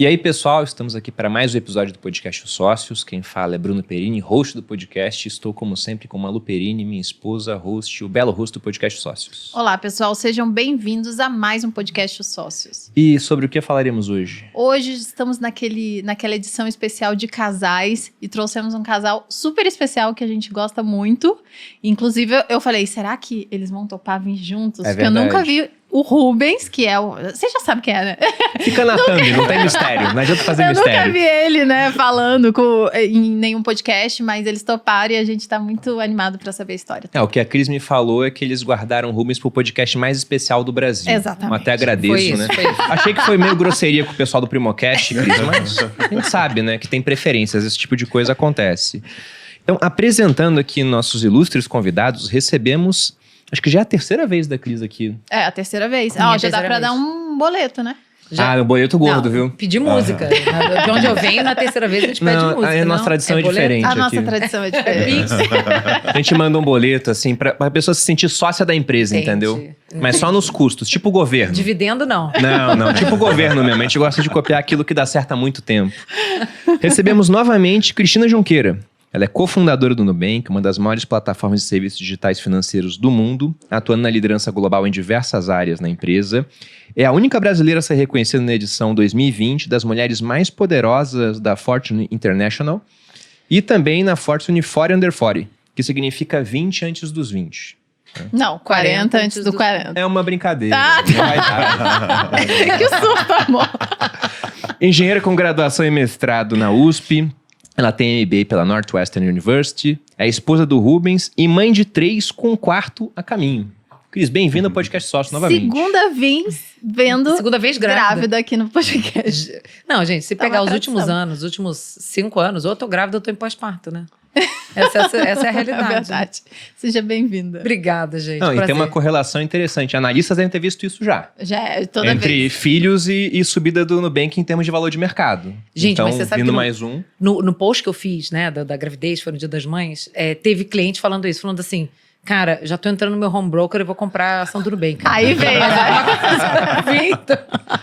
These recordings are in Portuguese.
E aí, pessoal, estamos aqui para mais um episódio do podcast Os Sócios. Quem fala é Bruno Perini, host do podcast. Estou, como sempre, com Malu Perini, minha esposa, host, o belo host do podcast Os Sócios. Olá, pessoal. Sejam bem-vindos a mais um podcast Os Sócios. E sobre o que falaremos hoje? Hoje estamos naquela edição especial de casais e trouxemos um casal super especial que a gente gosta muito. Inclusive, eu falei, será que eles vão topar vir juntos? É Porque eu nunca vi o Rubens, que é o... Você já sabe quem é, né? Fica na thumb, não tem mistério. Não adianta fazer mistério. Eu nunca vi ele, né, falando em nenhum podcast, mas eles toparam e a gente tá muito animado pra saber a história. O que a Cris me falou é que eles guardaram o Rubens pro podcast mais especial do Brasil. Exatamente. Eu até agradeço, né? Foi isso. Achei que foi meio grosseria com o pessoal do Primocast, Cris, mas a gente sabe, né, que tem preferências, esse tipo de coisa acontece. Então, apresentando aqui nossos ilustres convidados, recebemos... Acho que já é a terceira vez da Cris aqui. É, a terceira vez. Minha Já dá terceira pra vez. dar um boleto, né? Um boleto gordo, viu? Pedi música. De onde eu venho, na terceira vez a gente pede música. A nossa tradição é boleto? diferente. A nossa aqui. tradição é diferente. A gente manda um boleto, assim, pra pessoa se sentir sócia da empresa, Entendi. entendeu? Mas só nos custos, tipo o governo. Dividendo, não. Não, tipo o governo mesmo. A gente gosta de copiar aquilo que dá certo há muito tempo. Recebemos novamente Cristina Junqueira. Ela é cofundadora do Nubank, uma das maiores plataformas de serviços digitais financeiros do mundo, atuando na liderança global em diversas áreas na empresa. É a única brasileira a ser reconhecida na edição 2020 das mulheres mais poderosas da Fortune International e também na Fortune 40 Under 40, que significa 20 antes dos 20. Não, 40 antes do 40. É uma brincadeira. Ah, Não vai dar. Que susto, amor. Engenheira com graduação e mestrado na USP. Ela tem MBA pela Northwestern University, é esposa do Rubens e mãe de 3 com um quarto a caminho. Cris, bem-vinda ao podcast Sócio novamente. Segunda vez grávida. aqui no podcast. Não, gente, se Tá pegar uma os últimos tradição. anos, os últimos 5 anos, ou eu tô grávida ou eu tô em pós-parto, né? Essa é a realidade. É verdade. Seja bem-vinda. Obrigada, gente. Não, e Prazer. tem uma correlação interessante. Analistas devem ter visto isso já. Já é toda Entre vez. filhos e subida do Nubank em termos de valor de mercado. Gente, então, mas você sabe vindo que mais um... No post que eu fiz, né, da gravidez, foi no Dia das Mães, teve cliente falando isso, falando assim, cara, já tô entrando no meu home broker e vou comprar a ação do Nubank. Aí veio, né? Vitor.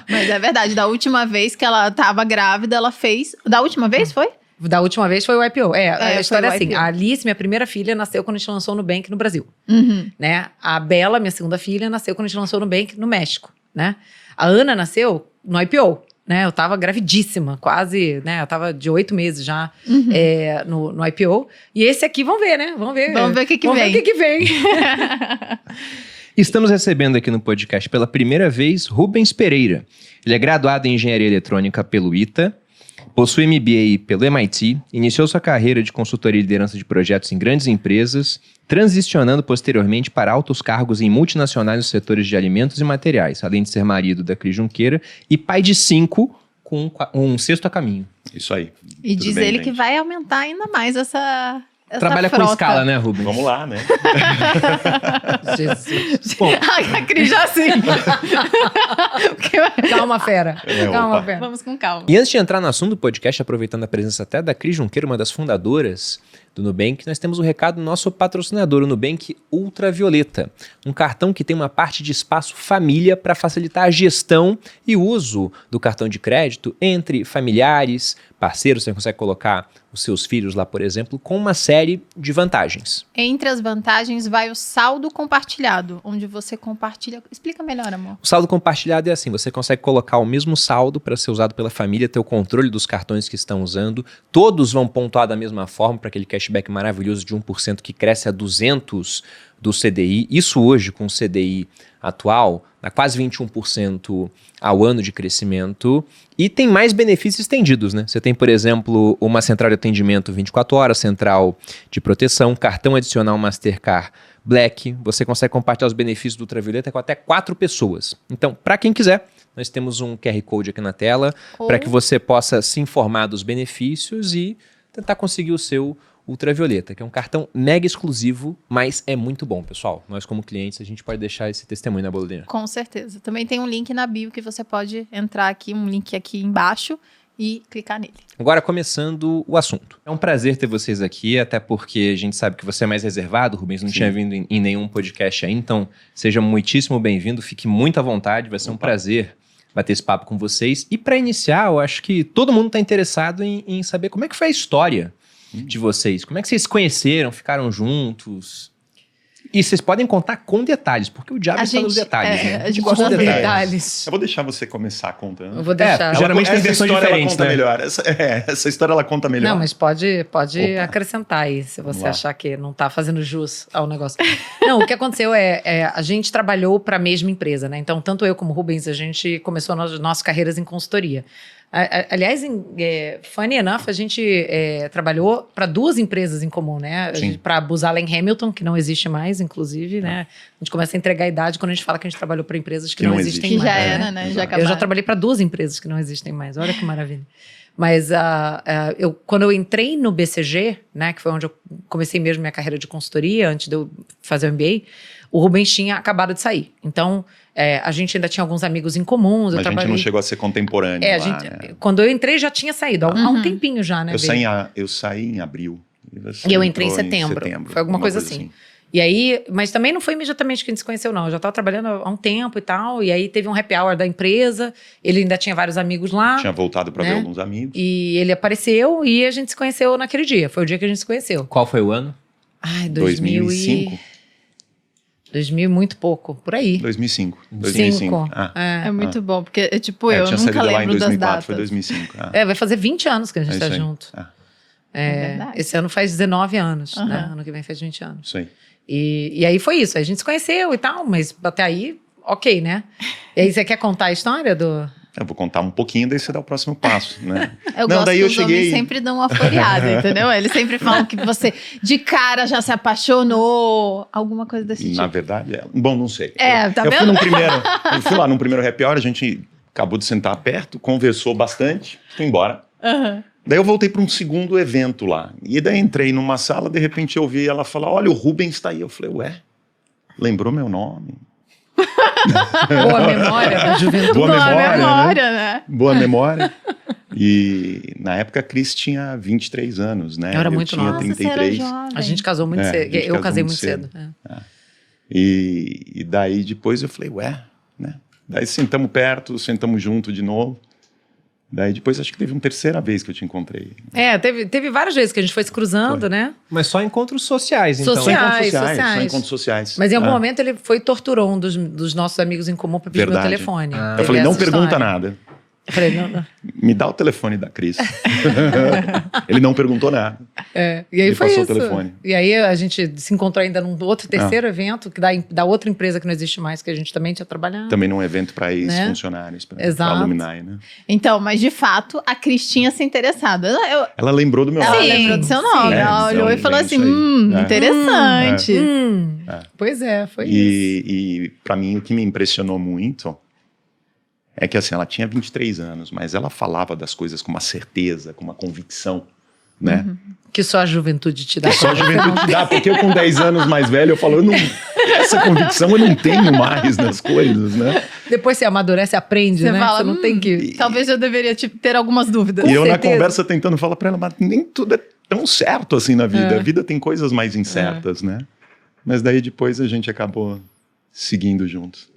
Mas é verdade, da última vez que ela tava grávida, ela fez... Da última vez, foi? Da última vez foi o IPO. A foi história o é assim, IPO. a Alice, minha primeira filha, nasceu quando a gente lançou o Nubank no Brasil, Uhum. né? A Bela, minha segunda filha, nasceu quando a gente lançou o Nubank no México, né? A Ana nasceu no IPO, né? Eu tava gravidíssima, quase, né? Eu tava de 8 meses já no IPO. E esse aqui, vamos ver, né? Vamos ver. Vamos ver o que Vamos vem. ver o que vem. Estamos recebendo aqui no podcast pela primeira vez Rubens Pereira. Ele é graduado em Engenharia Eletrônica pelo ITA, possui MBA pelo MIT, iniciou sua carreira de consultoria e liderança de projetos em grandes empresas, transicionando posteriormente para altos cargos em multinacionais nos setores de alimentos e materiais, além de ser marido da Cris Junqueira e pai de 5 com um sexto a caminho. Isso aí. E Tudo diz bem, ele gente? que vai aumentar ainda mais essa Trabalha frota. com escala, né, Rubens? Vamos lá, né? Jesus. Bom, A Cris já assim. Calma, fera. Calma, opa. fera. Vamos com calma. e antes de entrar no assunto do podcast, aproveitando a presença até da Cris Junqueira, uma das fundadoras do Nubank, nós temos um recado do nosso patrocinador, o Nubank Ultravioleta. Um cartão que tem uma parte de espaço família para facilitar a gestão e uso do cartão de crédito entre familiares, parceiros. Você consegue colocar os seus filhos lá, por exemplo, com uma série de vantagens. Entre as vantagens vai o saldo compartilhado, onde você compartilha... Explica melhor, amor. O saldo compartilhado é assim, você consegue colocar o mesmo saldo para ser usado pela família, ter o controle dos cartões que estão usando, todos vão pontuar da mesma forma para aquele cashback maravilhoso de 1% que cresce a 200 do CDI, isso hoje com o CDI atual, dá quase 21% ao ano de crescimento, e tem mais benefícios estendidos, né? Você tem, por exemplo, uma central de atendimento 24 horas, central de proteção, cartão adicional Mastercard Black, você consegue compartilhar os benefícios do Ultravioleta com até 4 pessoas. Então, para quem quiser, nós temos um QR Code aqui na tela, para que você possa se informar dos benefícios e tentar conseguir o seu Ultravioleta, que é um cartão mega exclusivo, mas é muito bom, pessoal. Nós, como clientes, a gente pode deixar esse testemunho na bolinha. Com certeza. Também tem um link na bio que você pode entrar aqui, um link aqui embaixo e clicar nele. Agora, começando o assunto. É um prazer ter vocês aqui, até porque a gente sabe que você é mais reservado, Rubens, não tinha vindo em nenhum podcast ainda, então seja muitíssimo bem-vindo, fique muito à vontade, vai ser um prazer bater esse papo com vocês. E para iniciar, eu acho que todo mundo está interessado em saber como é que foi a história de vocês. Como é que vocês se conheceram, ficaram juntos? E vocês podem contar com detalhes, porque o diabo está nos detalhes. Né? A gente gosta gosta de de detalhes. Eu vou deixar você começar contando. Eu vou deixar. Geralmente tem versões história diferentes, ela conta né? melhor. Essa história ela conta melhor. Não, mas pode Opa. acrescentar aí, se você lá. achar que não tá fazendo jus ao negócio. Não, o que aconteceu é a gente trabalhou para a mesma empresa, né? Então, tanto eu como o Rubens, a gente começou nossas carreiras em consultoria. Aliás, funny enough, a gente trabalhou para 2 empresas em comum, né? Para Booz Allen Hamilton, que não existe mais, inclusive, né? A gente começa a entregar a idade quando a gente fala que a gente trabalhou para empresas que não existem Que mais. já era, né? Já Eu acabaram. já trabalhei para 2 empresas que não existem mais. Olha que maravilha. Mas quando eu entrei no BCG, né, que foi onde eu comecei mesmo minha carreira de consultoria, antes de eu fazer o MBA, o Rubens tinha acabado de sair. Então, a gente ainda tinha alguns amigos em comuns. Mas a gente não chegou a ser contemporâneo lá, né? Quando eu entrei, já tinha saído. Há um tempinho já, né? Eu saí em abril. E eu entrei em setembro. Foi alguma coisa assim. E aí, mas também não foi imediatamente que a gente se conheceu, não. Eu já estava trabalhando há um tempo e tal. E aí teve um happy hour da empresa. Ele ainda tinha vários amigos lá. Tinha voltado para ver alguns amigos. E ele apareceu e a gente se conheceu naquele dia. Foi o dia que a gente se conheceu. Qual foi o ano? Ai, 2005. 2000 muito pouco, por aí. 2005. 2005. É muito bom, porque tipo, eu tinha nunca saído lá em lembro 2004, das datas. foi 2005. Vai fazer 20 anos que a gente É tá isso aí. junto. verdade. Esse ano faz 19 anos, né? Ano que vem faz 20 anos. Isso aí. E aí foi isso, a gente se conheceu e tal, mas até aí, ok, né? E aí você quer contar a história do... Eu vou contar um pouquinho, daí você dá o próximo passo, né? Eu gosto que os homens sempre dão uma floreada, entendeu? Eles sempre falam que você, de cara, já se apaixonou, alguma coisa desse tipo. Na verdade, bom, não sei. Tá eu vendo? Eu fui lá num primeiro happy hour, a gente acabou de sentar perto, conversou bastante, fui embora. Daí eu voltei para um segundo evento lá. E daí entrei numa sala, de repente eu ouvi ela falar, olha, o Rubens está aí. Eu falei, ué, lembrou meu nome? Boa memória da juventude. Boa memória, né? Boa memória. E na época a Cris tinha 23 anos, né? Eu era muito tinha nova. 33. A gente casou muito cedo. Eu casei muito cedo. E daí depois eu falei, ué, né? Daí sentamos perto, sentamos junto de novo. Daí depois acho que teve uma terceira vez que eu te encontrei. Teve várias vezes que a gente foi se cruzando, né? Mas só encontros sociais, então. Só encontros sociais. Mas em algum momento ele torturou um dos nossos amigos em comum para pedir meu telefone. Eu falei, não pergunta nada. Eu falei, não. Me dá o telefone da Cris. Ele não perguntou nada. E aí Ele foi passou isso. o telefone. E aí a gente se encontrou ainda num terceiro evento, que da outra empresa que não existe mais, que a gente também tinha trabalhado. Também num evento para ex-funcionários, para alumni, né? Então, mas de fato, a Cris tinha se interessado. Ela lembrou do meu nome. Ela lembrou do seu nome. Ela olhou e falou assim, interessante. Pois foi isso. E para mim, o que me impressionou muito é que assim, ela tinha 23 anos, mas ela falava das coisas com uma certeza, com uma convicção, né? Que só a juventude te dá. Só a juventude te dá, porque eu com 10 anos mais velho, eu falo, essa convicção eu não tenho mais nas coisas, né? Depois você amadurece, aprende, Você né? fala, Você não tem que... Talvez eu deveria ter algumas dúvidas. E eu certeza. na conversa tentando falar pra ela, mas nem tudo é tão certo assim na vida. A vida tem coisas mais incertas, né? Mas daí depois a gente acabou seguindo juntos.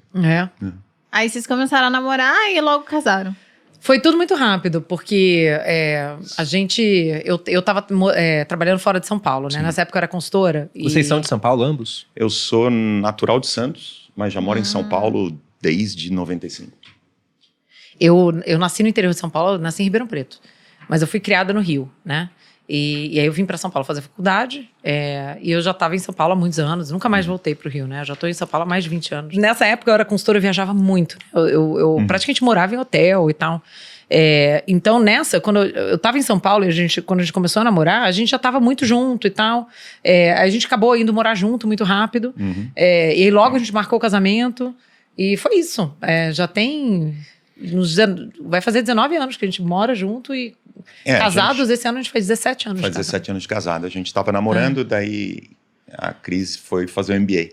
Aí vocês começaram a namorar e logo casaram. Foi tudo muito rápido, porque eu tava trabalhando fora de São Paulo, né? Nessa época eu era consultora. Vocês são de São Paulo, ambos? Eu sou natural de Santos, mas já moro em São Paulo desde 95. Eu nasci no interior de São Paulo, nasci em Ribeirão Preto. Mas eu fui criada no Rio, né? E aí eu vim para São Paulo fazer faculdade, e eu já estava em São Paulo há muitos anos, nunca mais voltei para o Rio, né? Eu já estou em São Paulo há mais de 20 anos. Nessa época eu era consultora, eu viajava muito. Eu praticamente morava em hotel e tal. Então quando eu estava em São Paulo, quando a gente começou a namorar, a gente já estava muito junto e tal. A gente acabou indo morar junto muito rápido. E aí logo a gente marcou o casamento, e foi isso. Já tem... vai fazer 19 anos que a gente mora junto e casados, esse ano a gente faz 17 anos. Faz 17 anos de casado. A gente estava namorando, daí a Cris foi fazer o MBA.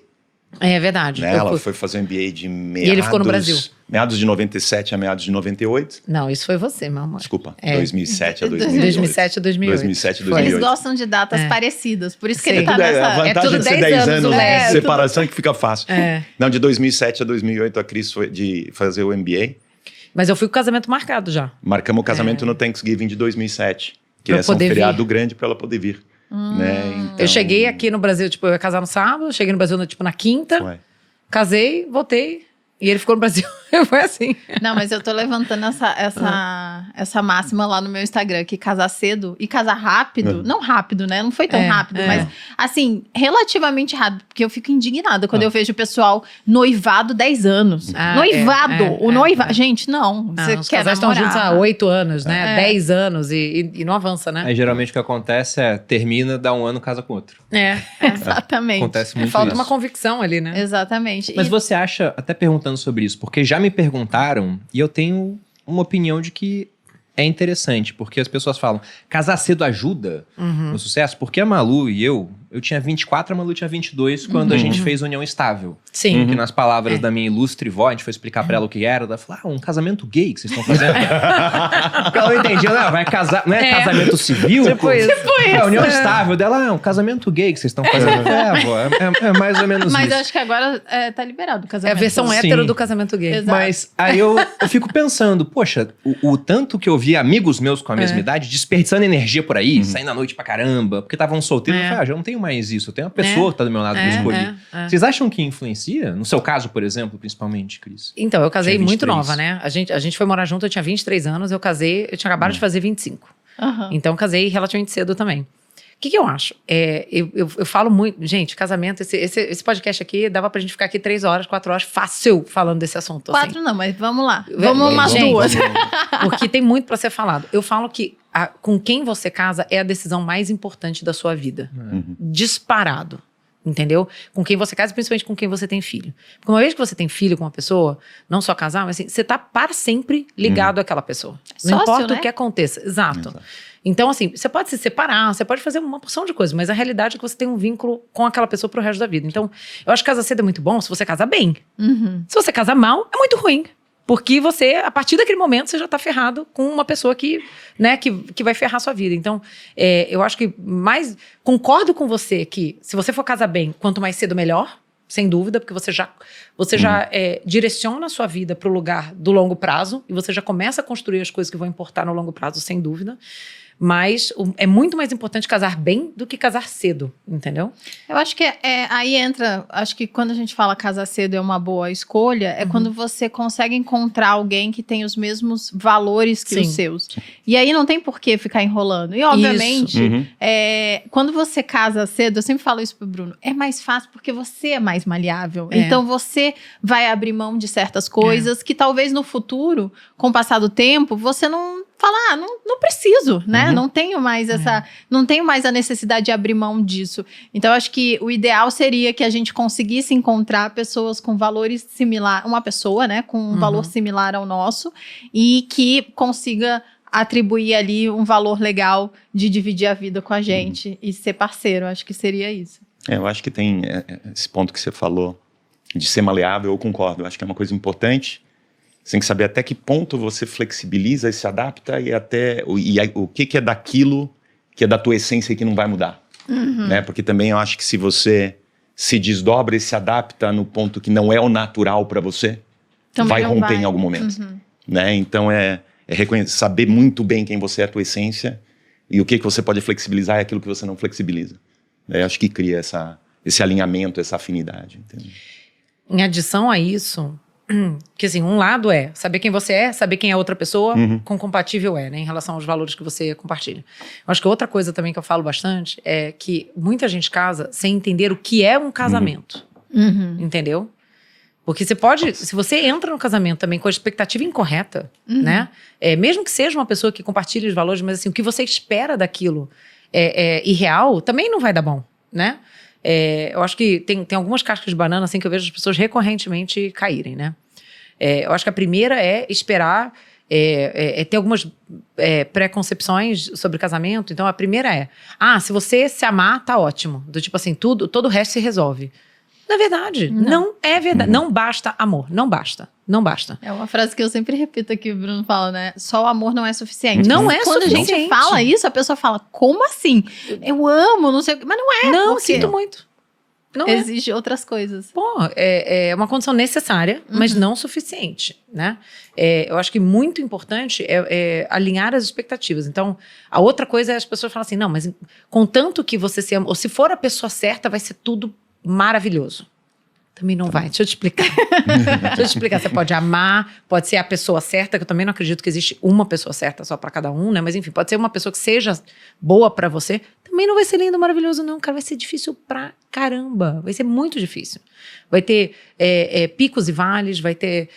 É verdade. Né? Ela foi fazer o MBA de meados... E ele ficou no Brasil. Meados de 97 a meados de 98. Não, isso foi você, meu amor. Desculpa, 2007 a 2008. 2007 a 2008. 2007 a 2008. Eles gostam de datas parecidas, por isso que ele tá A nessa... vantagem de ser 10 anos de separação é que fica fácil. É. Não, de 2007 a 2008 a Cris foi de fazer o MBA. Mas eu fui com o casamento marcado já. Marcamos o casamento no Thanksgiving de 2007. Que Pra ia ser um poder feriado grande pra ela poder vir. Né? Então, Eu cheguei aqui no Brasil, tipo, eu ia casar no sábado, cheguei no Brasil, na quinta, foi. casei, voltei, e ele ficou no Brasil. Foi assim. Não, mas eu tô levantando essa máxima lá no meu Instagram, que casar cedo e casar rápido, não rápido, né? Não foi tão rápido, mas assim, relativamente rápido, porque eu fico indignada quando eu vejo o pessoal noivado 10 anos. Noivado. Gente, não. Os casais estão juntos há 8 anos, né? 10 anos e não avança, né? Aí geralmente o que acontece é, termina, dá um ano, casa com outro. Exatamente. Acontece muito Falta isso. uma convicção ali, né? Exatamente. Mas você acha, até perguntando sobre isso, porque já me perguntaram e eu tenho uma opinião de que é interessante, porque as pessoas falam, casar cedo ajuda no sucesso, porque a Malu e eu tinha 24, a Malu tinha 22 quando a gente fez União Estável. Sim. Que nas palavras da minha ilustre vó, a gente foi explicar pra ela o que era, ela falou, um casamento gay que vocês estão fazendo. Porque ela não entendia, não, vai casar, não é casamento civil? Tipo isso. É União Estável dela, é um casamento gay que vocês estão fazendo. Vó, é mais ou menos Mas isso. eu acho que agora tá liberado o É a casamento. versão Sim. hétero do casamento gay. Exato. Mas aí eu fico pensando, poxa, o tanto que eu vi amigos meus com a mesma idade desperdiçando energia por aí, saindo à noite pra caramba, porque estavam solteiros, eu falei, já não tenho mais isso, eu tenho uma pessoa que tá do meu lado que eu escolhi. Vocês acham que influencia? No seu caso, por exemplo, principalmente, Cris? Então, eu casei Tinha muito 23. nova, né? A gente foi morar junto, eu tinha 23 anos, eu casei, eu tinha acabado de fazer 25. Então, eu casei relativamente cedo também. O que eu acho? Eu falo muito... Gente, casamento, esse podcast aqui, dava pra gente ficar aqui 3 horas, 4 horas, fácil, falando desse assunto. 4 assim. não, mas vamos lá. Vamos umas Gente, 2. Porque tem muito pra ser falado. Eu falo que com quem você casa é a decisão mais importante da sua vida. Disparado. Entendeu? Com quem você casa, principalmente com quem você tem filho. Porque uma vez que você tem filho com uma pessoa, não só casar, mas assim, você tá para sempre ligado àquela pessoa. Não Sócio, importa né? o que aconteça. Exato. Então, assim, você pode se separar, você pode fazer uma porção de coisas, mas a realidade é que você tem um vínculo com aquela pessoa pro resto da vida. Então, eu acho que casar cedo é muito bom se você casar bem. Se você casar mal, é muito ruim. Porque você, a partir daquele momento, você já tá ferrado com uma pessoa que vai ferrar a sua vida. Então, eu acho que concordo com você que, se você for casar bem, quanto mais cedo, melhor. Sem dúvida, porque você já direciona a sua vida pro lugar do longo prazo. E você já começa a construir as coisas que vão importar no longo prazo, sem dúvida. Mas é muito mais importante casar bem do que casar cedo, entendeu? Eu acho que aí entra, acho que quando a gente fala casar cedo é uma boa escolha, é quando você consegue encontrar alguém que tem os mesmos valores que os seus. E aí não tem por que ficar enrolando. E obviamente, quando você casa cedo, eu sempre falo isso pro Bruno, é mais fácil porque você é mais maleável. Então você vai abrir mão de certas coisas que talvez no futuro, com o passar do tempo, você não fala, não preciso, né? Não tenho mais não tenho mais a necessidade de abrir mão disso. Então, eu acho que o ideal seria que a gente conseguisse encontrar pessoas com valores similares, uma pessoa, né, com um valor similar ao nosso e que consiga atribuir ali um valor legal de dividir a vida com a gente e ser parceiro. Acho que seria isso. Eu acho que tem esse ponto que você falou de ser maleável, eu concordo. Eu acho que é uma coisa importante. Você tem que saber até que ponto você flexibiliza e se adapta e o que é daquilo que é da tua essência e que não vai mudar. Né? Porque também eu acho que se você se desdobra e se adapta no ponto que não é o natural para você, Também vai não romper vai. em algum momento. Né? Então saber muito bem quem você é, a tua essência, e o que você pode flexibilizar e aquilo que você não flexibiliza. Eu acho que cria esse alinhamento, essa afinidade. Entendeu? Em adição a isso... Que assim, um lado é saber quem você é, saber quem é outra pessoa, quão compatível né, em relação aos valores que você compartilha. Eu acho que outra coisa também que eu falo bastante é que muita gente casa sem entender o que é um casamento. Entendeu? Porque você pode, se você entra no casamento também com a expectativa incorreta, né? Mesmo que seja uma pessoa que compartilhe os valores, mas assim, o que você espera daquilo é irreal, também não vai dar bom, né? Eu acho que tem algumas cascas de banana assim, que eu vejo as pessoas recorrentemente caírem, né? Eu acho que a primeira é esperar, ter algumas preconcepções sobre casamento. Então, a primeira se você se amar, tá ótimo. Do tipo assim, todo o resto se resolve. Na verdade, não é verdade. Não basta amor, não basta. Não basta. É uma frase que eu sempre repito aqui, o Bruno fala, né? Só o amor não é suficiente. Não é Quando suficiente. a gente fala isso, a pessoa fala, como assim? Eu amo, não sei o que. Mas não é. Não, porque... sinto muito. exige outras coisas. Pô, é uma condição necessária, mas não suficiente, né? Eu acho que muito importante é alinhar as expectativas. Então, a outra coisa é as pessoas falam assim, não, mas contanto que você se ama, ou se for a pessoa certa, vai ser tudo maravilhoso. Também não vai. Deixa eu te explicar. Você pode amar, pode ser a pessoa certa, que eu também não acredito que existe uma pessoa certa só pra cada um, né? Mas enfim, pode ser uma pessoa que seja boa pra você. Também não vai ser lindo, maravilhoso, não, cara. Vai ser difícil pra caramba. Vai ser muito difícil. Vai ter picos e vales, vai ter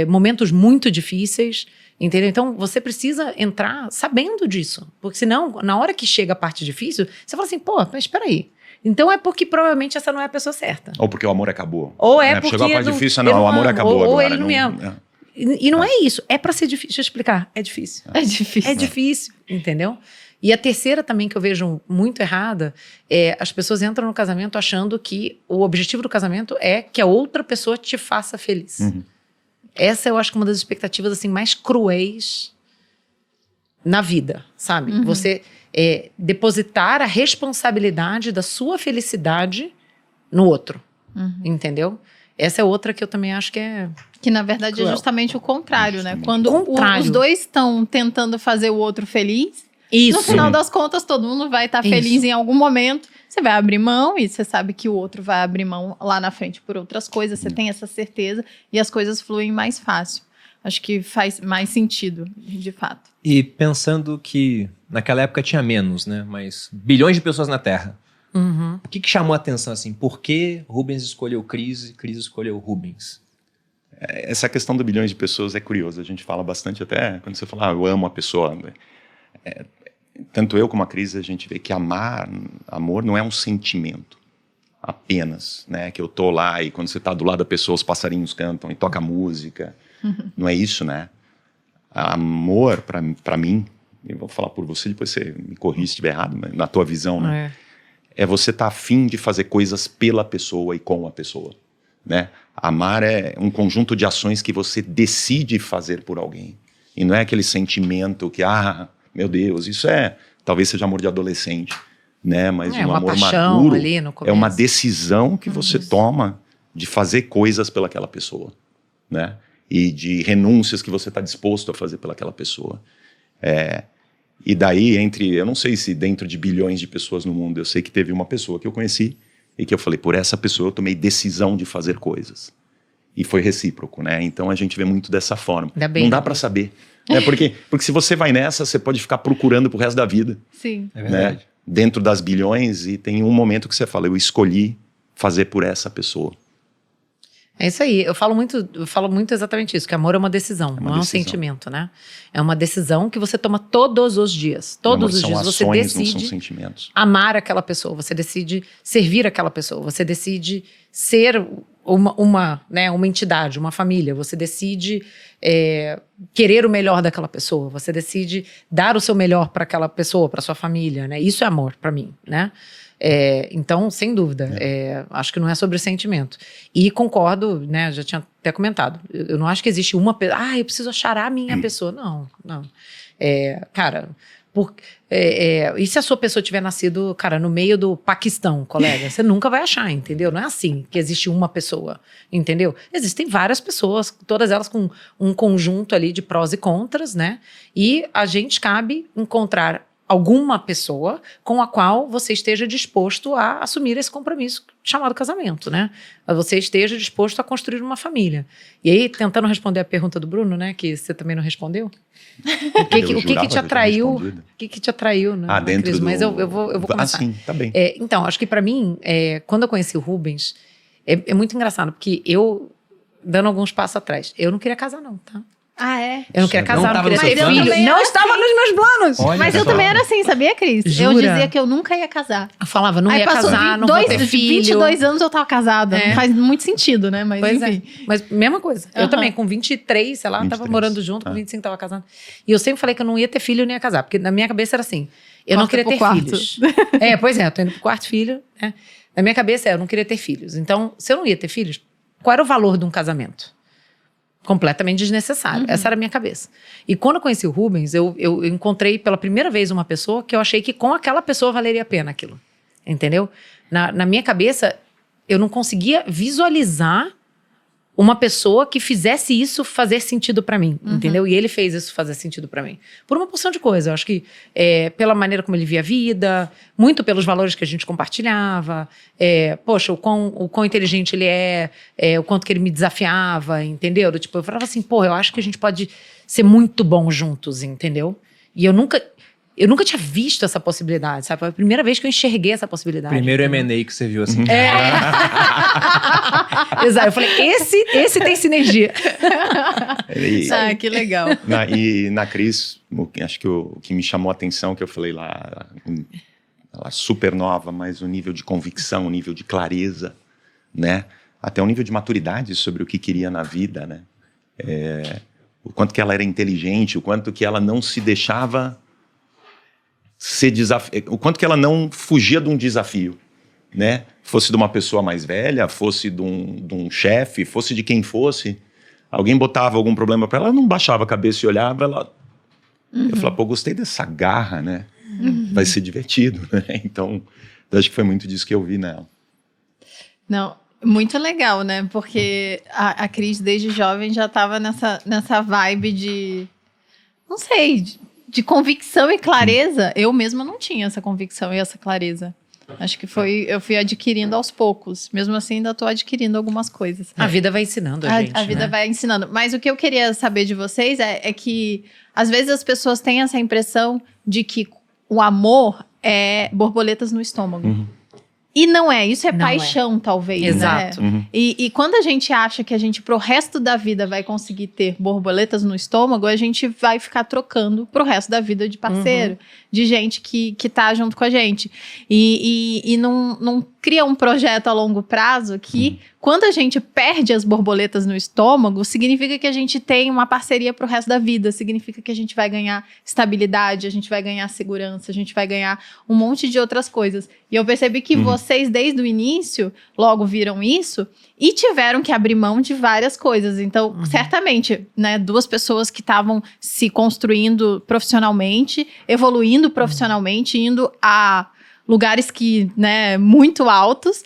momentos muito difíceis, entendeu? Então, você precisa entrar sabendo disso. Porque senão, na hora que chega a parte difícil, você fala assim, pô, mas espera aí. Então é porque provavelmente essa não é a pessoa certa. Ou porque o amor acabou. Ou porque chegou a parte não, difícil, não, o amor acabou ou agora. Ou ele não me ama. E não é isso. É pra ser difícil. Deixa eu explicar. É difícil. É difícil. É difícil, entendeu? E a terceira também que eu vejo muito errada é as pessoas entram no casamento achando que o objetivo do casamento é que a outra pessoa te faça feliz. Essa eu acho que é uma das expectativas assim, mais cruéis na vida, sabe? Você depositar a responsabilidade da sua felicidade no outro, entendeu? Essa é outra que eu também acho que é... Que na verdade cruel. é justamente o contrário, né? Quando Contrário. os dois estão tentando fazer o outro feliz, Isso. no final das contas todo mundo vai estar feliz em algum momento. Você vai abrir mão e você sabe que o outro vai abrir mão lá na frente por outras coisas. Você tem essa certeza e as coisas fluem mais fácil. Acho que faz mais sentido, de fato. E pensando que naquela época tinha menos, né? Mas bilhões de pessoas na Terra. O que chamou a atenção, assim? Por que Rubens escolheu Cris e Cris escolheu Rubens? Essa questão do bilhões de pessoas é curiosa. A gente fala bastante até quando você fala, eu amo a pessoa. Tanto eu como a Cris, a gente vê que amor não é um sentimento apenas, né? Que eu tô lá e quando você tá do lado da pessoa, os passarinhos cantam e toca música. Não é isso, né? Amor, pra mim, eu vou falar por você, depois você me corrige se estiver errado, mas na tua visão, né? É você estar afim de fazer coisas pela pessoa e com a pessoa, né? Amar é um conjunto de ações que você decide fazer por alguém. E não é aquele sentimento que, meu Deus, isso talvez seja amor de adolescente, né? Mas um amor maduro ali no começo. É uma decisão que você toma de fazer coisas pelaquela pessoa, né? E de renúncias que você está disposto a fazer pelaquela pessoa. E daí, eu não sei se dentro de bilhões de pessoas no mundo, eu sei que teve uma pessoa que eu conheci e que eu falei, por essa pessoa eu tomei decisão de fazer coisas. E foi recíproco, né? Então a gente vê muito dessa forma. Não dá para saber. Porque se você vai nessa, você pode ficar procurando pro resto da vida. Sim. É verdade. Né? Dentro das bilhões, e tem um momento que você fala, eu escolhi fazer por essa pessoa. É isso aí, eu falo muito exatamente isso, que amor é uma decisão, não é um sentimento, né? É uma decisão que você toma todos os dias. Todos os dias você decide não são sentimentos. amar aquela pessoa, você decide servir aquela pessoa, você decide ser uma entidade, uma família, você decide querer o melhor daquela pessoa, você decide dar o seu melhor para aquela pessoa, para sua família, né? Isso é amor para mim, né? Então, sem dúvida, acho que não é sobre sentimento. E concordo, né? Já tinha até comentado. Eu não acho que existe uma pessoa. Eu preciso achar a minha pessoa. Não. Cara, e se a sua pessoa tiver nascido, cara, no meio do Paquistão, colega? Você nunca vai achar, entendeu? Não é assim que existe uma pessoa, entendeu? Existem várias pessoas, todas elas com um conjunto ali de prós e contras, né? E a gente cabe encontrar alguma pessoa com a qual você esteja disposto a assumir esse compromisso chamado casamento, né? Você esteja disposto a construir uma família. E aí, tentando responder a pergunta do Bruno, né? Que você também não respondeu. O que te atraiu? O que te atraiu, né? Dentro Cris? do... Mas eu vou começar. Sim, tá bem. Então, acho que pra mim, quando eu conheci o Rubens, é muito engraçado, porque eu, dando alguns passos atrás, eu não queria casar não, tá? Eu não queria casar, não queria ter filho. também Não era estava nos meus planos. Olha Mas eu só. também era assim, sabia, Cris? Eu Jura? dizia que eu nunca ia casar. Eu falava, não Aí ia passou casar, não vou ter filho. 22 anos eu tava casada. Não faz muito sentido, né? Mas Pois enfim. Mas mesma coisa. Eu também, com 23, sei lá, 23, tava morando junto, com 25 tava casando. E eu sempre falei que eu não ia ter filho nem ia casar. Porque na minha cabeça era assim, eu não queria ter filhos. Eu tô indo pro quarto filho, né? Na minha cabeça eu não queria ter filhos. Então, se eu não ia ter filhos, qual era o valor de um casamento? Completamente desnecessário. Essa era a minha cabeça. E quando eu conheci o Rubens, eu encontrei pela primeira vez uma pessoa que eu achei que com aquela pessoa valeria a pena aquilo. Entendeu? Na minha cabeça, eu não conseguia visualizar uma pessoa que fizesse isso fazer sentido pra mim, entendeu? E ele fez isso fazer sentido pra mim. Por uma porção de coisas. Eu acho que pela maneira como ele via a vida, muito pelos valores que a gente compartilhava. Poxa, o quão inteligente ele o quanto que ele me desafiava, entendeu? Tipo, eu falava assim, eu acho que a gente pode ser muito bom juntos, entendeu? E eu nunca tinha visto essa possibilidade, sabe? Foi a primeira vez que eu enxerguei essa possibilidade. Primeiro M&A que você viu assim. Exato. Eu falei, esse tem sinergia. Que legal. E na Cris, acho que o que me chamou a atenção, que eu falei lá, ela super nova, mas o nível de convicção, o nível de clareza, né? Até o nível de maturidade sobre o que queria na vida, né? O quanto que ela era inteligente, o quanto que ela não se deixava o quanto que ela não fugia de um desafio, né? Fosse de uma pessoa mais velha, fosse de um chefe, fosse de quem fosse, alguém botava algum problema para ela não baixava a cabeça e olhava, eu falava, gostei dessa garra, né? Vai ser divertido, né? Então, eu acho que foi muito disso que eu vi nela. Não, muito legal, né? Porque a Cris, desde jovem, já estava nessa vibe de, não sei, de convicção e clareza. Eu mesma não tinha essa convicção e essa clareza. Acho que eu fui adquirindo aos poucos. Mesmo assim, ainda estou adquirindo algumas coisas. A vida vai ensinando a gente, a vida vai ensinando. Mas o que eu queria saber de vocês é que, às vezes, as pessoas têm essa impressão de que o amor é borboletas no estômago. E não é, isso é paixão, talvez, Exato. né? E quando a gente acha que a gente, pro resto da vida, vai conseguir ter borboletas no estômago, a gente vai ficar trocando pro resto da vida de parceiro, de gente que tá junto com a gente. E não cria um projeto a longo prazo que, quando a gente perde as borboletas no estômago, significa que a gente tem uma parceria pro resto da vida, significa que a gente vai ganhar estabilidade, a gente vai ganhar segurança, a gente vai ganhar um monte de outras coisas. E eu percebi que vocês, desde o início, logo viram isso e tiveram que abrir mão de várias coisas. Então, certamente, né, duas pessoas que estavam se construindo profissionalmente, evoluindo profissionalmente, indo a lugares que, né, muito altos,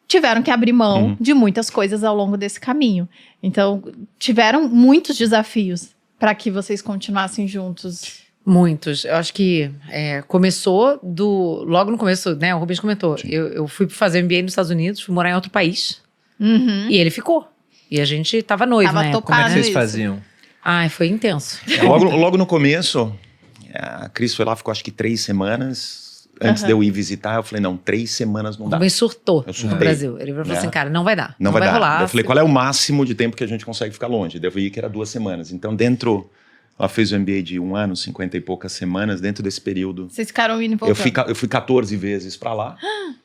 tiveram que abrir mão de muitas coisas ao longo desse caminho. Então, tiveram muitos desafios para que vocês continuassem juntos. Muitos. Eu acho que começou logo no começo, né? O Rubens comentou. Eu fui fazer MBA nos Estados Unidos, fui morar em outro país. E ele ficou. E a gente tava noivo, né? Como é que vocês faziam? Ai, foi intenso. Logo no começo, a Cris foi lá, ficou acho que 3 semanas. Antes de eu ir visitar, eu falei, não, 3 semanas não dá. O Rubens surtou Eu surtei, no Brasil. Ele falou assim, cara, não vai dar. Não vai dar. rolar. Eu falei, qual é o máximo de tempo que a gente consegue ficar longe? Daí eu vi que era 2 semanas. Então, ela fez o MBA de 1 ano, 50 e poucas semanas. Dentro desse período, Vocês ficaram indo e voltando? eu fui 14 vezes pra lá.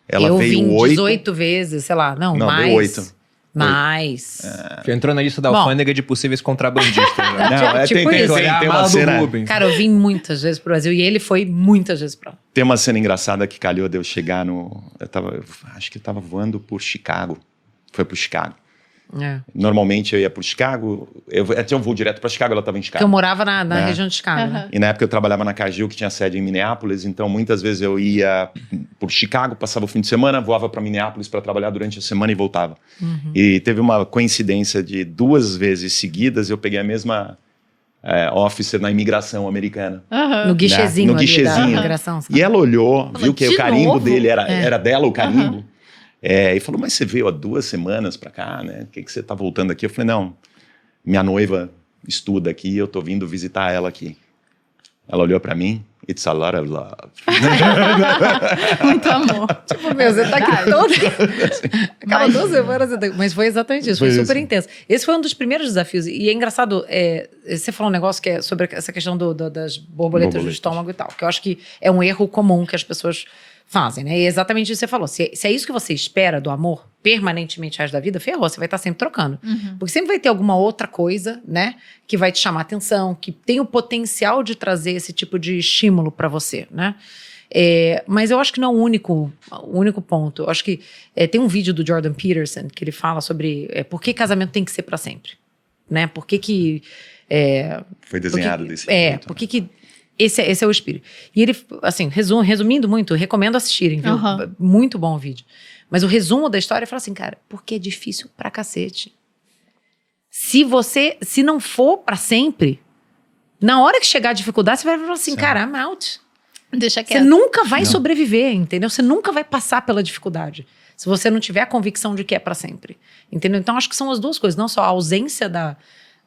Ela eu veio vim 8. 18 vezes, sei lá. Não, mais. Veio 8. Mais. Já entrou na lista da alfândega de possíveis contrabandistas. Né? Não, Tipo isso. tem uma cena. Rubens. Cara, eu vim muitas vezes pro Brasil e ele foi muitas vezes pra lá. Tem uma cena engraçada que calhou de eu chegar acho que eu tava voando por Chicago. Foi pro Chicago. Normalmente eu ia pro Chicago, eu tinha um voo direto pra Chicago, ela tava em Chicago. Porque eu morava na região de Chicago. Uhum. E na época eu trabalhava na Cargill, que tinha sede em Minneapolis, então muitas vezes eu ia por Chicago, passava o fim de semana, voava para Minneapolis para trabalhar durante a semana e voltava. E teve uma coincidência de 2 vezes seguidas, eu peguei a mesma officer na imigração americana. No guichezinho, no ali guichezinho. da imigração. Sabe? E ela olhou, viu que de o carimbo novo? dele era dela, o carimbo. E falou, mas você veio há 2 semanas pra cá, né? Por que você tá voltando aqui? Eu falei, não, minha noiva estuda aqui, eu tô vindo visitar ela aqui. Ela olhou pra mim, it's a lot of love. Muito amor. Tipo, você tá aqui toda... Acaba 2 semanas, mas foi exatamente isso, foi super intenso. Esse foi um dos primeiros desafios. E é engraçado, você falou um negócio que é sobre essa questão das borboletas do estômago e tal, que eu acho que é um erro comum que as pessoas fazem, né? E é exatamente isso que você falou. Se é isso que você espera do amor permanentemente o resto da vida, ferrou, você vai estar sempre trocando. Porque sempre vai ter alguma outra coisa, né? Que vai te chamar a atenção, que tem o potencial de trazer esse tipo de estímulo pra você, né? Mas eu acho que não é o único ponto. Eu acho que tem um vídeo do Jordan Peterson que ele fala sobre por que casamento tem que ser pra sempre, né? Por que Foi desenhado desse jeito. Por que esse é o espírito. E ele, assim, resumindo muito, recomendo assistirem, viu? Muito bom o vídeo. Mas o resumo da história é falar assim, cara, porque é difícil pra cacete. Se não for pra sempre, na hora que chegar a dificuldade, você vai falar assim, cara, I'm out. Deixa quieto. Você nunca vai sobreviver, entendeu? Você nunca vai passar pela dificuldade. Se você não tiver a convicção de que é pra sempre. Entendeu? Então, acho que são as duas coisas. Não só a ausência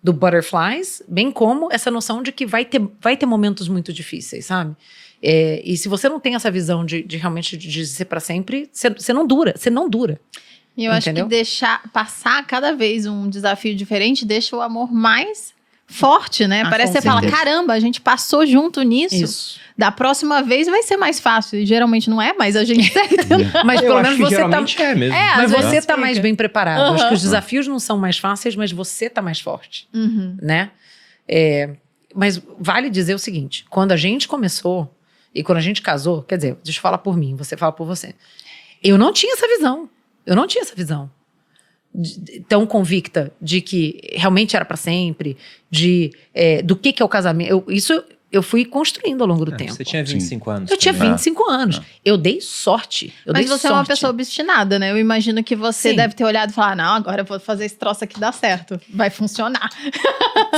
do butterflies, bem como essa noção de que vai ter momentos muito difíceis, sabe? E se você não tem essa visão de realmente de ser pra sempre, você não dura. Você não dura. E eu acho que passar cada vez um desafio diferente deixa o amor mais forte, né? Parece que você fala, caramba, a gente passou junto nisso. Isso. Da próxima vez vai ser mais fácil. E geralmente não é, mas a gente tenta. Mas pelo menos você tá... é mesmo. Mas você tá mais bem preparado. Acho que os desafios não são mais fáceis, mas você tá mais forte, né? Mas vale dizer o seguinte, quando a gente começou e quando a gente casou, quer dizer, deixa eu falar por mim, você fala por você. Eu não tinha essa visão. Tão convicta de que realmente era pra sempre, do que é o casamento. Eu fui construindo ao longo do tempo. Você tinha 25 anos. Eu tinha 25 anos. Eu dei sorte. Mas você é uma pessoa obstinada, né? Eu imagino que você deve ter olhado e falar, não, agora eu vou fazer esse troço aqui dar certo. Vai funcionar.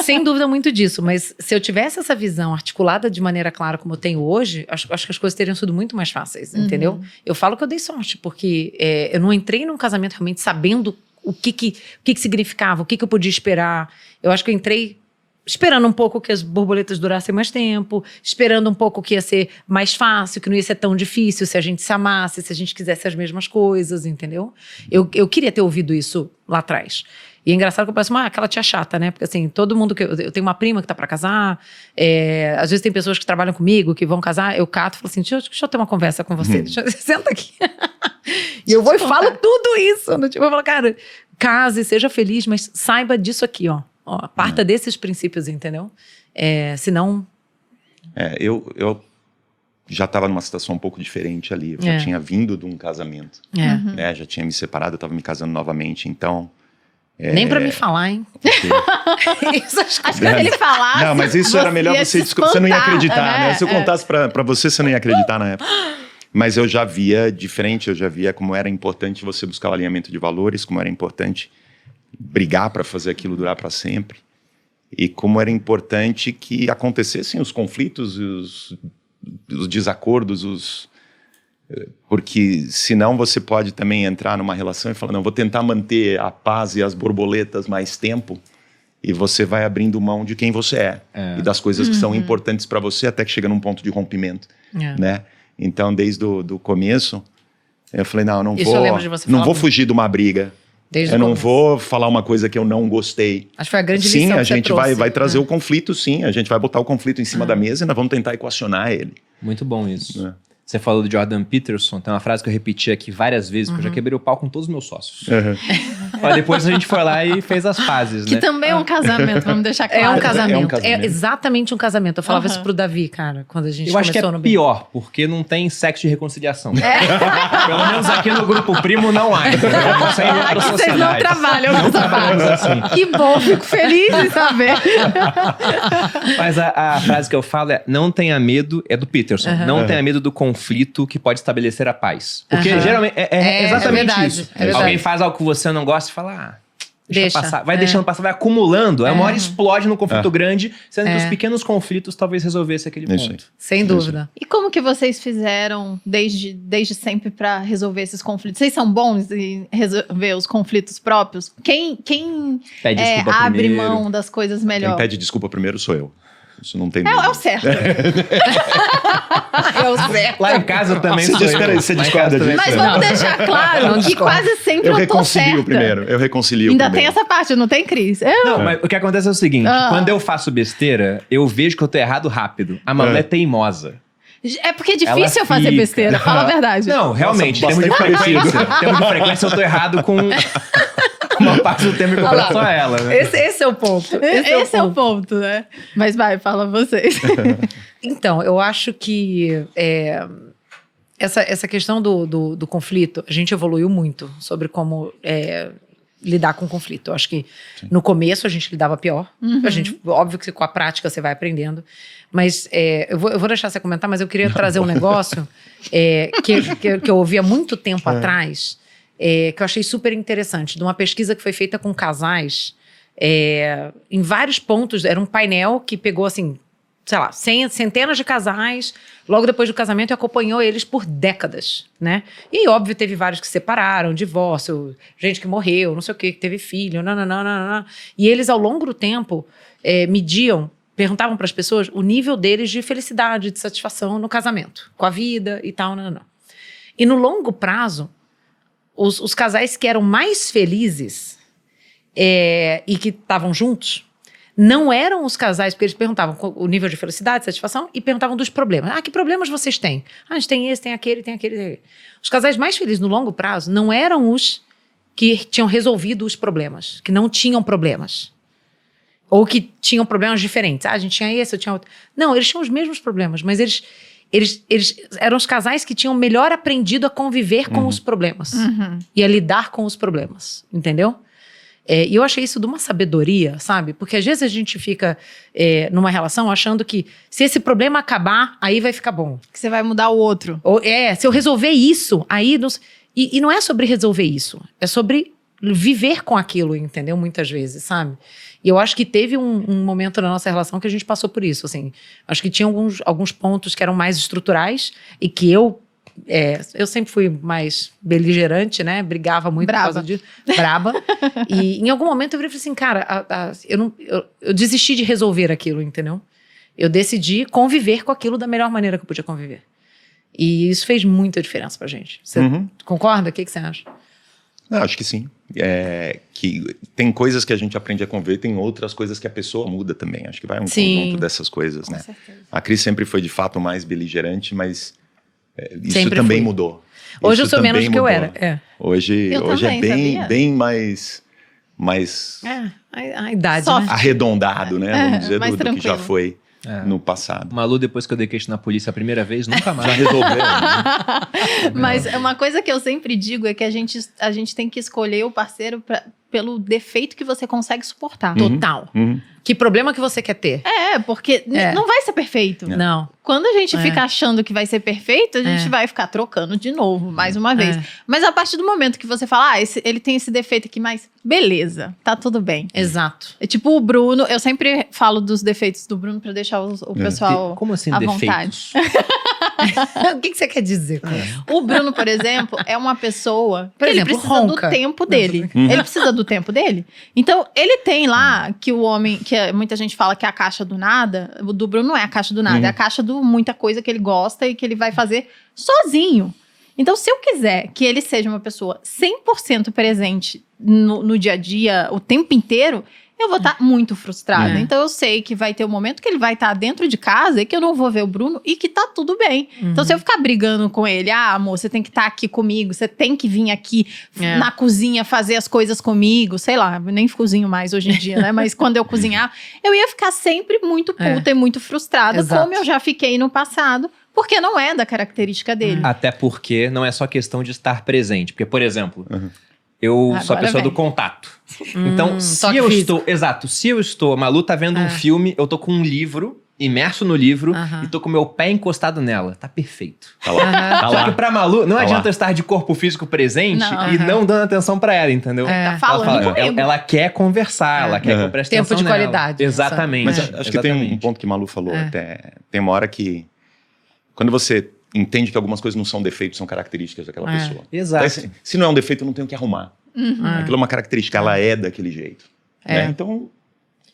Sem dúvida muito disso. Mas se eu tivesse essa visão articulada de maneira clara como eu tenho hoje, acho que as coisas teriam sido muito mais fáceis, entendeu? Eu falo que eu dei sorte, porque eu não entrei num casamento realmente sabendo o que significava, o que eu podia esperar. Eu acho que eu entrei esperando um pouco que as borboletas durassem mais tempo, esperando um pouco que ia ser mais fácil, que não ia ser tão difícil se a gente se amasse, se a gente quisesse as mesmas coisas, entendeu? Eu queria ter ouvido isso lá atrás. E é engraçado que eu pareço aquela tia chata, né? Porque assim, todo mundo eu tenho uma prima que tá pra casar, às vezes tem pessoas que trabalham comigo, que vão casar, eu cato e falo assim, deixa eu ter uma conversa com você, senta aqui. E eu vou e falo tudo isso. Eu vou falar, cara, case, seja feliz, mas saiba disso aqui, ó. Parta desses princípios, entendeu? Senão... Eu já estava numa situação um pouco diferente ali. Eu já tinha vindo de um casamento. Já tinha me separado, eu estava me casando novamente. Então... Nem pra me falar, hein? Isso, acho que se ele falasse... Não, mas isso era melhor você não ia acreditar, né? Se eu contasse pra você, você não ia acreditar na época. Mas eu já via diferente, eu já via como era importante você buscar o alinhamento de valores, como era importante brigar para fazer aquilo durar para sempre. E como era importante que acontecessem os conflitos, os desacordos, porque senão você pode também entrar numa relação e falar, não, vou tentar manter a paz e as borboletas mais tempo, e você vai abrindo mão de quem você é. E das coisas que são importantes para você, até que chega num ponto de rompimento, né? Então, desde o começo, eu falei, não, não vou fugir de uma briga. Eu não vou falar uma coisa que eu não gostei. Acho que foi a grande lição que a gente trouxe, vai trazer o conflito, sim. A gente vai botar o conflito em cima da mesa e nós vamos tentar equacionar ele. Muito bom isso. Você falou do Jordan Peterson, tem uma frase que eu repeti aqui várias vezes, porque eu já quebrei o pau com todos os meus sócios. Mas depois a gente foi lá e fez as pazes, né? Que também é um casamento, vamos deixar claro. É um casamento. É exatamente um casamento. Eu falava isso pro Davi, cara, quando a gente começou no Eu acho que é pior, porque não tem sexo de reconciliação. Pelo menos aqui no Grupo Primo não há. Aqui vocês não trabalham nessa parte. Assim. Que bom, fico feliz em saber. Mas a frase que eu falo é, não tenha medo, é do Peterson, não tenha medo do conflito que pode estabelecer a paz. Porque geralmente é exatamente isso. Alguém faz algo que você não gosta e fala, deixa passar. Vai deixando passar, vai acumulando. Uma hora explode num conflito grande, sendo que os pequenos conflitos talvez resolvessem aquele ponto. Sem dúvida. E como que vocês fizeram desde sempre para resolver esses conflitos? Vocês são bons em resolver os conflitos próprios? Quem pede abre mão das coisas melhor? Quem pede desculpa primeiro sou eu. Isso não tem é o certo. É o certo. Lá em casa eu também sou eu. Você discorda disso? Mas vamos deixar claro que quase sempre eu tô certa. Eu reconcilio Ainda primeiro. Tem essa parte, não tem, Cris? Não, mas o que acontece é o seguinte, quando eu faço besteira, eu vejo que eu tô errado rápido. A Manu é teimosa. É porque é difícil eu fazer besteira, fala a verdade. Não, realmente, temos de frequência eu tô errado com... uma parte do tempo que eu falo só ela, né? Esse é o ponto. Esse é o ponto, né? Mas fala vocês. Então, eu acho que essa questão do conflito, a gente evoluiu muito sobre como lidar com conflito. Eu acho que no começo a gente lidava pior. A gente, óbvio que com a prática você vai aprendendo. Mas eu vou deixar você comentar, mas eu queria trazer um negócio que eu ouvi há muito tempo atrás. que eu achei super interessante, de uma pesquisa que foi feita com casais, em vários pontos. Era um painel que pegou, assim, sei lá, centenas de casais, logo depois do casamento, e acompanhou eles por décadas, né? E, óbvio, teve vários que se separaram, divórcio, gente que morreu, não sei o quê, que teve filho, nananana. E eles, ao longo do tempo, perguntavam para as pessoas o nível deles de felicidade, de satisfação no casamento, com a vida e tal, nananana. E no longo prazo, os casais que eram mais felizes e que estavam juntos, não eram os casais, porque eles perguntavam o nível de felicidade, satisfação, e perguntavam dos problemas. Ah, que problemas vocês têm? Ah, a gente tem esse, tem aquele, tem aquele, tem aquele. Os casais mais felizes no longo prazo não eram os que tinham resolvido os problemas, que não tinham problemas. Ou que tinham problemas diferentes. Ah, a gente tinha esse, eu tinha outro. Não, eles tinham os mesmos problemas, mas eles eram os casais que tinham melhor aprendido a conviver com os problemas. E a lidar com os problemas, entendeu? E eu achei isso de uma sabedoria, sabe? Porque às vezes a gente fica numa relação achando que se esse problema acabar, aí vai ficar bom. Que você vai mudar o outro. Se eu resolver isso, aí... E não é sobre resolver isso. É sobre viver com aquilo, entendeu? Muitas vezes, sabe? E eu acho que teve um momento na nossa relação que a gente passou por isso, assim. Acho que tinha alguns pontos que eram mais estruturais e que eu sempre fui mais beligerante, né? Brigava muito por causa disso. Braba. E em algum momento eu falei assim, cara, eu desisti de resolver aquilo, entendeu? Eu decidi conviver com aquilo da melhor maneira que eu podia conviver. E isso fez muita diferença pra gente. Você concorda? O que você acha? Acho que sim. Que tem coisas que a gente aprende a conviver, tem outras coisas que a pessoa muda também. Acho que vai um conjunto dessas coisas, né? Certeza. A Cris sempre foi, de fato, mais beligerante, mas... isso sempre também fui. mudou. Hoje Isso eu sou menos do também que eu mudou. era. Hoje também, é bem mais A idade, Soft. né? arredondado, né? Vamos dizer, mais do que já tranquilo. foi no passado. Malu, depois que eu dei queixa na polícia a primeira vez, nunca mais. Já resolveu, né? Mas uma coisa que eu sempre digo é que a gente tem que escolher o parceiro pelo defeito que você consegue suportar. Total. Que problema que você quer ter? Porque não vai ser perfeito. Não. Quando a gente fica achando que vai ser perfeito, a gente vai ficar trocando de novo, mais uma vez. Mas a partir do momento que você fala, ele tem esse defeito aqui, mas beleza, tá tudo bem. Exato. É tipo o Bruno, eu sempre falo dos defeitos do Bruno pra deixar o pessoal Como assim, à defeitos? vontade. O que você quer dizer com isso? O Bruno, por exemplo, é uma pessoa Por que exemplo, ele precisa ronca. do tempo dele. Ele precisa do tempo dele. Então, ele tem lá que o homem, muita gente fala que é a caixa do nada. O do Bruno não é a caixa do nada, é a caixa do muita coisa que ele gosta e que ele vai fazer sozinho. Então, se eu quiser que ele seja uma pessoa 100% presente no dia a dia, o tempo inteiro, eu vou estar muito frustrada. Então, eu sei que vai ter um momento que ele vai estar dentro de casa e que eu não vou ver o Bruno e que tá tudo bem. Então, se eu ficar brigando com ele, amor, você tem que estar aqui comigo, você tem que vir aqui na cozinha fazer as coisas comigo, sei lá, eu nem cozinho mais hoje em dia, né? Mas quando eu cozinhar, eu ia ficar sempre muito puta e muito frustrada, Exato. como eu já fiquei no passado. Porque não é da característica dele. Até porque não é só questão de estar presente. Porque, por exemplo, eu sou a Agora pessoa vem. do contato. Então, se toque eu físico. estou, a Malu tá vendo um filme, eu tô com um livro, imerso no livro, e tô com meu pé encostado nela. Tá perfeito. Tá lá. Tá Só lá. que pra Malu, não Tá adianta lá. eu estar de corpo físico presente Não. e não dando atenção pra ela, entendeu? Tá Ela, falando comigo. ela quer conversar, ela quer que eu preste Tempo atenção de nela. qualidade. Exatamente. Mas acho que tem um exatamente. ponto que Malu falou até. Tem uma hora que... Quando você entende que algumas coisas não são defeitos, são características daquela pessoa. Exato. Então, se não é um defeito, eu não tenho que arrumar. Aquilo é uma característica, ela é daquele jeito. Né? Então,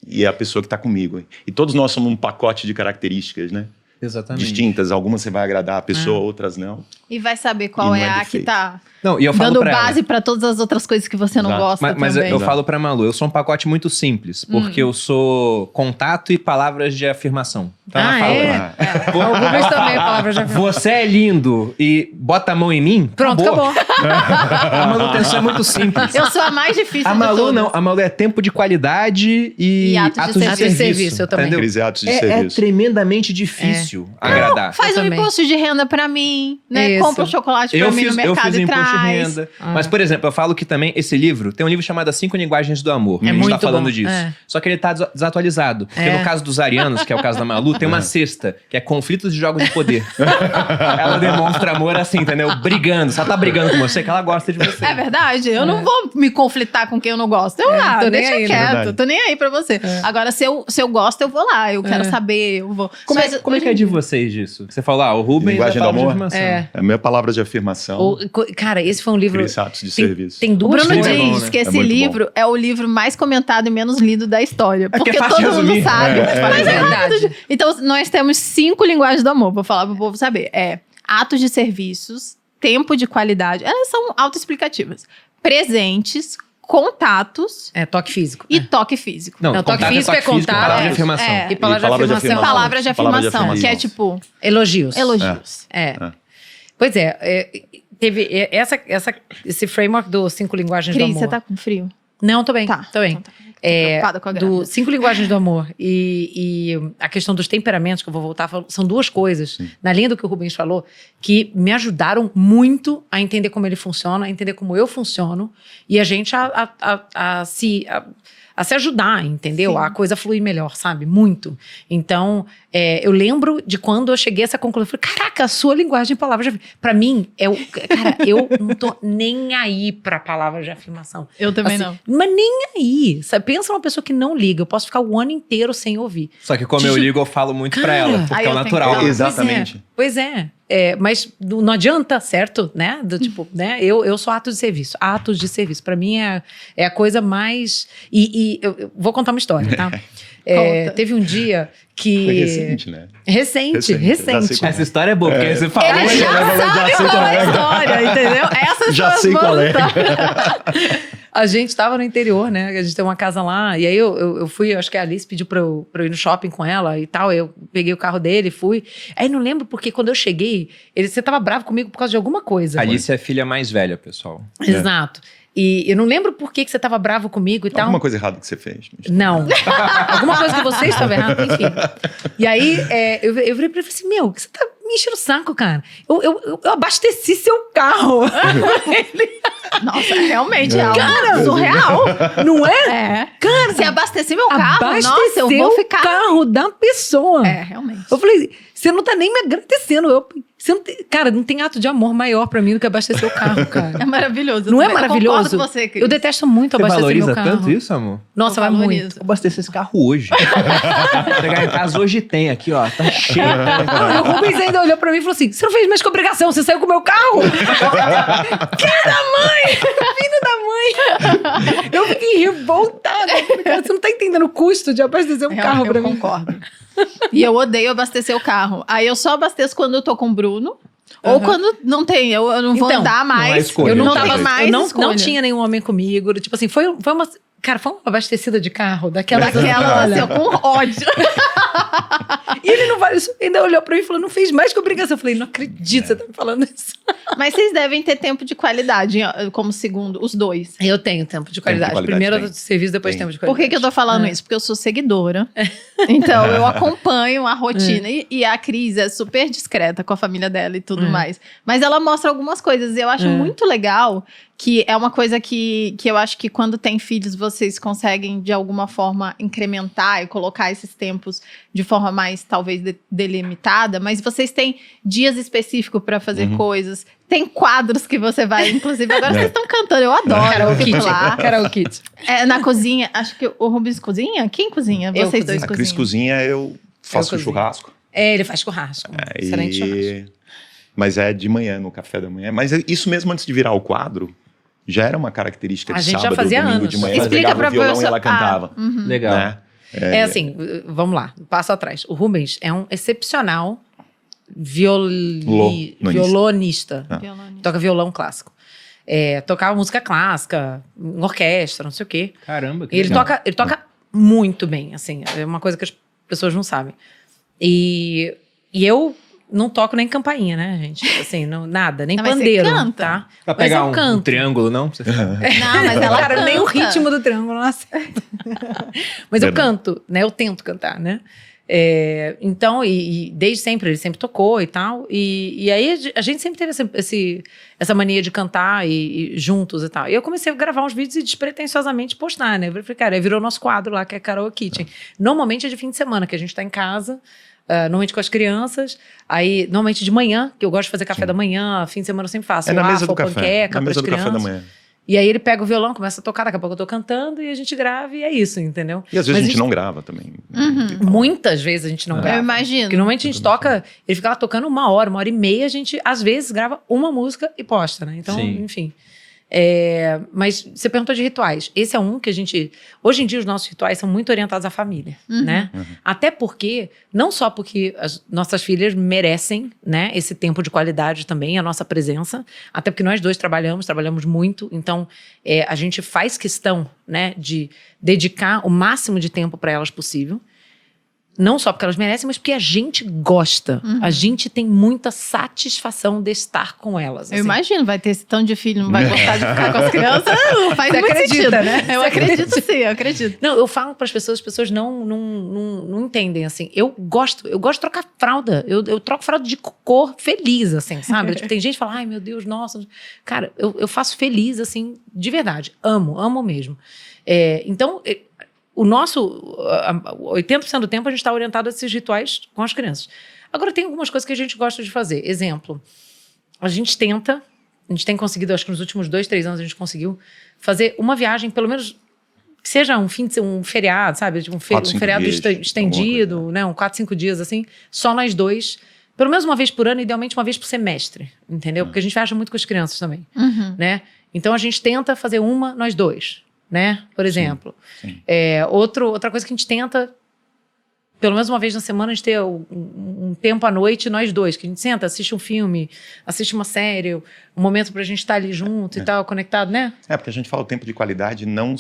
e é a pessoa que está comigo. E todos nós somos um pacote de características, né? Exatamente. Distintas. Algumas você vai agradar a pessoa, outras não. E vai saber E qual não é é a que defeito. tá Não, e eu falo dando pra ela. base pra todas as outras coisas que você não Exato. gosta Mas também. eu falo pra Malu, eu sou um pacote muito simples, porque eu sou contato e palavras de afirmação. Então ela fala, Algumas também, a palavra já você é lindo e bota a mão em mim, Pronto, acabou. A manutenção é muito simples. Eu sou a mais difícil A de Malu todas. não, a Malu é tempo de qualidade e E atos de atos de serviço. serviço. Eu também. Entendeu? Aqueles atos de É serviço. tremendamente difícil fácil agradar. Faz um também. imposto de renda pra mim, né? Isso. Compra um chocolate pra mim no Eu mercado fiz e imposto de traz. renda. Mas, por exemplo, eu falo que também esse livro, tem um livro chamado As 5 Linguagens do Amor. É a gente muito tá falando bom. disso. É. Só que ele tá desatualizado. Porque É. no caso dos arianos, que é o caso da Malu, tem uma cesta, que é conflitos de jogos de poder. Ela demonstra amor assim, entendeu? Brigando. Se ela tá brigando com você, que ela gosta de você. É verdade, eu não vou me conflitar com quem eu não gosto. Eu, tô nem deixa aí, né? quieto, Verdade. tô nem aí pra você. Agora, se eu gosto, eu vou lá, eu quero saber, eu vou. Como Mas é que é de vocês disso? Você falou, o Rubens Linguagem é a do palavra de amor? afirmação. É. É a minha palavra de afirmação. Cara, esse foi um livro... Cria atos de Tem, serviço. tem O duas Bruno livro é coisas. bom, diz né? que É esse muito livro é o livro mais comentado e menos lido da história. porque Porque é fácil todo de mundo resumir. sabe. Mas é verdade. Então, nós temos 5 linguagens do amor, vou falar pro povo saber. Atos de serviços, tempo de qualidade. Elas são autoexplicativas. Presentes, contatos Toque físico. e toque físico. Não, toque contato físico é contato. palavra de É. afirmação. É. E palavra de afirmação. Palavras de afirmação, Palavra de que é afirmação. tipo Elogios. elogios. Pois teve esse framework dos 5 linguagens do Cris, amor. você tá com frio? Não, tô bem, Tá. tô bem. Então tá. Preocupada com a grávida. 5 linguagens do amor e a questão dos temperamentos, que eu vou voltar a falar, são duas coisas, na linha do que o Rubens falou, que me ajudaram muito a entender como ele funciona, a entender como eu funciono, e a gente a se ajudar, entendeu? Sim. A coisa fluir melhor, sabe? Muito. Então, eu lembro de quando eu cheguei a essa conclusão. Eu falei, caraca, a sua linguagem de palavras de afirmação. Pra mim, cara, eu não tô nem aí pra palavras de afirmação. Eu também Assim, não. Mas nem aí. Sabe? Pensa uma pessoa que não liga. Eu posso ficar o ano inteiro sem ouvir. Só que como eu ligo, eu falo muito pra ela, porque Aí é o eu tenho natural. que- Exatamente. Pois é. Mas não adianta, certo? Né? Do tipo, né? Eu sou atos de serviço. Atos de serviço. Pra mim é a coisa mais... E eu vou contar uma história, tá? Conta. Teve um dia que... Foi recente, né? Recente. Já sei qual Essa história é boa, porque você fala... Ele já sabe sei qual qual é a é. história, entendeu? Essas Já são as sei boas qual é. histórias. A gente tava no interior, né? A gente tem uma casa lá. E aí eu fui, acho que a Alice pediu pra eu ir no shopping com ela e tal. Eu peguei o carro dele, fui. Aí não lembro porque quando eu cheguei, você tava bravo comigo por causa de alguma coisa. Alice é a filha mais velha, pessoal. Exato. E eu não lembro por que você tava bravo comigo e tal. Alguma coisa errada que você fez. Não. Alguma coisa que você estava errado, enfim. E aí, eu virei pra ele e falei assim, meu, que você tá me enchendo o saco, cara. Eu abasteci seu carro. Nossa, realmente é algo Cara, surreal. Não é? É. Cara, se abastecer meu carro, Abasteceu nossa, eu vou ficar... o carro da pessoa. É, realmente. Eu falei, você não tá nem me agradecendo. Você não tem, cara, não tem ato de amor maior pra mim do que abastecer o carro, cara. É maravilhoso. Não é Eu concordo maravilhoso? com você, Cris. Eu detesto muito Você abastecer valoriza meu carro. tanto isso, amor? Nossa, Eu vai valorizo. muito. Vou abastecer esse carro hoje. Chegar em casa hoje tem aqui, ó. Tá cheio. Não, e o Rubens ainda olhou pra mim e falou assim, você não fez mais que obrigação, você saiu com o meu carro? Filho da mãe! Filho da mãe! Eu fiquei revoltada. Cara, você não tá entendendo o custo de abastecer um carro pra eu mim. concordo. E eu odeio abastecer o carro. Aí eu só abasteço quando eu tô com o Bruno. Ou quando não tem, eu não vou Então, andar não é mais. escolha. Eu não, não tava, tem mais eu não escolha. tinha nenhum homem comigo. Tipo assim, foi uma... Cara, foi uma abastecida de carro daquela... Daquela, Olha, assim, com ódio. E ele não vai... Ainda olhou pra mim e falou, não fez mais que obrigação. Eu falei, não acredito que você tá me falando isso. Mas vocês devem ter tempo de qualidade, como segundo, os dois. Eu tenho tempo de qualidade. qualidade, Primeiro tem. de serviço, depois Tem. tempo de Por qualidade. que eu tô falando isso? Porque eu sou seguidora. Então, eu acompanho a rotina. E a Cris é super discreta com a família dela e tudo mais. Mas ela mostra algumas coisas. E eu acho muito legal, que é uma coisa que eu acho que quando tem filhos, vocês conseguem, de alguma forma, incrementar e colocar esses tempos de forma mais, talvez, delimitada. Mas vocês têm dias específicos para fazer coisas. Tem quadros que você vai, inclusive, agora vocês estão cantando, eu adoro. Eu fico lá. Karaokê. Na cozinha, acho que o Rubens cozinha? Quem cozinha? Eu Vocês cozinho. dois A Cris cozinham. cozinha, eu faço cozinho. churrasco. Ele faz churrasco. Excelente churrasco. Mas é de manhã, no café da manhã. Mas isso mesmo antes de virar o quadro, já era uma característica A de gente já sábado, fazia domingo anos. de manhã. Explica Pegava pra o violão pessoa- e ela cantava. Legal. Né? É assim, vamos lá, passo atrás. O Rubens é um excepcional violonista. Violonista. Toca violão clássico. Tocava música clássica, em orquestra, não sei o quê. Caramba, que E ele legal. toca muito bem, assim. É uma coisa que as pessoas não sabem. E eu não toco nem campainha, né, gente? Assim, nada, nem Não, mas você pandeiro, canta. tá? Pra Mas pegar eu um canto. triângulo, não? Não, mas ela Cara, nem o canta. ritmo do triângulo não acerta. Mas eu Verdade. canto, né? Eu tento cantar, né? Então, e desde sempre, ele sempre tocou e tal. E aí a gente sempre teve essa mania de cantar e juntos e tal. E eu comecei a gravar uns vídeos e despretensiosamente postar, né? Eu falei, cara, aí virou nosso quadro lá, que é Carol Kitchen. Normalmente é de fim de semana, que a gente tá em casa, normalmente com as crianças. Aí, normalmente de manhã, que eu gosto de fazer café da manhã, fim de semana eu sempre faço. Na mesa do café. Panqueca, Na mesa do café da manhã. E aí ele pega o violão, começa a tocar, daqui a pouco eu tô cantando e a gente grava e é isso, entendeu? E às vezes a gente não grava também. Muitas vezes a gente não grava. Eu imagino. Porque normalmente a gente toca, ele fica lá tocando 1 hora e meia, a gente às vezes grava uma música e posta, né? Então, enfim. Mas você perguntou de rituais. Esse é um que a gente... Hoje em dia os nossos rituais são muito orientados à família, né? Até porque, não só porque as nossas filhas merecem, né, esse tempo de qualidade também, a nossa presença, até porque nós dois trabalhamos muito, então a gente faz questão, né, de dedicar o máximo de tempo para elas possível. Não só porque elas merecem, mas porque a gente gosta. A gente tem muita satisfação de estar com elas. Eu imagino, vai ter esse tanto de filho, não vai gostar de ficar com as crianças, não faz Você muito acredita, sentido. né? Eu acredito sim, eu acredito. Não, eu falo para as pessoas não entendem, assim. Eu gosto de trocar fralda. Eu troco fralda de cor feliz, assim, sabe? Tipo, tem gente que fala, ai meu Deus, nossa. Cara, eu faço feliz, assim, de verdade. Amo mesmo. Então... O nosso 80% do tempo a gente está orientado a esses rituais com as crianças. Agora tem algumas coisas que a gente gosta de fazer. Exemplo, a gente tem conseguido, acho que nos últimos 2-3 anos a gente conseguiu fazer uma viagem, pelo menos que seja um feriado, sabe? Tipo um feriado estendido, né? 4-5 dias assim, só nós dois. Pelo menos uma vez por ano, idealmente uma vez por semestre, entendeu? Porque a gente viaja muito com as crianças também, né? Então a gente tenta fazer nós dois. Né? Por exemplo. Sim. Outra coisa que a gente tenta, pelo menos uma vez na semana, a gente ter um tempo à noite, nós dois, que a gente senta, assiste um filme, assiste uma série, um momento pra gente estar ali junto e tal, conectado, né? Porque a gente fala o tempo de qualidade não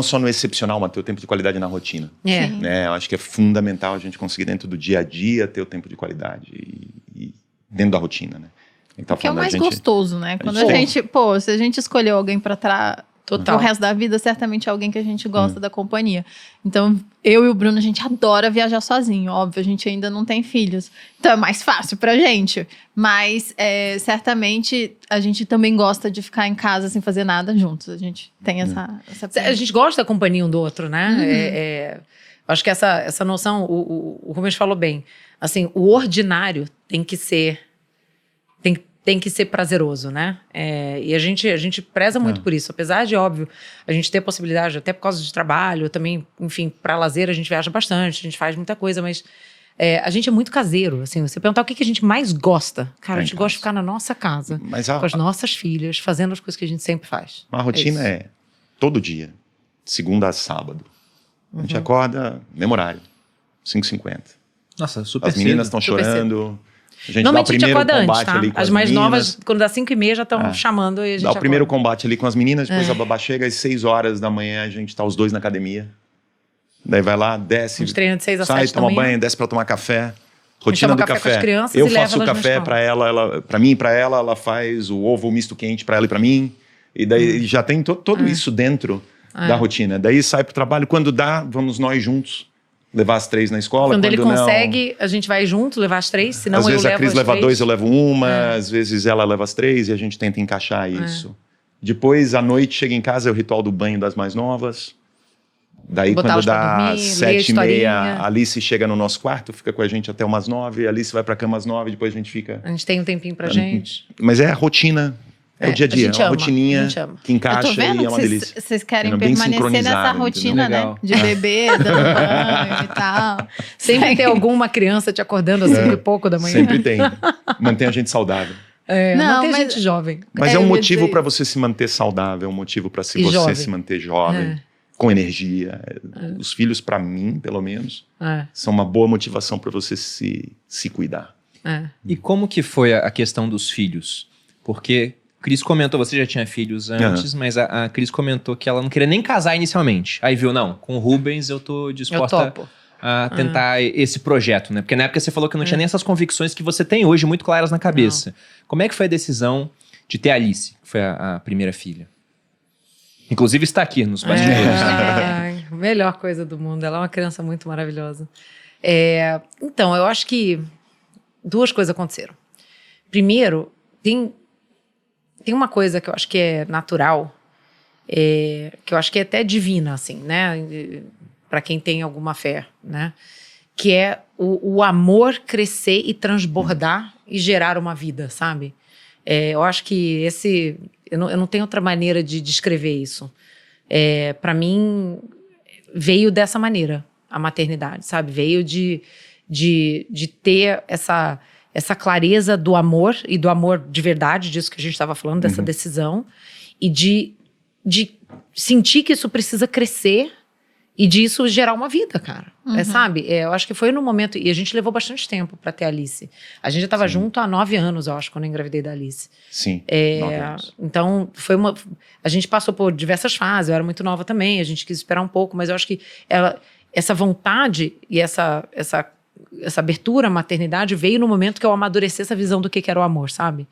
só no excepcional, mas ter o tempo de qualidade na rotina. Né? Eu acho que é fundamental a gente conseguir dentro do dia a dia ter o tempo de qualidade e dentro da rotina, né? Que é o mais gostoso, né? Quando se a gente escolheu alguém pra o resto da vida, certamente é alguém que a gente gosta da companhia. Então, eu e o Bruno, a gente adora viajar sozinho. Óbvio, a gente ainda não tem filhos. Então, é mais fácil pra gente. Mas, certamente, a gente também gosta de ficar em casa sem fazer nada juntos. A gente tem essa... A gente gosta da companhia um do outro, né? Acho que essa noção, o Rubens falou bem. Assim, o ordinário tem que ser prazeroso, né? E a gente preza muito por isso. Apesar de, óbvio, a gente ter possibilidade, até por causa de trabalho, também, enfim, para lazer a gente viaja bastante, a gente faz muita coisa, mas a gente é muito caseiro, assim. Você perguntar o que a gente mais gosta. Cara, a gente gosta de ficar na nossa casa, com as nossas filhas, fazendo as coisas que a gente sempre faz. A rotina é todo dia, segunda a sábado. A gente acorda, mesmo horário, 5h50. Nossa, super As meninas estão chorando... A gente não, dá o primeiro combate antes, tá? ali com as mais meninas. novas, quando dá 5h30, já estão chamando e a gente dá o primeiro combate ali com as meninas, depois a babá chega às 6 horas da manhã, a gente tá os dois na academia. Daí vai lá, desce, a gente treina de 6 a 7 sai, toma também. banho, desce pra tomar café. Rotina do café. Com as crianças eu e leva faço o elas café pra ela, pra mim e pra ela faz o ovo misto quente pra ela e pra mim. E daí já tem todo isso dentro da rotina. Daí sai pro trabalho, quando dá, vamos nós juntos. Levar as 3 na escola. Quando ele consegue, a gente vai junto levar as 3, senão às vezes a Cris leva 2, eu levo uma, às vezes ela leva as 3 e a gente tenta encaixar isso. Depois, à noite, chega em casa, é o ritual do banho das mais novas. Daí, quando dá 7h30, a Alice chega no nosso quarto, fica com a gente até umas 9, a Alice vai pra cama às 9, depois a gente fica... A gente tem um tempinho pra gente. Mas é a rotina... É o dia a dia, é uma rotininha que encaixa e é uma delícia. Vocês querem permanecer nessa rotina, né? De beber, dando banho e tal. Sempre tem alguma criança te acordando às 5h pouco da manhã. Sempre tem. Mantém a gente saudável. Mantém a gente jovem. Mas é um motivo para você se manter saudável, é um motivo para você se manter jovem, com energia. Os filhos, para mim, pelo menos, são uma boa motivação para você se cuidar. E como que foi a questão dos filhos? Porque... Cris comentou, você já tinha filhos antes, mas a Cris comentou que ela não queria nem casar inicialmente. Aí viu, não, com o Rubens eu tô disposta a tentar esse projeto, né? Porque na época você falou que não tinha nem essas convicções que você tem hoje muito claras na cabeça. Não. Como é que foi a decisão de ter a Alice, que foi a primeira filha? Inclusive está aqui nos bastidores. melhor coisa do mundo. Ela é uma criança muito maravilhosa. Então, eu acho que 2 coisas aconteceram. Primeiro, tem uma coisa que eu acho que é natural, que eu acho que é até divina, assim, né? Para quem tem alguma fé, né? Que é o amor crescer e transbordar e gerar uma vida, sabe? Eu acho que eu não tenho outra maneira de descrever isso. Para mim, veio dessa maneira a maternidade, sabe? Veio de ter essa clareza do amor, e do amor de verdade, disso que a gente estava falando, dessa decisão, e de sentir que isso precisa crescer e disso gerar uma vida, cara. Sabe? Eu acho que foi no momento... E a gente levou bastante tempo para ter a Alice. A gente já estava junto há 9 anos, eu acho, quando eu engravidei da Alice. Sim, 9 anos. Então, a gente passou por diversas fases. Eu era muito nova também, a gente quis esperar um pouco, mas eu acho que essa vontade e essa abertura à maternidade veio no momento que eu amadureci essa visão do que era o amor, sabe?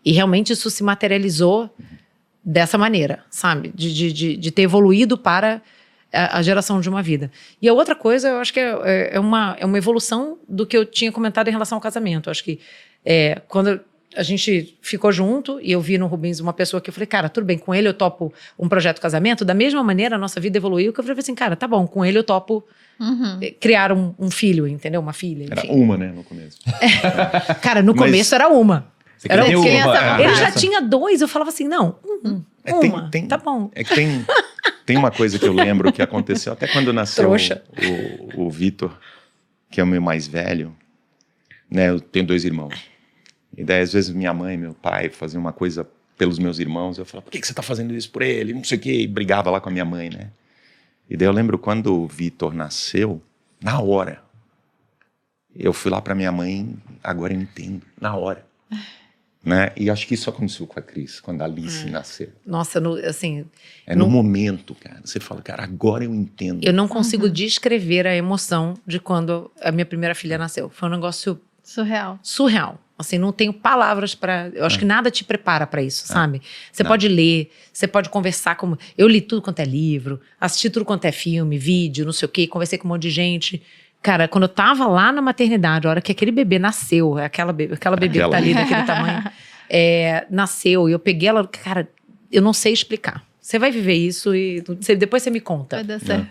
E realmente isso se materializou dessa maneira, sabe? De ter evoluído para a geração de uma vida. E a outra coisa, eu acho que é uma evolução do que eu tinha comentado em relação ao casamento. Eu acho que quando a gente ficou junto e eu vi no Rubens uma pessoa que eu falei, cara, tudo bem, com ele eu topo um projeto de casamento, da mesma maneira a nossa vida evoluiu, que eu falei assim, cara, tá bom, com ele eu topo criar um filho, entendeu? Uma filha, enfim. Era uma, né, no começo. Cara, no começo era uma. Era Ele já tinha 2, eu falava assim, não, uma, tá bom. É que tem uma coisa que eu lembro que aconteceu até quando nasceu o Vitor, que é o meu mais velho, né? Eu tenho 2 irmãos. E daí, às vezes, minha mãe e meu pai faziam uma coisa pelos meus irmãos. Eu falava, por que você tá fazendo isso por ele? Não sei o quê. E brigava lá com a minha mãe, né? E daí eu lembro quando o Vitor nasceu, na hora, eu fui lá pra minha mãe, agora eu entendo, na hora. Né? E acho que isso aconteceu com a Cris, quando a Alice nasceu. Nossa, assim... No momento, cara. Você fala, cara, agora eu entendo. Eu não consigo descrever a emoção de quando a minha primeira filha nasceu. Foi um negócio... Surreal. Assim, não tenho palavras para... Eu acho que nada te prepara para isso, sabe? Você pode ler, você pode conversar com... Eu li tudo quanto é livro, assisti tudo quanto é filme, vídeo, não sei o quê, conversei com um monte de gente... Cara, quando eu tava lá na maternidade, a hora que aquele bebê nasceu, aquela bebê que tá ali daquele tamanho, nasceu, e eu peguei ela, cara, eu não sei explicar. Você vai viver isso e depois você me conta. Vai dar certo.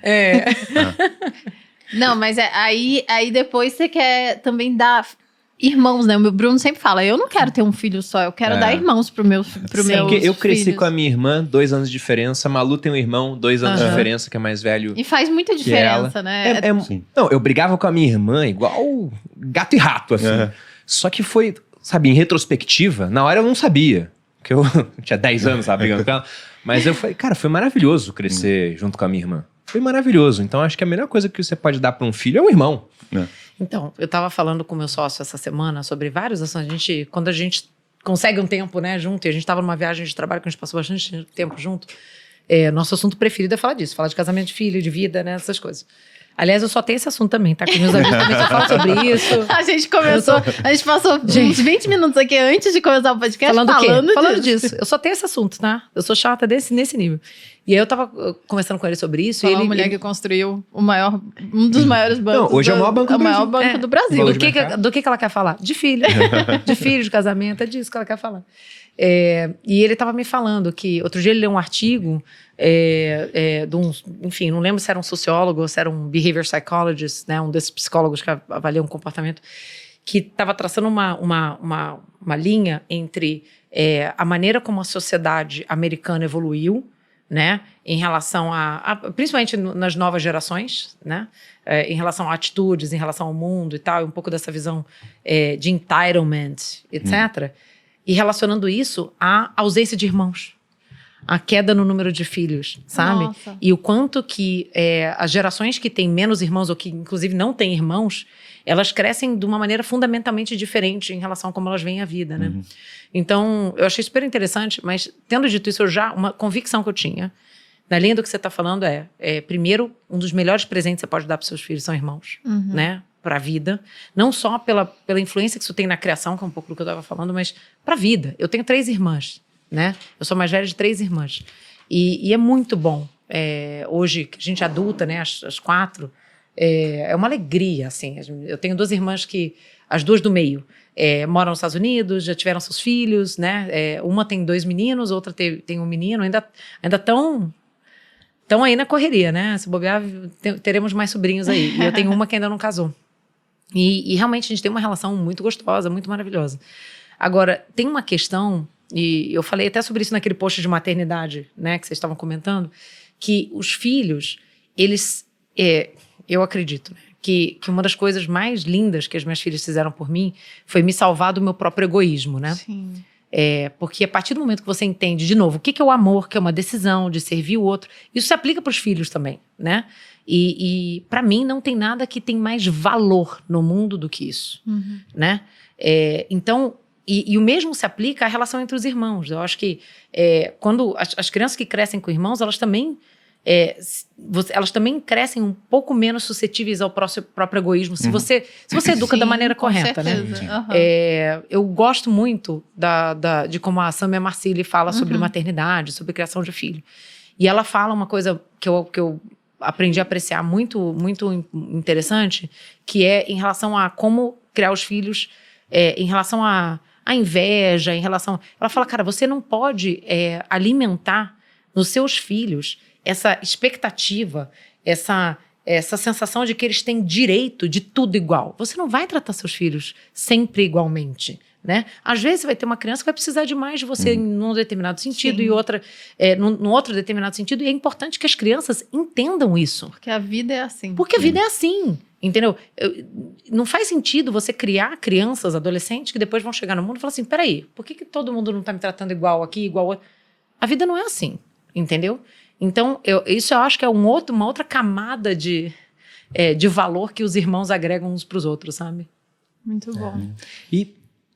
Não, mas aí depois você quer também dar irmãos, né? O meu Bruno sempre fala, eu não quero ter um filho só, eu quero dar irmãos pro meus filhos. Eu cresci com a minha irmã, 2 anos de diferença. Malu tem um irmão, 2 anos de diferença, que é mais velho. E faz muita diferença, né? Não, eu brigava com a minha irmã igual gato e rato, assim. Só que foi, sabe, em retrospectiva, na hora eu não sabia. Porque eu tinha 10 anos, sabe, brigando com ela. Mas eu falei, cara, foi maravilhoso crescer junto com a minha irmã. Foi maravilhoso. Então, acho que a melhor coisa que você pode dar para um filho é um irmão. Então, eu tava falando com o meu sócio essa semana sobre vários assuntos. Quando a gente consegue um tempo, né, junto, e a gente tava numa viagem de trabalho que a gente passou bastante tempo junto, nosso assunto preferido é falar disso, falar de casamento, de filho, de vida, né, essas coisas. Aliás, eu só tenho esse assunto também, tá? Com meus amigos também só falam sobre isso. A gente passou uns 20 minutos aqui antes de começar o podcast falando disso. Eu só tenho esse assunto, tá? Eu sou chata nesse nível. E aí eu tava conversando com ele sobre isso. Falar uma mulher que construiu um dos maiores bancos. Não, hoje é o maior banco do Brasil. O maior banco do Brasil. Do que ela quer falar? De filho. De filho, de casamento, é disso que ela quer falar. E ele tava me falando que outro dia ele leu um artigo enfim, não lembro se era um sociólogo ou se era um behavior psychologist, né, um desses psicólogos que avaliam o comportamento, que estava traçando uma linha entre a maneira como a sociedade americana evoluiu, né, em relação principalmente nas novas gerações, né, em relação a atitudes, em relação ao mundo e tal, e um pouco dessa visão de entitlement, etc., e relacionando isso à ausência de irmãos, a queda no número de filhos, sabe? Nossa. E o quanto que as gerações que têm menos irmãos, ou que inclusive não têm irmãos, elas crescem de uma maneira fundamentalmente diferente em relação a como elas veem a vida, né? Então, eu achei super interessante, mas tendo dito isso, uma convicção que eu tinha, na linha do que você está falando primeiro, um dos melhores presentes que você pode dar para seus filhos são irmãos, né? Para a vida, não só pela influência que isso tem na criação, que é um pouco do que eu estava falando, mas para a vida. Eu tenho 3 irmãs, né? Eu sou mais velha de 3 irmãs. E é muito bom hoje, que a gente é adulta, né, as 4, é uma alegria, assim. Eu tenho 2 irmãs as 2 do meio, moram nos Estados Unidos, já tiveram seus filhos, né? Uma tem 2 meninos, outra tem um menino, ainda estão aí na correria, né? Se bobear, teremos mais sobrinhos aí. E eu tenho uma que ainda não casou. E realmente a gente tem uma relação muito gostosa, muito maravilhosa. Agora, tem uma questão, e eu falei até sobre isso naquele post de maternidade, né, que vocês estavam comentando, que os filhos, eles, eu acredito, né, que uma das coisas mais lindas que as minhas filhas fizeram por mim foi me salvar do meu próprio egoísmo, né? Sim. Porque a partir do momento que você entende, de novo, o que é o amor, que é uma decisão de servir o outro, isso se aplica para os filhos também, né? E para mim não tem nada que tem mais valor no mundo do que isso, né? Então, e o mesmo se aplica à relação entre os irmãos. Eu acho que quando as crianças que crescem com irmãos, elas também crescem um pouco menos suscetíveis ao próprio egoísmo, se você educa da maneira correta, né? Eu gosto muito de como a Samia Marsili fala sobre maternidade, sobre criação de filho. E ela fala uma coisa que eu aprendi a apreciar muito, muito interessante, que é em relação a como criar os filhos, em relação à inveja, em relação... Ela fala, cara, você não pode alimentar nos seus filhos essa expectativa, essa sensação de que eles têm direito de tudo igual. Você não vai tratar seus filhos sempre igualmente, né? Às vezes você vai ter uma criança que vai precisar de mais de você num determinado sentido e outra num outro determinado sentido. E é importante que as crianças entendam isso. Porque a vida é assim. Porque a vida é assim, entendeu? Não faz sentido você criar crianças, adolescentes, que depois vão chegar no mundo e falar assim, peraí, por que todo mundo não está me tratando igual aqui, igual outro? A vida não é assim, entendeu? Então, isso eu acho que é uma outra camada de valor que os irmãos agregam uns para os outros, sabe? Muito bom. E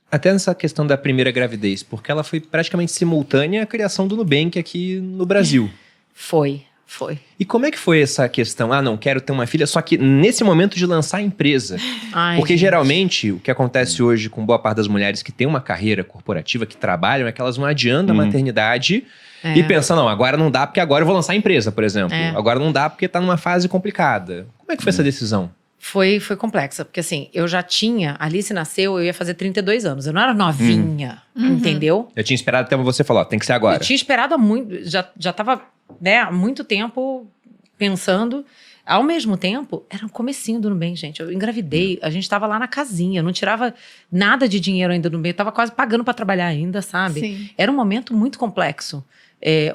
até nessa questão da primeira gravidez, porque ela foi praticamente simultânea à criação do Nubank aqui no Brasil. Foi. E como é que foi essa questão? Não, quero ter uma filha, só que nesse momento de lançar a empresa. Porque gente, geralmente o que acontece hoje com boa parte das mulheres que têm uma carreira corporativa, que trabalham, é que elas vão adiando a maternidade e pensam, não, agora não dá porque agora eu vou lançar a empresa, por exemplo. Agora não dá porque tá numa fase complicada. Como é que foi essa decisão? Foi complexa, porque assim, eu já tinha, a Alice nasceu, eu ia fazer 32 anos, eu não era novinha, entendeu? Eu tinha esperado até você falar, tem que ser agora. Eu tinha esperado há muito, já tava, né, há muito tempo pensando. Ao mesmo tempo, era um comecinho do Nubank, gente. Eu engravidei, a gente tava lá na casinha, eu não tirava nada de dinheiro ainda do Nubank, eu tava quase pagando para trabalhar ainda, sabe? Sim. Era um momento muito complexo.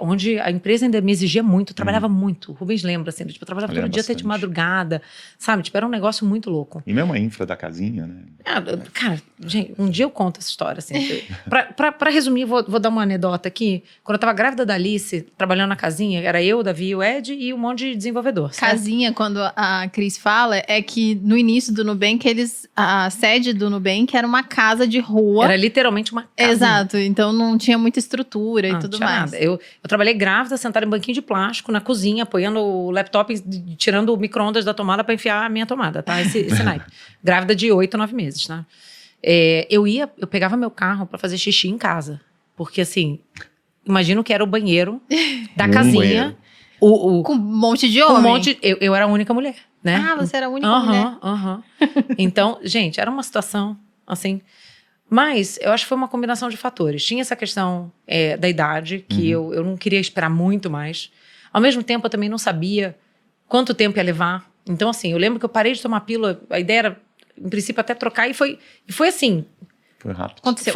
Onde a empresa ainda me exigia muito, eu trabalhava muito. O Rubens lembra, assim, tipo, eu trabalhava todo dia até de madrugada, sabe? Tipo, era um negócio muito louco. E mesmo a infra da casinha, né? Cara, gente, um dia eu conto essa história, assim. Pra resumir, vou dar uma anedota aqui. Quando eu tava grávida da Alice, trabalhando na casinha, era eu, o Davi, o Ed e um monte de desenvolvedor. Certo? Casinha, quando a Cris fala, é que no início do Nubank, a sede do Nubank era uma casa de rua. Era literalmente uma casa. Exato, então não tinha muita estrutura e tudo mais. Nada. Eu trabalhei grávida, sentada em banquinho de plástico, na cozinha, apoiando o laptop, tirando o micro-ondas da tomada para enfiar a minha tomada, tá? Esse naipe. Grávida de 8, 9 meses, tá? Eu pegava meu carro para fazer xixi em casa. Porque, assim, imagino que era o banheiro da casinha. Com um monte de homem. Eu era a única mulher, né? Você era a única mulher. Então, gente, era uma situação, assim... Mas eu acho que foi uma combinação de fatores. Tinha essa questão da idade, que eu não queria esperar muito mais. Ao mesmo tempo, eu também não sabia quanto tempo ia levar. Então, assim, eu lembro que eu parei de tomar pílula. A ideia era, em princípio, até trocar. E foi assim. Foi rápido. Aconteceu.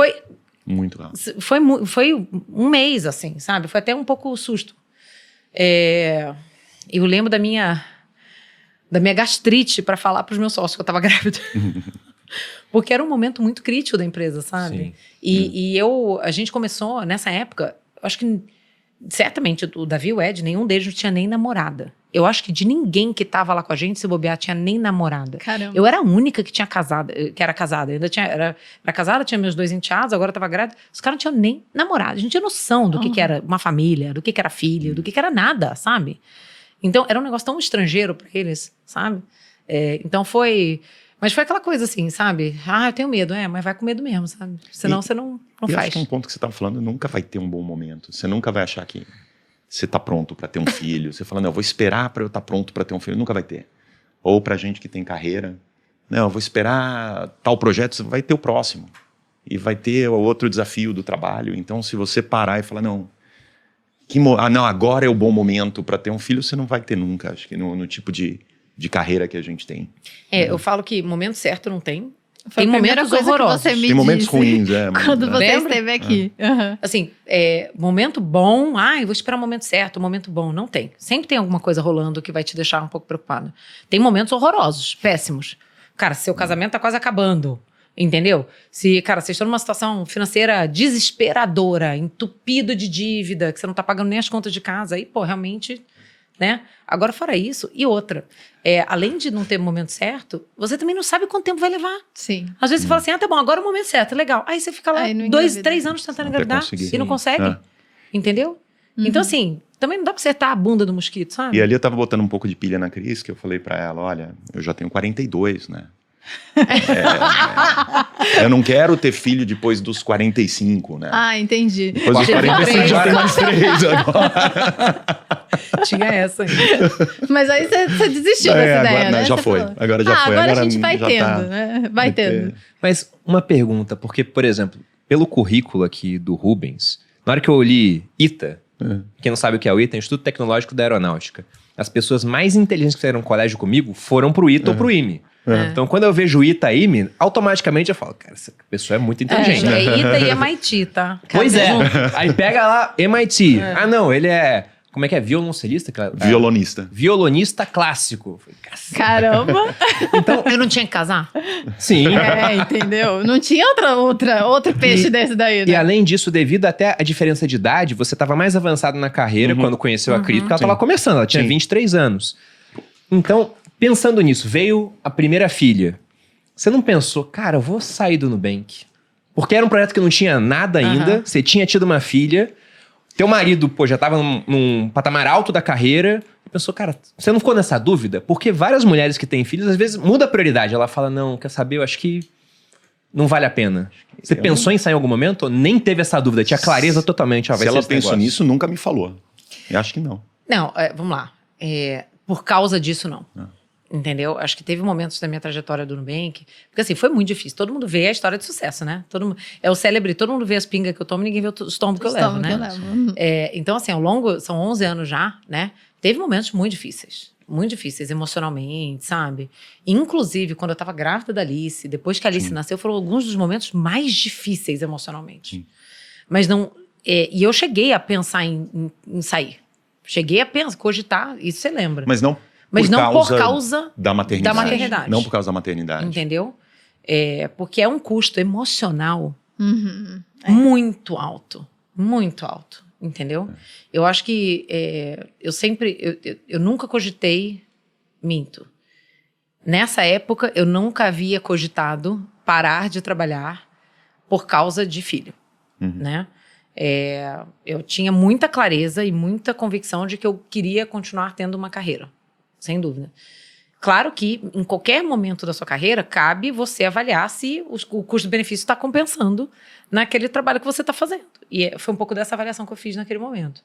Muito rápido. Foi um mês, assim, sabe? Foi até um pouco susto. Eu lembro da minha gastrite para falar para os meus sócios que eu estava grávida. Porque era um momento muito crítico da empresa, sabe? Sim. E a gente começou nessa época, acho que certamente o Davi e o Ed, nenhum deles não tinha nem namorada. Eu acho que de ninguém que tava lá com a gente, se bobear, tinha nem namorada. Caramba. Eu era a única que era casada. Eu ainda era casada, tinha meus 2 enteados, agora eu tava grávida. Os caras não tinham nem namorada. A gente tinha noção do que era uma família, do que era filho, do que era nada, sabe? Então, era um negócio tão estrangeiro pra eles, sabe? Então, Mas foi aquela coisa assim, sabe? Eu tenho medo, mas vai com medo mesmo, sabe? Senão você não faz. Eu acho que um ponto que você estava falando, nunca vai ter um bom momento. Você nunca vai achar que você tá pronto para ter um filho. Você fala, não, eu vou esperar para eu estar pronto para ter um filho. Nunca vai ter. Ou pra gente que tem carreira, não, eu vou esperar tal projeto, você vai ter o próximo. E vai ter outro desafio do trabalho. Então, se você parar e falar, não, não, agora é o bom momento para ter um filho, você não vai ter nunca, acho que no tipo de carreira que a gente tem. Eu falo que momento certo não tem. Foi tem a primeira momentos coisa horrorosos. que você me Tem momentos disse ruins, quando você Lembra? esteve aqui. Uhum. Assim, momento bom, eu vou esperar o momento certo, o momento bom. Não tem. Sempre tem alguma coisa rolando que vai te deixar um pouco preocupado. Tem momentos horrorosos, péssimos. Cara, seu casamento tá quase acabando, entendeu? Cara, vocês estão numa situação financeira desesperadora, entupido de dívida, que você não tá pagando nem as contas de casa, aí, pô, realmente, né? Agora, fora isso, e outra, além de não ter o momento certo, você também não sabe quanto tempo vai levar. Sim. Às vezes você fala assim, tá bom, agora é o momento certo, legal. Aí você fica lá Aí não 2, engravida. 3 anos tentando Até engravidar conseguir. e não consegue, entendeu? Então, assim, também não dá pra acertar a bunda do mosquito, sabe? E ali eu tava botando um pouco de pilha na Cris, que eu falei pra ela, olha, eu já tenho 42, né? Eu não quero ter filho depois dos 45, né? Ah, entendi. Depois dos 45 já tem mais 3 agora. Tinha essa ainda. Mas aí você desistiu dessa ideia, agora, né? Já Você foi, falou, agora já foi. Agora a gente vai já tendo, tá. né? Vai tendo. Mas uma pergunta, porque, por exemplo, pelo currículo aqui do Rubens, na hora que eu li ITA, quem não sabe o que é o ITA, é o Instituto Tecnológico da Aeronáutica, as pessoas mais inteligentes que fizeram colégio comigo foram pro ITA ou pro IME. Então, quando eu vejo ITA e IME, automaticamente eu falo, cara, essa pessoa é muito inteligente. É ITA e MIT, tá? Pois é. Junto. Aí pega lá MIT. Ah, não, ele é... Como é que é? Violoncelista? Violonista. Violonista clássico. Caramba! Então, eu não tinha que casar? Sim. Entendeu? Não tinha outro peixe desse daí, né? E além disso, devido até a diferença de idade, você estava mais avançado na carreira quando conheceu a Cris, porque ela estava começando, ela tinha 23 anos. Então, pensando nisso, veio a primeira filha. Você não pensou, cara, eu vou sair do Nubank? Porque era um projeto que não tinha nada ainda, você tinha tido uma filha, teu marido, pô, já estava num patamar alto da carreira. Pensou, cara, você não ficou nessa dúvida? Porque várias mulheres que têm filhos, às vezes, muda a prioridade. Ela fala, não, quer saber, eu acho que não vale a pena. Você pensou em sair em algum momento ou nem teve essa dúvida? Tinha clareza totalmente. Se ela pensou nisso, nunca me falou. Eu acho que não. Não, vamos lá. Por causa disso, não. Entendeu? Acho que teve momentos da minha trajetória do Nubank, porque assim, foi muito difícil. Todo mundo vê a história de sucesso, né? É o célebre, todo mundo vê as pingas que eu tomo, ninguém vê os tombos que eu levo, né? Então, assim, ao longo, são 11 anos já, né? Teve momentos muito difíceis emocionalmente, sabe? Inclusive, quando eu tava grávida da Alice, depois que a Alice nasceu, foram alguns dos momentos mais difíceis emocionalmente. Mas não... e eu cheguei a pensar em sair. Cheguei a cogitar, isso você lembra. Mas não por causa da maternidade. Não por causa da maternidade. Entendeu? Porque é um custo emocional muito alto. Muito alto. Entendeu? Eu acho que eu nunca cogitei, minto. Nessa época, eu nunca havia cogitado parar de trabalhar por causa de filho. Né? Eu tinha muita clareza e muita convicção de que eu queria continuar tendo uma carreira. Sem dúvida. Claro que em qualquer momento da sua carreira, cabe você avaliar se o custo-benefício está compensando naquele trabalho que você está fazendo. E foi um pouco dessa avaliação que eu fiz naquele momento.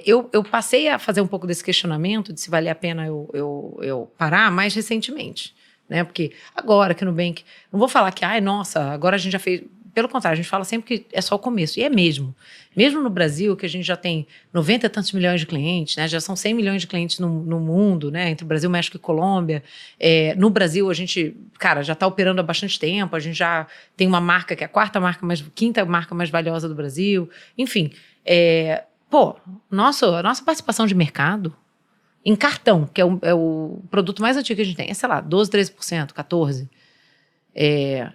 Eu passei a fazer um pouco desse questionamento de se valia a pena eu parar mais recentemente. Né? Porque agora que no Nubank, não vou falar que, nossa, agora a gente já fez... Pelo contrário, a gente fala sempre que é só o começo. E é mesmo. Mesmo no Brasil, que a gente já tem 90 e tantos milhões de clientes, né? Já são 100 milhões de clientes no mundo, né? Entre Brasil, México e Colômbia. No Brasil, a gente, cara, já está operando há bastante tempo. A gente já tem uma marca que é a quinta marca mais valiosa do Brasil. Enfim, nossa participação de mercado em cartão, que é o produto mais antigo que a gente tem, sei lá, 12%, 13%, 14%.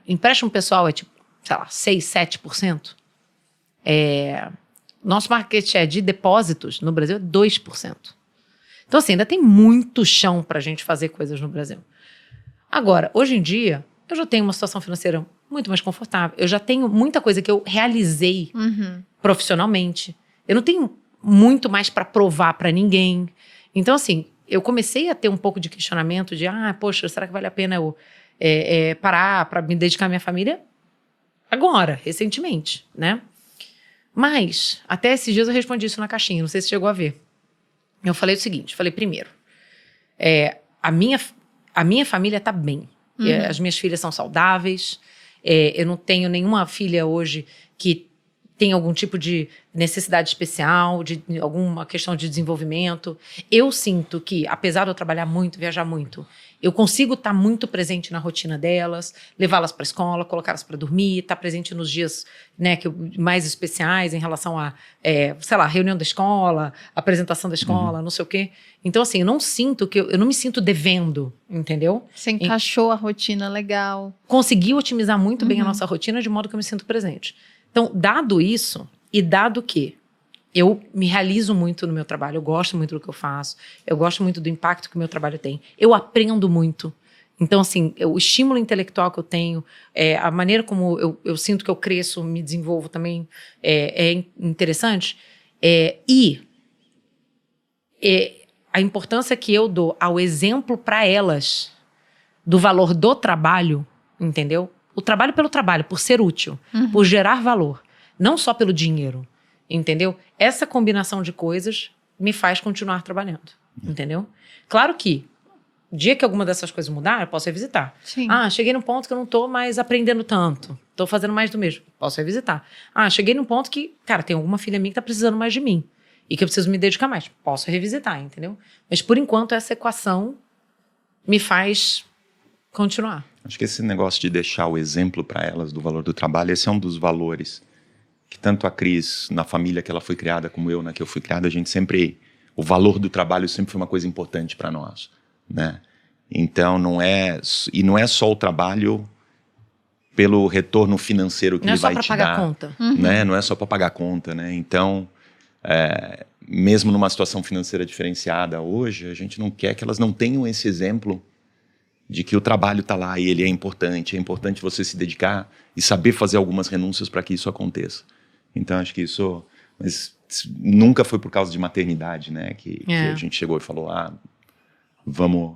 Empréstimo pessoal é tipo, sei lá, 6%, 7%. Nosso market share de depósitos no Brasil é 2%. Então, assim, ainda tem muito chão para a gente fazer coisas no Brasil. Agora, hoje em dia, eu já tenho uma situação financeira muito mais confortável. Eu já tenho muita coisa que eu realizei profissionalmente. Eu não tenho muito mais para provar para ninguém. Então, assim, eu comecei a ter um pouco de questionamento de, poxa, será que vale a pena eu parar para me dedicar à minha família? Agora, recentemente, né? Mas, até esses dias eu respondi isso na caixinha, não sei se chegou a ver. Eu falei o seguinte, primeiro, a minha família tá bem. As minhas filhas são saudáveis, eu não tenho nenhuma filha hoje que tem algum tipo de necessidade especial, de alguma questão de desenvolvimento. Eu sinto que, apesar de eu trabalhar muito, viajar muito, eu consigo estar muito presente na rotina delas, levá-las para a escola, colocá-las para dormir, estar presente nos dias, né, mais especiais em relação a, reunião da escola, apresentação da escola, não sei o quê. Então, assim, eu não me sinto devendo, entendeu? Você encaixou a rotina legal. Consegui otimizar muito bem a nossa rotina de modo que eu me sinto presente. Então, dado isso, e dado que eu me realizo muito no meu trabalho, eu gosto muito do que eu faço, eu gosto muito do impacto que o meu trabalho tem, eu aprendo muito. Então, assim, o estímulo intelectual que eu tenho, a maneira como eu sinto que eu cresço, me desenvolvo também é interessante. E a importância que eu dou ao exemplo para elas do valor do trabalho, entendeu? O trabalho pelo trabalho, por ser útil, por gerar valor, não só pelo dinheiro, entendeu? Essa combinação de coisas me faz continuar trabalhando, entendeu? Claro que, o dia que alguma dessas coisas mudar, eu posso revisitar. Sim. Cheguei num ponto que eu não tô mais aprendendo tanto, tô fazendo mais do mesmo, posso revisitar. Cheguei num ponto que, cara, tem alguma filha minha que tá precisando mais de mim e que eu preciso me dedicar mais, posso revisitar, entendeu? Mas, por enquanto, essa equação me faz continuar. Acho que esse negócio de deixar o exemplo para elas do valor do trabalho, esse é um dos valores que tanto a Cris, na família que ela foi criada, como eu, na que eu fui criada, a gente sempre... O valor do trabalho sempre foi uma coisa importante para nós, né? Então, não é só o trabalho pelo retorno financeiro que ele vai te dar. Não é só para pagar a conta. Né? Não é só para pagar a conta, né? Então, mesmo numa situação financeira diferenciada hoje, a gente não quer que elas não tenham esse exemplo de que o trabalho está lá e ele é importante você se dedicar e saber fazer algumas renúncias para que isso aconteça. Então, acho que isso... Mas nunca foi por causa de maternidade, né? Que a gente chegou e falou, vamos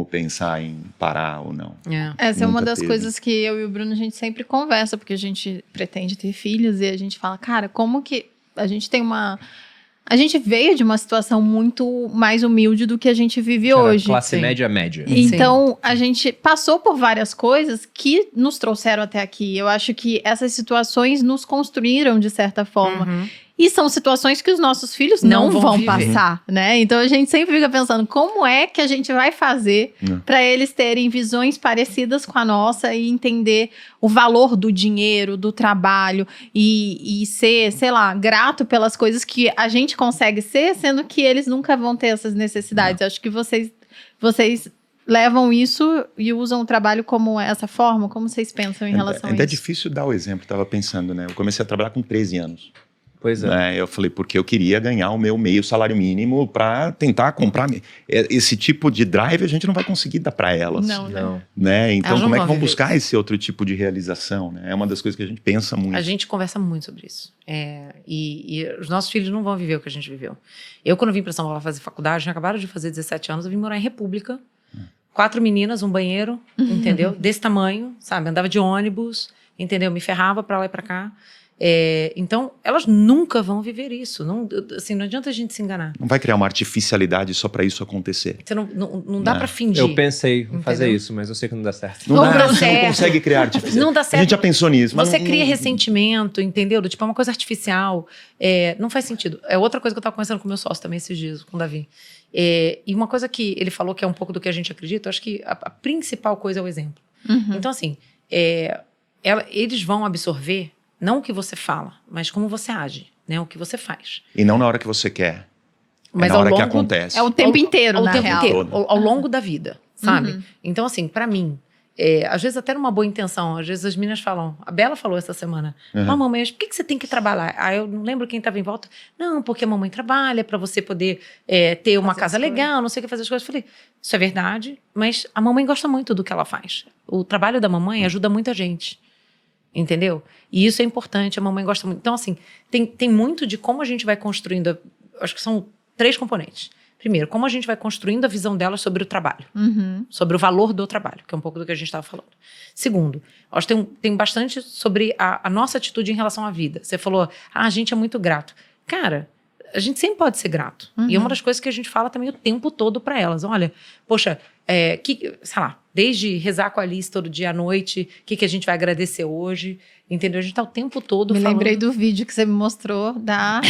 pensar em parar ou não. Essa é uma das coisas que eu e o Bruno, a gente sempre conversa, porque a gente pretende ter filhos e a gente fala, cara, como que a gente tem uma... A gente veio de uma situação muito mais humilde do que a gente vive hoje. Classe média. Então, a gente passou por várias coisas que nos trouxeram até aqui. Eu acho que essas situações nos construíram de certa forma. E são situações que os nossos filhos não vão passar, né? Então, a gente sempre fica pensando, como é que a gente vai fazer para eles terem visões parecidas com a nossa e entender o valor do dinheiro, do trabalho e ser, sei lá, grato pelas coisas que a gente consegue ser, sendo que eles nunca vão ter essas necessidades. Acho que vocês levam isso e usam o trabalho como essa forma? Como vocês pensam em relação a isso? É difícil dar o exemplo, estava pensando, né? Eu comecei a trabalhar com 13 anos. Pois é. Eu falei, porque eu queria ganhar o meu meio salário mínimo para tentar comprar. Esse tipo de drive a gente não vai conseguir dar para elas. Não. Né? Então, como é que vão buscar esse outro tipo de realização? Né? É uma das coisas que a gente pensa muito. A gente conversa muito sobre isso. E os nossos filhos não vão viver o que a gente viveu. Eu, quando vim para São Paulo fazer faculdade, tinha acabado de fazer 17 anos, eu vim morar em República. 4 meninas, um banheiro, entendeu? Desse tamanho, sabe? Andava de ônibus, entendeu? Me ferrava para lá e para cá. Então, elas nunca vão viver isso. Não adianta a gente se enganar. Não vai criar uma artificialidade só para isso acontecer. Você não dá para fingir. Eu pensei em fazer isso, mas eu sei que não dá certo. Não dá, você não consegue criar artificialidade. Não dá certo. A gente já pensou nisso. Mas você cria ressentimento, entendeu? Tipo, é uma coisa artificial. Não faz sentido. É outra coisa que eu estava conversando com o meu sócio também esses dias, com o Davi. E uma coisa que ele falou que é um pouco do que a gente acredita, eu acho que a principal coisa é o exemplo. Então, assim, eles vão absorver não o que você fala, mas como você age, né? O que você faz. E não na hora que você quer. Mas na hora que acontece. É o tempo inteiro, na real. Ao longo da vida, sabe? Então, assim, pra mim, às vezes até numa boa intenção, às vezes as meninas falam, a Bela falou essa semana, mamãe, mas por que você tem que trabalhar? Eu não lembro quem estava em volta. Não, porque a mamãe trabalha pra você poder ter uma casa legal, não sei o que, fazer as coisas. Eu falei, isso é verdade, mas a mamãe gosta muito do que ela faz. O trabalho da mamãe ajuda muita gente. Entendeu? E isso é importante, a mamãe gosta muito. Então, assim, tem muito de como a gente vai construindo. Acho que são 3 componentes. Primeiro, como a gente vai construindo a visão delas sobre o trabalho, sobre o valor do trabalho, que é um pouco do que a gente estava falando. Segundo, acho que tem bastante sobre a nossa atitude em relação à vida. Você falou, a gente é muito grato. Cara, a gente sempre pode ser grato. E é uma das coisas que a gente fala também o tempo todo para elas. Olha, poxa, sei lá, desde rezar com a Alice todo dia à noite, o que a gente vai agradecer hoje, entendeu? A gente tá o tempo todo falando... lembrei do vídeo que você me mostrou da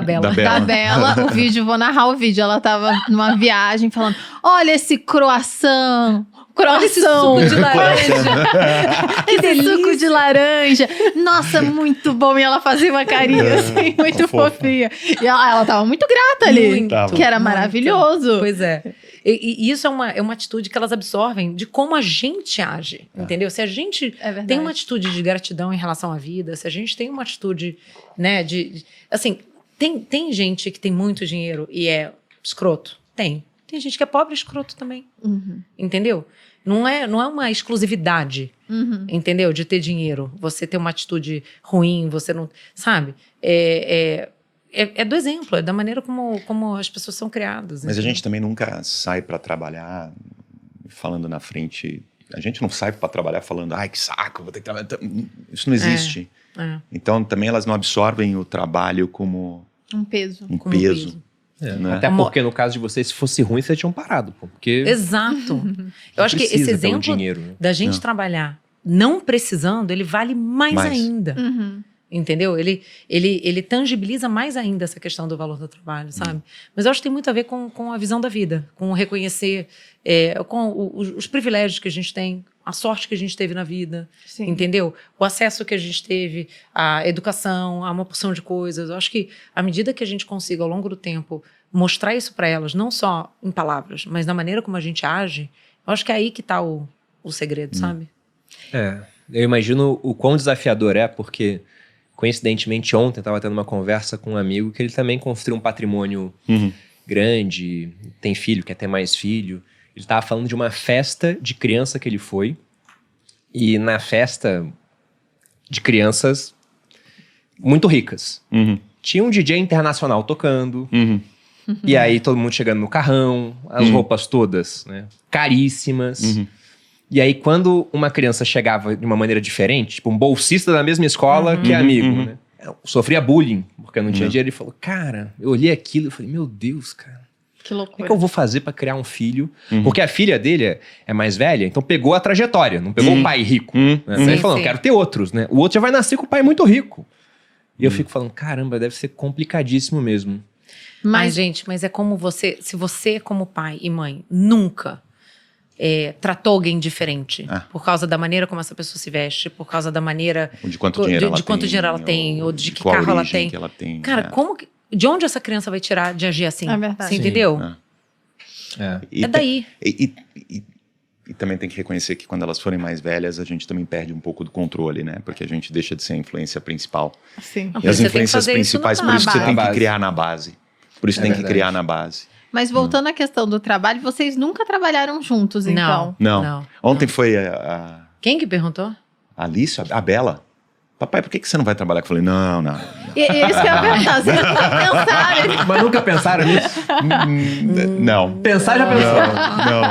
Bela. Da Bela. O vídeo, vou narrar o vídeo. Ela tava numa viagem falando, olha esse croissant... Olha esse suco de laranja. Esse suco de laranja. Nossa, muito bom. E ela fazia uma carinha assim, muito fofinha. E ela tava muito grata ali. Muito, que era maravilhoso. Pois é. E isso é uma atitude que elas absorvem de como a gente age, entendeu? Se a gente tem uma atitude de gratidão em relação à vida, se a gente tem uma atitude, né, assim, tem gente que tem muito dinheiro e é escroto? Tem gente que é pobre e escroto também, entendeu? Não é uma exclusividade, entendeu? De ter dinheiro, você ter uma atitude ruim, você não, sabe? É do exemplo, é da maneira como as pessoas são criadas. Mas a gente também nunca sai para trabalhar falando na frente. A gente não sai para trabalhar falando, ai, que saco, vou ter que trabalhar. Isso não existe. Então também elas não absorvem o trabalho como um peso. Como peso. Né? Até porque no caso de vocês, se fosse ruim, vocês tinham parado. Porque Exato. Eu acho que esse exemplo dinheiro, né? da gente trabalhar não precisando, ele vale mais ainda. Entendeu? Ele tangibiliza mais ainda essa questão do valor do trabalho, sabe? Mas eu acho que tem muito a ver com a visão da vida, com reconhecer com os privilégios que a gente tem, a sorte que a gente teve na vida, entendeu? O acesso que a gente teve à educação, a uma porção de coisas. Eu acho que à medida que a gente consiga, ao longo do tempo, mostrar isso para elas, não só em palavras, mas na maneira como a gente age, eu acho que é aí que está o segredo, sabe? Eu imagino o quão desafiador porque... Coincidentemente, ontem eu estava tendo uma conversa com um amigo que ele também construiu um patrimônio grande, tem filho, quer ter mais filho. Ele estava falando de uma festa de criança que ele foi. E na festa de crianças muito ricas. Tinha um DJ internacional tocando. E aí todo mundo chegando no carrão, as roupas todas, né, caríssimas. E aí, quando uma criança chegava de uma maneira diferente, tipo um bolsista da mesma escola que é amigo, né? Sofria bullying, porque não tinha dinheiro. Ele falou, cara, eu olhei aquilo e falei, meu Deus, cara. Que loucura. Como é que eu vou fazer pra criar um filho? Porque a filha dele é mais velha, então pegou a trajetória, não pegou o pai rico. Né? Ele falou, não, quero ter outros, né? O outro já vai nascer com o pai muito rico. E eu fico falando, caramba, deve ser complicadíssimo mesmo. Mas, gente, é como se você como pai e mãe nunca... tratou alguém diferente por causa da maneira como essa pessoa se veste, por causa da maneira de quanto dinheiro ela tem, ou de que carro ela tem. Cara, de onde essa criança vai tirar de agir assim? É verdade. Você entendeu? E daí. E também tem que reconhecer que quando elas forem mais velhas, a gente também perde um pouco do controle, né? Porque a gente deixa de ser a influência principal. Sim. E as influências principais, por isso que você tem que criar na base. Por isso tem que criar na base. Mas voltando à questão do trabalho, vocês nunca trabalharam juntos, então? Não. Ontem foi a... Quem que perguntou? A Alice, a Bela. Papai, por que você não vai trabalhar? Eu falei, não. E isso que eu ia perguntar, vocês nunca pensaram? Mas nunca pensaram nisso? Não. Pensar já pensou? Não.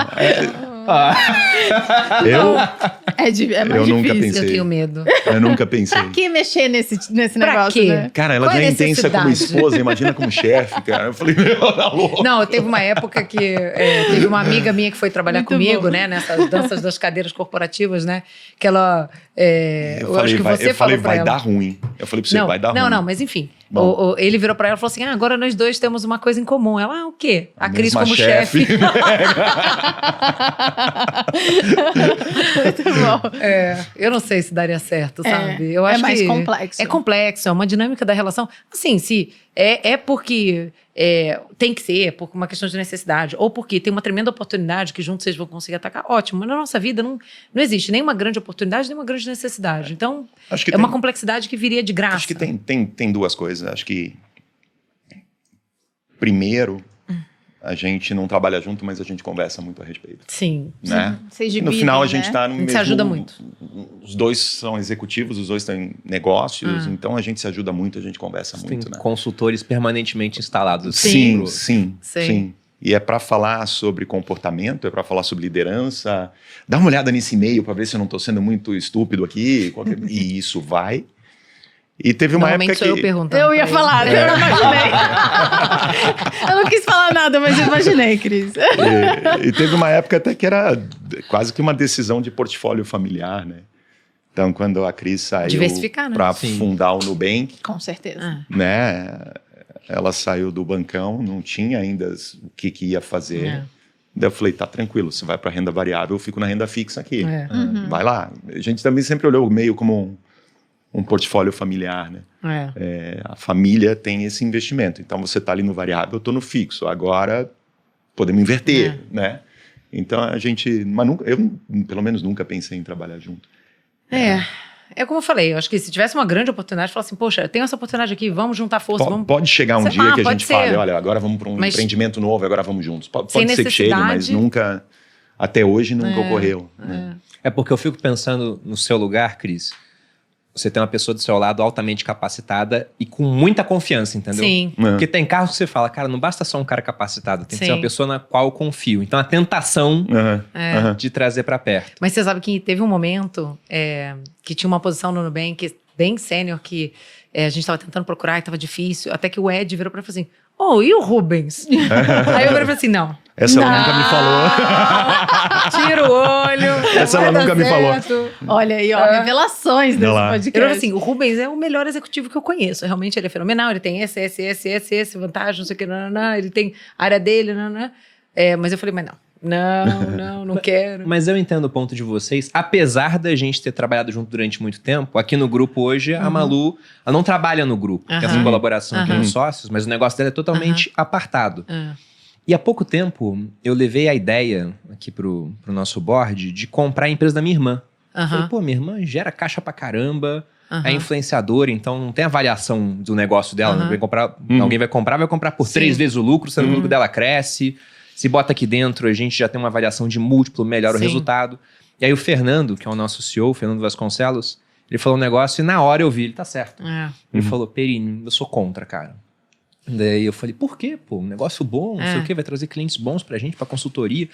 É mais eu nunca difícil. pensei. Eu tenho medo. Eu nunca pensei. Pra que mexer nesse Pra negócio, quê? né? Cara, ela Qual já é é a intensa como necessidade? esposa, imagina como chefe, cara. Eu falei, meu, tá louco. Não, teve uma época que teve uma amiga minha que foi trabalhar Muito comigo, bom. né? Nessas danças das cadeiras corporativas, né? Que ela... Eu falei, acho que você falou pra vai ela. dar ruim. Eu falei pra você, vai dar ruim. Não, mas enfim. Bom. Ele virou pra ela e falou assim, agora nós dois temos uma coisa em comum. Ela, o quê? A Cris Mesma como chefe. Muito bom. Eu não sei se daria certo, sabe? Eu acho mais que complexo. É complexo, é uma dinâmica da relação. Assim, se porque tem que ser, por uma questão de necessidade, ou porque tem uma tremenda oportunidade que juntos vocês vão conseguir atacar, ótimo. Mas na nossa vida não existe nem uma grande oportunidade, nem uma grande necessidade. Então, Acho que uma complexidade que viria de graça. Acho que tem duas coisas. Acho que, primeiro, a gente não trabalha junto, mas a gente conversa muito a respeito. Sim. Né? Vocês E no dividem, final a né? gente tá no mesmo... se ajuda muito. Os dois são executivos, os dois têm negócios, então a gente se ajuda muito, a gente conversa Tem muito, né? consultores permanentemente instalados. Sim. E é para falar sobre comportamento, é para falar sobre liderança. Dá uma olhada nesse e-mail para ver se eu não estou sendo muito estúpido aqui. E isso vai. E teve uma época que... sou eu perguntando. Eu ia falar, eu não imaginei. Eu não quis falar nada, mas eu imaginei, Cris. E teve uma época até que era quase que uma decisão de portfólio familiar, né? Então, quando a Cris saiu para fundar o Nubank... Com certeza. Né? Ela saiu do bancão, não tinha ainda o que ia fazer. Daí eu falei, tá tranquilo, você vai para renda variável, eu fico na renda fixa aqui. Vai lá. A gente também sempre olhou meio como um portfólio familiar, né? A família tem esse investimento. Então, você tá ali no variável, eu tô no fixo. Agora, podemos inverter, né? Então, a gente... Mas nunca, eu, pelo menos, nunca pensei em trabalhar junto. É como eu falei, eu acho que se tivesse uma grande oportunidade, falar assim, poxa, tem essa oportunidade aqui, vamos juntar força. Pode chegar um dia que a gente fale, olha, agora vamos para um empreendimento novo, agora vamos juntos. Pode ser que chegue, mas nunca, até hoje, nunca ocorreu. Né? É porque eu fico pensando no seu lugar, Cris. Você tem uma pessoa do seu lado altamente capacitada e com muita confiança, entendeu? Sim. Porque tem carros que você fala, cara, não basta só um cara capacitado, tem que ser uma pessoa na qual eu confio. Então, a tentação de trazer para perto. Mas você sabe que teve um momento que tinha uma posição no Nubank bem sênior que a gente estava tentando procurar e estava difícil, até que o Ed virou para falar assim, e o Rubens? Aí eu falei assim, não. Essa ela nunca me falou. Tira o olho. Essa ela nunca me falou. Olha aí, ó, revelações desse podcast. Eu falei assim, o Rubens é o melhor executivo que eu conheço. Realmente ele é fenomenal, ele tem esse vantagem, não sei o que, ele tem a área dele, mas eu falei, mas não quero. Mas eu entendo o ponto de vocês. Apesar da gente ter trabalhado junto durante muito tempo, aqui no grupo hoje, a Malu, ela não trabalha no grupo. Tem essa colaboração com os sócios, mas o negócio dela é totalmente apartado. E há pouco tempo, eu levei a ideia aqui pro nosso board de comprar a empresa da minha irmã. Falei, pô, minha irmã gera caixa pra caramba, é influenciadora, então não tem avaliação do negócio dela. Alguém vai comprar por 3 vezes o lucro, sendo que o lucro dela cresce. Se bota aqui dentro, a gente já tem uma avaliação de múltiplo, melhora o resultado. E aí o Fernando, que é o nosso CEO, o Fernando Vasconcelos, ele falou um negócio e na hora eu vi, ele tá certo. Ele falou, Perini, eu sou contra, cara. Daí eu falei, por quê, pô? Um negócio bom, não sei o quê, vai trazer clientes bons pra gente, pra consultoria.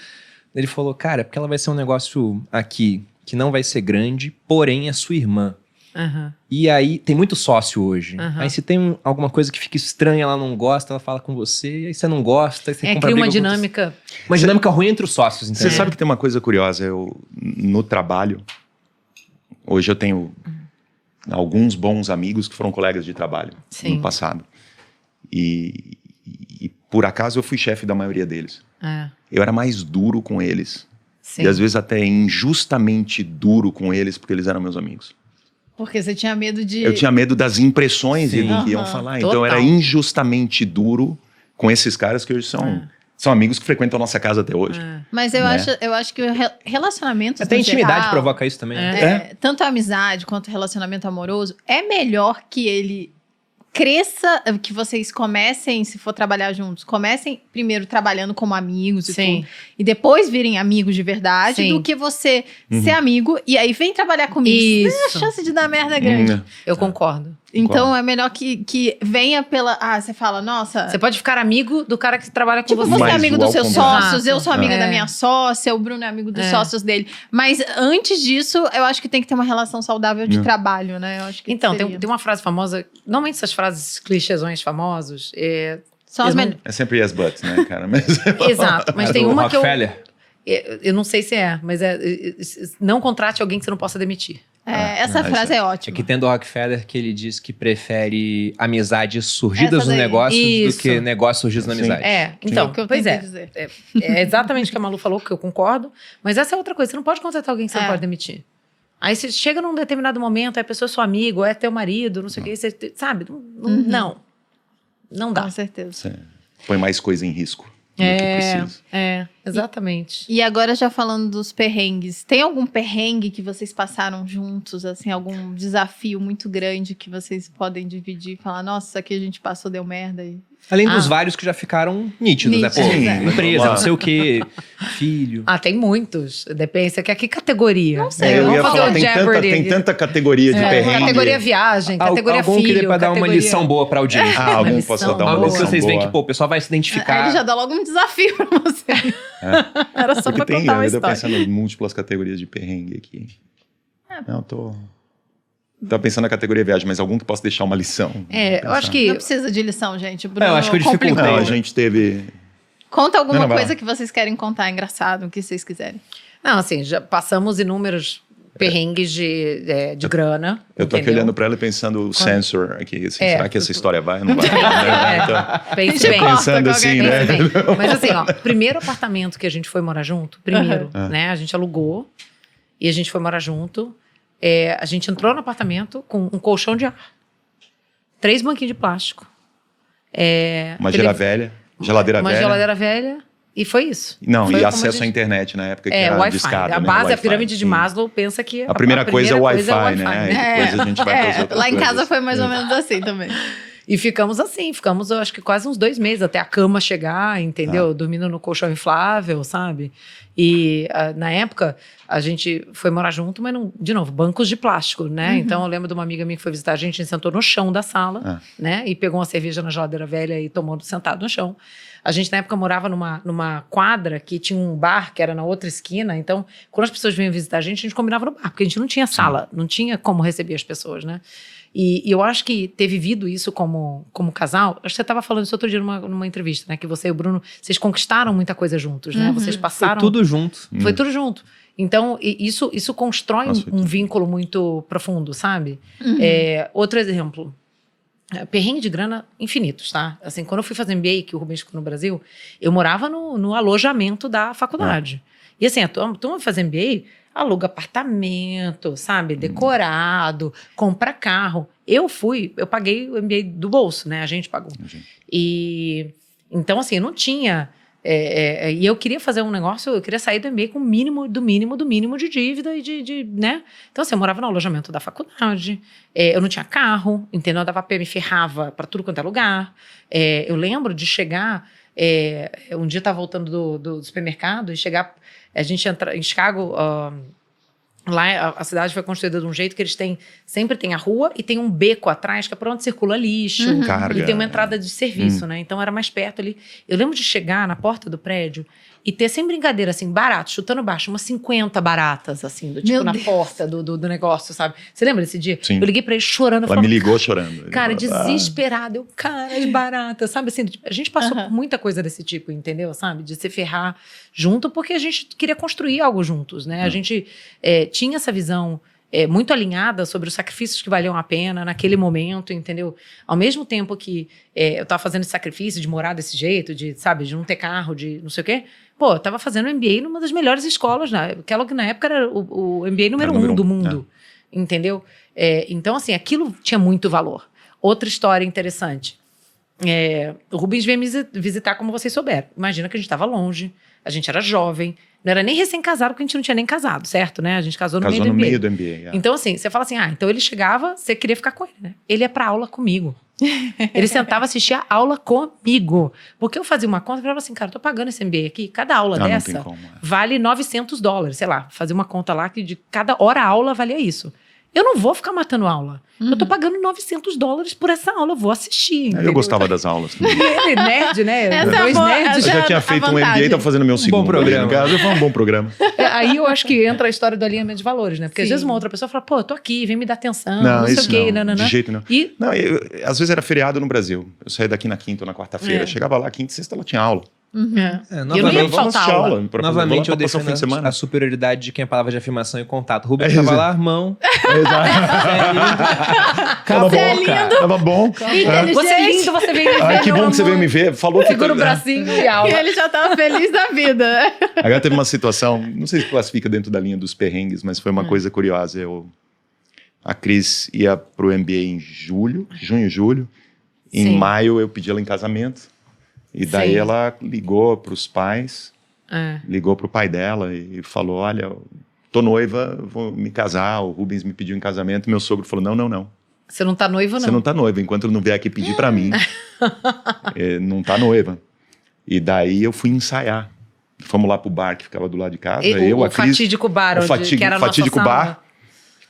Daí ele falou, cara, é porque ela vai ser um negócio aqui que não vai ser grande, porém é sua irmã. E aí, tem muito sócio hoje. Aí se tem alguma coisa que fica estranha, ela não gosta, ela fala com você, e aí você não gosta, aí você compra cria uma dinâmica. Uma dinâmica ruim entre os sócios, entendeu? Você sabe que tem uma coisa curiosa, no trabalho, hoje eu tenho alguns bons amigos que foram colegas de trabalho no passado. E por acaso eu fui chefe da maioria deles. Eu era mais duro com eles. E às vezes até injustamente duro com eles, porque eles eram meus amigos. Porque você tinha medo de... Eu tinha medo das impressões e do que iam falar. Total. Então eu era injustamente duro com esses caras que hoje são amigos que frequentam a nossa casa até hoje. Mas eu acho que o relacionamento... Até intimidade provoca isso também. Tanto a amizade quanto o relacionamento amoroso, é melhor que ele cresça, que vocês comecem, se for trabalhar juntos, comecem primeiro trabalhando como amigos e tudo, e depois virem amigos de verdade, do que você ser amigo e aí vem trabalhar comigo. Isso. A chance de dar merda é grande. Eu concordo. Então é melhor que venha pela... você fala, nossa... Você pode ficar amigo do cara que trabalha com você. Você é Mas amigo dos seus sócios, eu sou amiga da É. minha sócia, o Bruno é amigo dos sócios dele. Mas antes disso, eu acho que tem que ter uma relação saudável de trabalho, né? Eu acho que Então, seria. tem uma frase famosa, normalmente essas frases clichêsões famosos, São as melhores. É sempre yes buts, né, cara? Mas... Exato, mas tem do uma que Rockefeller. eu não sei se mas não contrate alguém que você não possa demitir. Essa frase é ótima. É que tem do Rockefeller que ele diz que prefere amizades surgidas Essa nos daí. negócios Isso. do que negócios surgidos na Sim. amizade. Então, o que eu pois tentei é. dizer. É exatamente o que a Malu falou, que eu concordo. Mas essa é outra coisa, você não pode contratar alguém que você não É. pode demitir. Aí você chega num determinado momento, aí a pessoa é seu amigo, ou é teu marido, não sei o que, você, sabe? Não dá. Com certeza. Você põe mais coisa em risco do que precisa. Exatamente. E agora já falando dos perrengues, tem algum perrengue que vocês passaram juntos, assim, algum desafio muito grande que vocês podem dividir e falar, nossa, isso aqui a gente passou, deu merda e Além dos vários que já ficaram nítidos, né? Pô, empresa, não sei o quê, filho. Tem muitos. Depende, você quer que categoria? Não sei. Eu Vamos ia fazer falar, o tem Jeopardy. tanta categoria de perrengue. Categoria viagem, categoria Algum filho. que dê pra dar uma lição boa pra audiência. Algum lição possa dar uma Algum que lição vocês veem boa. que, pô, o pessoal vai se Aí identificar. ele já dá logo um desafio pra você. Era só Porque pra contar uma eu tô história. pensando em múltiplas categorias de perrengue aqui. Não, Tava pensando na categoria viagem, mas algum que possa deixar uma lição. Eu acho que... Não precisa de lição, gente. Bruno, eu acho que eu dificultei. complicou. Não, a gente teve... Conta alguma Não, vai coisa lá. que vocês querem contar, engraçado, o que vocês quiserem. Não, assim, já passamos inúmeros perrengues de grana. Eu tô aqui entendeu? olhando pra ela e pensando o sensor aqui. Assim, será que essa história vai ou não vai? Então, Pense bem. pensando assim, né? Pense bem. Mas assim, primeiro apartamento que a gente foi morar junto, primeiro, né? A gente alugou e a gente foi morar junto. A gente entrou no apartamento com um colchão de ar, 3 banquinhos de plástico. Uma geladeira velha. Uma geladeira velha. E foi isso. Não, foi e como acesso à internet na época que era Wi-Fi. discada, A né? base, a Wi-Fi, pirâmide de sim. Maslow pensa que A primeira coisa é o Wi-Fi, né? né? E depois a gente vai para as outras Lá em casa coisas. foi mais ou menos assim também. E ficamos assim, eu acho que quase uns 2 meses até a cama chegar, entendeu? Dormindo no colchão inflável, sabe? E na época a gente foi morar junto, mas não, de novo, bancos de plástico, né? Então eu lembro de uma amiga minha que foi visitar a gente sentou no chão da sala, né? E pegou uma cerveja na geladeira velha e tomou sentado no chão. A gente na época morava numa quadra que tinha um bar que era na outra esquina, então quando as pessoas vinham visitar a gente combinava no bar, porque a gente não tinha sala, não tinha como receber as pessoas, né? E eu acho que ter vivido isso como casal, acho que você estava falando isso outro dia numa entrevista, né? Que você e o Bruno, vocês conquistaram muita coisa juntos, né? Vocês passaram... Foi tudo junto. Foi tudo junto. Então, isso constrói Nossa, um vínculo muito profundo, sabe? Outro exemplo, perrengue de grana infinitos, tá? Assim, quando eu fui fazer MBA, que o Rubens ficou no Brasil, eu morava no alojamento da faculdade. E assim, a turma fazer MBA... aluga apartamento, sabe? Decorado, compra carro. Eu paguei o MBA do bolso, né? A gente pagou. E então, assim, eu não tinha... e eu queria fazer um negócio, eu queria sair do MBA com o mínimo de dívida e né? Então, assim, eu morava no alojamento da faculdade, eu não tinha carro, entendeu? Eu dava pé, me ferrava pra tudo quanto é lugar. Eu lembro de chegar... um dia eu tava voltando do supermercado e chegar... A gente entra em Chicago, lá a cidade foi construída de um jeito que eles sempre tem a rua e tem um beco atrás que é por onde circula lixo. Carga. E tem uma entrada de serviço, né? Então era mais perto ali. Eu lembro de chegar na porta do prédio e ter sem brincadeira, assim, barato, chutando baixo, umas 50 baratas, assim, do tipo Meu na Deus. porta do negócio, sabe? Você lembra desse dia? Sim. Eu liguei pra ele chorando. Eu Ela falava, me ligou chorando. cara, Ele falou, desesperada. Eu, cara, as baratas, sabe? Assim, a gente passou por muita coisa desse tipo, entendeu? Sabe? De se ferrar junto, porque a gente queria construir algo juntos, né? A gente tinha essa visão muito alinhada sobre os sacrifícios que valiam a pena naquele momento, entendeu? Ao mesmo tempo que eu tava fazendo esse sacrifício de morar desse jeito, de não ter carro, de não sei o quê. Pô, eu tava fazendo MBA numa das melhores escolas, né? Aquela que na época era o MBA número 1 do mundo, entendeu? Então, assim, aquilo tinha muito valor. Outra história interessante. O Rubens veio me visitar, como vocês souberam. Imagina que a gente estava longe, a gente era jovem, não era nem recém-casado, porque a gente não tinha nem casado, certo? Né? A gente casou no meio do MBA. MBA. Então, assim, você fala assim, então ele chegava, você queria ficar com ele, né? Ele ia pra aula comigo. Ele sentava, assistia a aula comigo. Porque eu fazia uma conta e falava assim, cara, eu tô pagando esse MBA aqui, cada aula Não dessa tem como, vale $900, sei lá. Fazia uma conta lá que de cada hora aula valia isso. Eu não vou ficar matando aula. Eu tô pagando $900 por essa aula, eu vou assistir. Eu gostava das aulas. E ele, nerd, né? Essa é Dois boa, nerds. Eu essa já tinha a feito um vantagem. MBA e tava fazendo meu segundo. programa. Foi um bom programa. Aí eu acho que entra a história do alinhamento de valores, né? Porque às Sim. vezes uma outra pessoa fala, pô, eu tô aqui, vem me dar atenção, Não, não sei isso o quê, não, de jeito não. E Não, às vezes era feriado no Brasil. Eu saía daqui na quinta ou na quarta-feira. Chegava lá, quinta e sexta, ela tinha aula. eu não ia Novamente, faltar aula. Novamente, eu passar o fim de defendo semana. a superioridade de quem é palavra de afirmação e contato. Rubens estava lá, irmão. Tava Você é bom, lindo. cara. Tava bom. Inteligente. Você é lindo, você veio me ver. Ai, que meu bom que você amor. veio me ver. Falou que Segura o bracinho e aula. E ele já tava feliz da vida. Agora teve uma situação, não sei se classifica dentro da linha dos perrengues, mas foi uma coisa curiosa. A Cris ia pro MBA em junho, julho. Em Sim. maio eu pedi ela em casamento. E daí Sim. ela ligou pros pais, ligou pro pai dela e falou, olha, tô noiva, vou me casar, o Rubens me pediu em casamento. Meu sogro falou, não. Você não tá noivo, não? Você não tá noiva, enquanto não vier aqui pedir pra mim. Não tá noiva. E daí eu fui ensaiar. Fomos lá pro bar que ficava do lado de casa. O fatídico bar, que era a nossa fatídico sala. bar.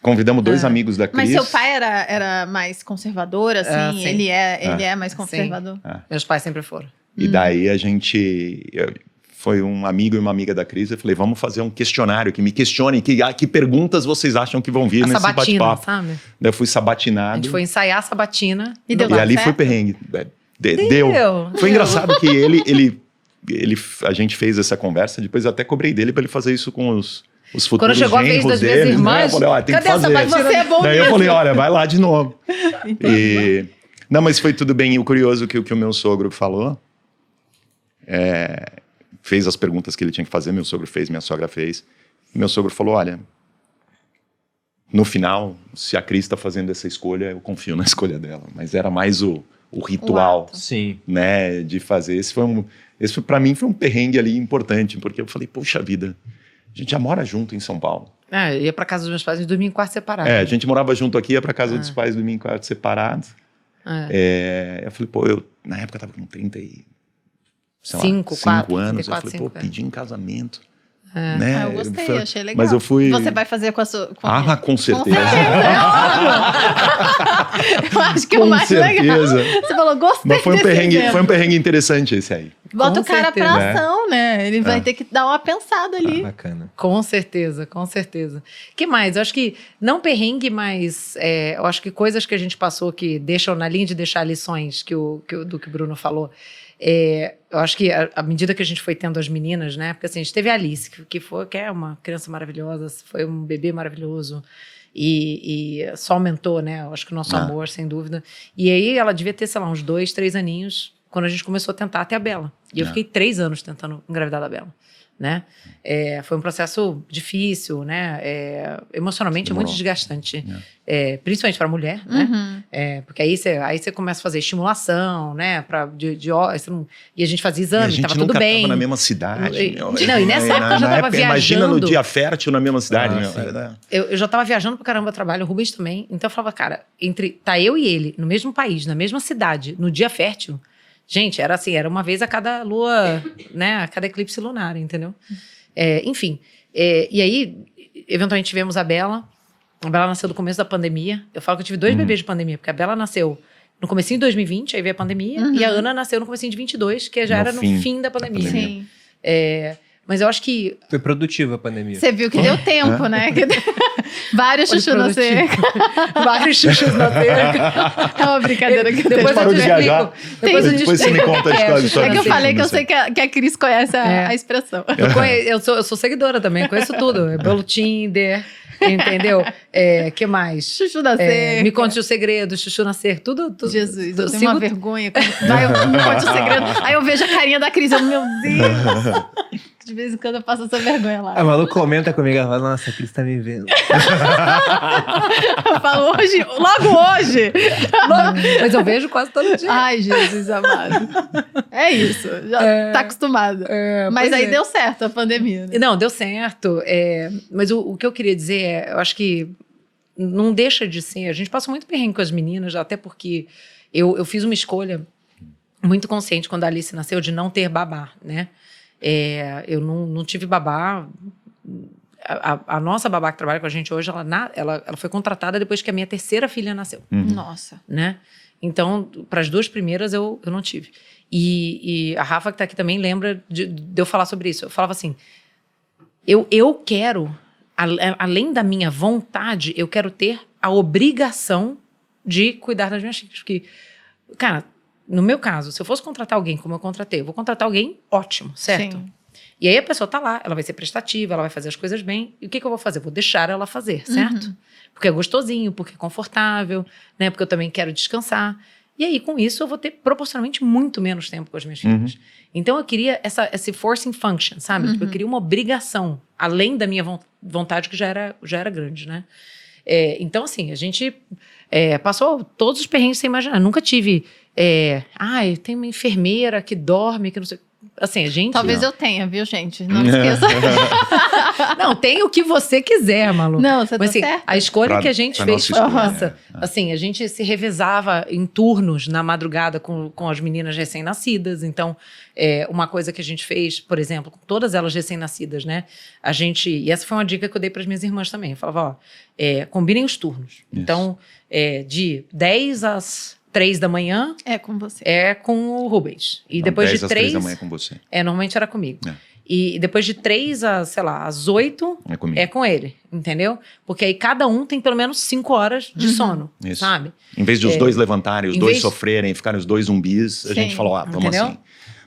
Convidamos 2 amigos da Cris. Mas seu pai era mais conservador, assim? sim. Ele é mais conservador? Meus pais sempre foram. E daí a gente... Foi um amigo e uma amiga da Cris. Eu falei, vamos fazer um questionário que me questionem. Que perguntas vocês acham que vão vir A nesse sabatina, bate-papo? sabe? Daí eu fui sabatinado. A gente foi ensaiar a sabatina. E deu E ali certo? foi perrengue. Deu. Foi engraçado que a gente fez essa conversa, depois eu até cobrei dele para ele fazer isso com os futuros Quando chegou a vez das minhas deles, irmãs, né? Eu falei, tem cadê que fazer. essa Você é bom Daí mesmo. eu falei, olha, vai lá de novo. Não, mas foi tudo bem. E o curioso que o meu sogro falou, fez as perguntas que ele tinha que fazer, meu sogro fez, minha sogra fez. E meu sogro falou, olha, no final, se a Cris está fazendo essa escolha, eu confio na escolha dela. Mas era mais o ritual, Sim. né, de fazer. Esse para mim foi um perrengue ali importante, porque eu falei, poxa vida, a gente já mora junto em São Paulo. Eu ia pra casa dos meus pais e dormia em quarto separado. A gente morava junto aqui, ia pra casa dos pais, dormia em quarto separado. Eu falei, na época eu tava com 30 e... sei lá, 5 anos. 34, eu falei, 5, pedi em casamento. Né? Eu gostei, achei legal. Mas eu fui... Você vai fazer com a sua... com certeza. É óbvio. Eu acho que é o mais legal. Você falou, gostei Mas foi um desse perrengue interessante esse aí. Bota Com o cara certeza. pra ação, né? Ele vai ter que dar uma pensada ali. Bacana. Com certeza, com certeza. Que mais? Eu acho que, não perrengue, mas eu acho que coisas que a gente passou que deixam, na linha de deixar lições do que o Bruno falou. Eu acho que à medida que a gente foi tendo as meninas, né? Porque assim, a gente teve a Alice, que é uma criança maravilhosa, foi um bebê maravilhoso. E só aumentou, né? Eu acho que o nosso amor, sem dúvida. E aí ela devia ter, sei lá, uns 2, 3 aninhos, quando a gente começou a tentar até a Bela. E eu fiquei 3 anos tentando engravidar da Bela, né? Foi um processo difícil, né? Emocionalmente muito desgastante. Principalmente para a mulher, né? Porque aí você começa a fazer estimulação, né? E a gente fazia exame, tava tudo bem. Tava na mesma cidade. Não, e nessa época eu já tava viajando. Imagina no dia fértil na mesma cidade. Eu já tava viajando pra caramba trabalho, o Rubens também. Então eu falava, cara, tá eu e ele no mesmo país, na mesma cidade, no dia fértil. Gente, era assim, era uma vez a cada lua, né? A cada eclipse lunar, entendeu? Enfim. E aí, eventualmente tivemos a Bela. A Bela nasceu no começo da pandemia. Eu falo que eu tive 2 bebês de pandemia, porque a Bela nasceu no comecinho de 2020, aí veio a pandemia, e a Ana nasceu no comecinho de 22, que já era no fim da pandemia. Sim. Mas eu acho que... Foi produtiva a pandemia. Você viu que deu tempo, né? Vários chuchus na cerca. Vários chuchus na cerca. É uma brincadeira que Depois parou eu te de viajar. explico. Depois você me conta a história. É que eu falei que eu sei que a Cris conhece a expressão. Eu sou seguidora também, conheço tudo. Pelo Tinder, entendeu? Que mais? Chuchu na cerca. Me conte o segredo, chuchu na cerca, tudo. Jesus, eu tenho sigo uma vergonha. Vai, me conte o segredo. Aí eu vejo a carinha da Cris, meu Deus. De vez em quando eu passo essa vergonha lá. A Malu comenta comigo, ela fala, nossa, a Cris tá me vendo. Eu falo hoje, logo hoje. Mas eu vejo quase todo dia. Ai, Jesus amado. É isso, já tá acostumada. Mas aí deu certo a pandemia, né? Não, deu certo. Mas o que eu queria dizer eu acho que não deixa de ser. A gente passa muito perrengue com as meninas, até porque eu fiz uma escolha muito consciente quando a Alice nasceu de não ter babá, né? Eu não tive babá. A nossa babá que trabalha com a gente hoje, ela foi contratada depois que a minha 3ª filha nasceu. Nossa. Né? Então, para as 2 primeiras eu não tive. E a Rafa, que está aqui também, lembra de eu falar sobre isso. Eu falava assim, eu quero, além da minha vontade, eu quero ter a obrigação de cuidar das minhas filhas. Porque, cara, no meu caso, se eu fosse contratar alguém como eu contratei, eu vou contratar alguém ótimo, certo? Sim. E aí a pessoa tá lá, ela vai ser prestativa, ela vai fazer as coisas bem. E o que eu vou fazer? Eu vou deixar ela fazer, certo? Porque é gostosinho, porque é confortável, né? Porque eu também quero descansar. E aí, com isso, eu vou ter proporcionalmente muito menos tempo com as minhas filhas. Então, eu queria esse forcing function, sabe? Tipo, eu queria uma obrigação, além da minha vontade, que já era grande, né? Então, assim, a gente passou todos os perrengues sem imaginar. Nunca tive... eu tenho uma enfermeira que dorme, que não sei... assim, a gente... Talvez eu tenha, viu, gente? Não esqueça. Não, tem o que você quiser, Malu. Não, você Mas, tá assim, certo. a escolha Pra- que a gente pra fez nossa foi escolha, nossa. Assim, a gente se revezava em turnos na madrugada com as meninas recém-nascidas. Então, uma coisa que a gente fez, por exemplo, com todas elas recém-nascidas, né? A gente... E essa foi uma dica que eu dei para as minhas irmãs também. Eu falava, combinem os turnos. Isso. Então, de 10 às 3 da manhã É com você. é com o Rubens. E Então, depois 10 de às 3 3... da manhã com você. normalmente era comigo. É. E depois de 3 às, sei lá, às 8... É comigo. é com ele, entendeu? Porque aí cada um tem pelo menos 5 horas de sono, Isso. sabe? Em vez de os dois levantarem, os em dois vez- sofrerem, ficarem os dois zumbis, a Sim. gente falou, vamos Entendeu? assim.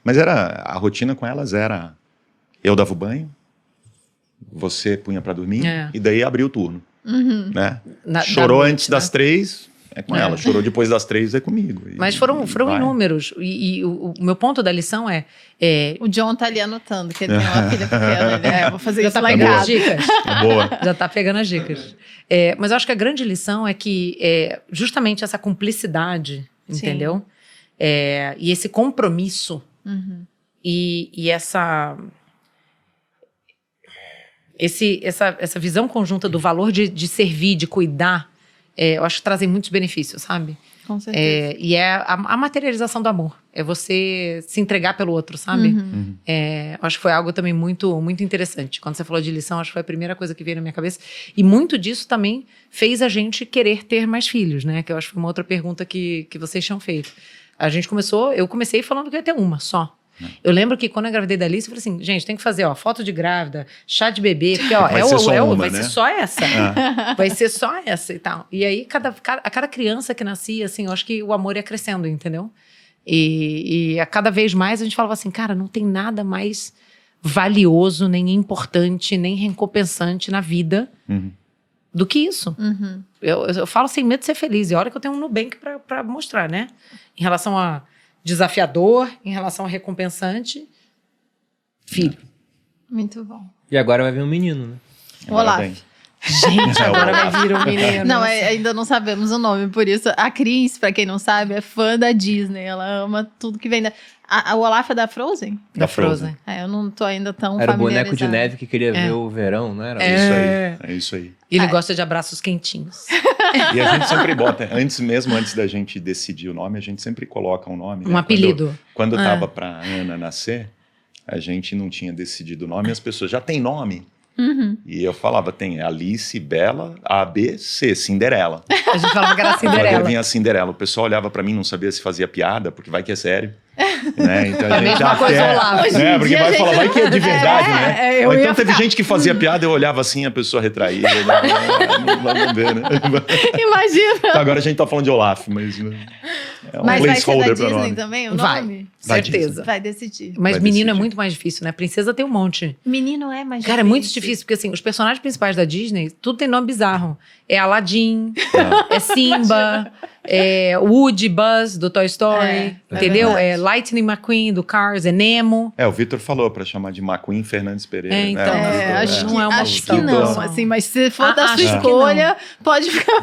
Mas a rotina com elas era, eu dava o banho, você punha pra dormir, e daí abria o turno, né? Chorou da noite, antes das né? 3, é com ela. Chorou depois das 3, é comigo. Mas foram vai. inúmeros. E o meu ponto da lição é O John tá ali anotando, que ele tem uma filha pequena. Ele, vou fazer já isso tá lá em pegando casa. as dicas. É boa. Já tá pegando as dicas. Mas eu acho que a grande lição é que justamente essa cumplicidade, Sim. entendeu? E esse compromisso e essa visão conjunta do valor de servir, de cuidar, eu acho que trazem muitos benefícios, sabe? Com certeza. E é a materialização do amor. É você se entregar pelo outro, sabe? Eu acho que foi algo também muito, muito interessante. Quando você falou de lição, acho que foi a primeira coisa que veio na minha cabeça. E muito disso também fez a gente querer ter mais filhos, né? Que eu acho que foi uma outra pergunta que vocês tinham feito. Eu comecei falando que eu ia ter uma só. Eu lembro que quando eu engravidei da Alice, eu falei assim, gente, tem que fazer, foto de grávida, chá de bebê, porque, Vai ser só uma, vai né? ser só essa. Vai ser só essa e tal. E aí, a cada criança que nascia, assim, eu acho que o amor ia crescendo, entendeu? E a cada vez mais a gente falava assim, cara, não tem nada mais valioso, nem importante, nem recompensante na vida do que isso. Eu falo sem medo de ser feliz. E olha que eu tenho um Nubank pra mostrar, né? Em relação a desafiador, em relação a recompensante, filho. Muito bom. E agora vai vir um menino, né? Olá. Parabéns. Gente, agora vai vir um menino. Não, ainda não sabemos o nome, por isso a Cris, pra quem não sabe, é fã da Disney. Ela ama tudo que vem da... O Olaf é da Frozen? Da Frozen. Eu não tô ainda tão Era o familiarizada. boneco de neve que queria ver o verão, não era? É isso aí. E ele gosta de abraços quentinhos. E a gente sempre bota, antes da gente decidir o nome, a gente sempre coloca um nome. Um apelido. Quando tava pra Ana nascer, a gente não tinha decidido o nome, e as pessoas, já tem nome? E eu falava, tem Alice, Bela, A, B, C, Cinderela. A gente falava que era Agora Cinderela. vinha a Cinderela. O pessoal olhava pra mim, não sabia se fazia piada, porque vai que é sério. Né? Então a gente mesma coisa Olaf. Hoje em né? Porque dia, vai gente, falar, vai que é de verdade, né? eu Ou então ia teve gente que fazia piada, eu olhava assim, a pessoa retraída. Vamos ver, né? Imagina. Então, agora a gente tá falando de Olaf, mas é um Mas vai ser da placeholder pra Disney nome. também o Vai. nome? Vai Certeza. Vai decidir. Mas Vai menino é decidir. muito mais difícil, né? Princesa tem um monte. Menino é mais Cara, é muito difícil, porque assim, os personagens principais da Disney, tudo tem nome bizarro. É Aladdin, é Simba, é Woody, Buzz, do Toy Story, entendeu? verdade. É Lightning McQueen, do Cars, é Nemo. O Vitor falou pra chamar de McQueen Fernandes Pereira. É, então. né? É, acho não que, é uma acho opção. que não, Opção. assim, mas se for da Acho sua que escolha, pode ficar.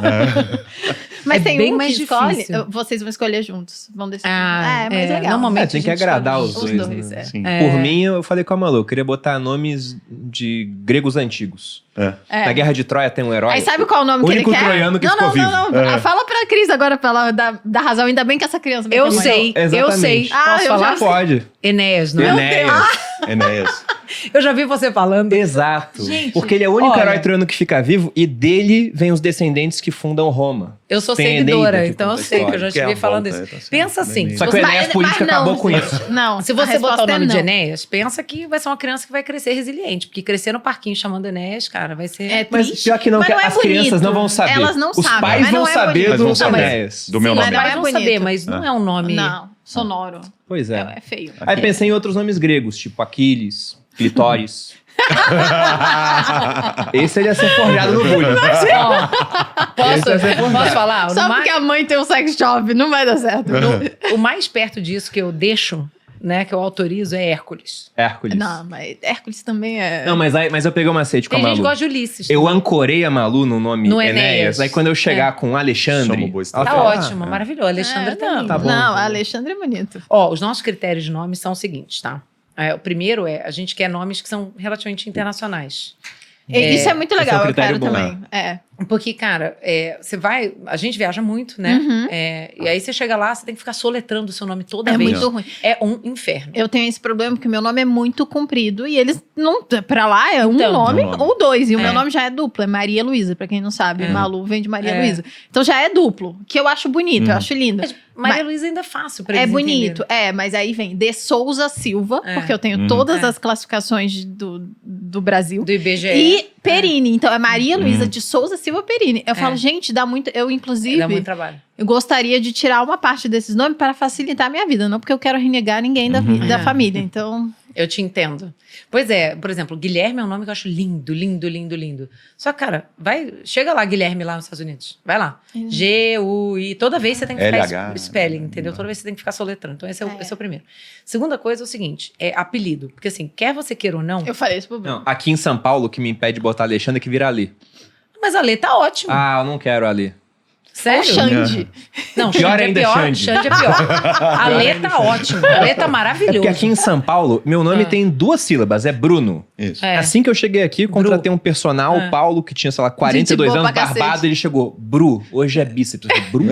Mas É tem bem um mais que escolhe, difícil. vocês vão escolher juntos, vão decidir. Ah, mas legal. normalmente tem que a gente agradar escolhe os dois, né? Sim. Por mim, eu falei com a Malu, eu queria botar nomes de gregos antigos. É. Na Guerra de Troia tem um herói. Aí sabe qual é o nome O que ele único quer? troiano que não, ficou não, vivo. não, não. Fala pra Cris agora pra ela dar razão. Ainda bem que essa criança vai Eu ter mãe. sei, eu Exatamente. sei. Ah, Posso eu falar? já sei. Pode. Enéas, não é? Enéas. Enéas. Eu já vi você falando. Exato. Gente, Porque ele é o único olha- herói troiano que fica vivo e dele vem os descendentes que fundam Roma. Eu sou Tem seguidora, Eneida que então eu conta a sei que eu história. já Que é estive a falando volta, isso. tá certo. Pensa assim, Só que o Enéas político acabou com isso. Não, se a você botar o resposta é nome de não. Enéas, pensa que vai ser uma criança que vai crescer resiliente. Porque crescer no parquinho chamando Enéas, cara, vai ser... É Mas triste. pior que não, Mas que não é as crianças bonito. não vão saber. Elas não Os sabem, pais mas vão não é saber bonito. Mas do vão saber. Enéas. Do meu Sim, nome. mas não Mas é vão bonito. saber, mas não é um nome... Não, sonoro. Pois é. É feio. Aí pensei em outros nomes gregos, tipo Aquiles, Clitóris. Esse ele ia ser forjado no bullying. Posso falar? Só porque a mãe tem um sex shop, não vai dar certo. O mais perto disso que eu deixo, né, que eu autorizo, é Hércules. Hércules. Não, mas Hércules também é... Não, mas eu peguei uma macete com Tem a gente Malu. que gosta de Ulisses. Eu ancorei a Malu no nome No Enéas. Enéas. Aí quando eu chegar com Alexandre... Chama o boi ela Tá fala, ótimo, maravilhoso. Alexandre tá não, lindo. Tá bom. não, Alexandre é bonito. Ó, os nossos critérios de nome são os seguintes, tá? O primeiro a gente quer nomes que são relativamente internacionais. Isso é muito legal, eu quero bom, também. Porque, cara, a gente viaja muito, né? Uhum. E aí você chega lá, você tem que ficar soletrando o seu nome toda É vez. muito ruim. É um inferno. Eu tenho esse problema porque meu nome é muito comprido e eles não. Pra lá é um Então, nome é um nome. ou dois. E o É. meu nome já é duplo, é Maria Luísa, pra quem não sabe. Malu vem de Maria É. Luísa. Então já é duplo, que eu acho bonito, eu acho lindo. Mas Maria Luísa ainda é fácil pra É eles bonito, entenderem. mas aí vem de Souza Silva, porque eu tenho todas as classificações do Brasil. Do IBGE. E Perini, então é Maria Luísa de Souza Silva Perini. Eu falo, gente, dá muito. Eu, inclusive, Dá muito trabalho. eu gostaria de tirar uma parte desses nomes para facilitar a minha vida, não porque eu quero renegar ninguém da família. Então. Eu te entendo. Pois é, por exemplo, Guilherme é um nome que eu acho lindo, lindo, lindo, lindo. Só, cara, chega lá, Guilherme, lá nos Estados Unidos. Vai lá. G-U-I. Toda vez você tem que ficar LH, spelling, entendeu? Toda vez você tem que ficar soletrando. Então, esse é o primeiro. Segunda coisa é o seguinte, é apelido. Porque assim, quer você queira ou não... Eu falei isso pro Bruno. Não, aqui em São Paulo, o que me impede de botar Alexandre é que vira Ali. Mas a Lê tá ótimo. Ah, eu não quero Ali. Ou Sério? Xande. Não, Pior Xande é ainda, pior. Xande. Xande é pior. A Lê tá ótimo. A Lê tá maravilhoso. Porque aqui em São Paulo, meu nome tem 2 sílabas, é Bruno. Isso. É. Assim que eu cheguei aqui, contratei um personal, o Paulo, que tinha, sei lá, 42 Gente boa anos, pra barbado, cacete. ele chegou, Bru, hoje é bíceps. Eu falei, Bru?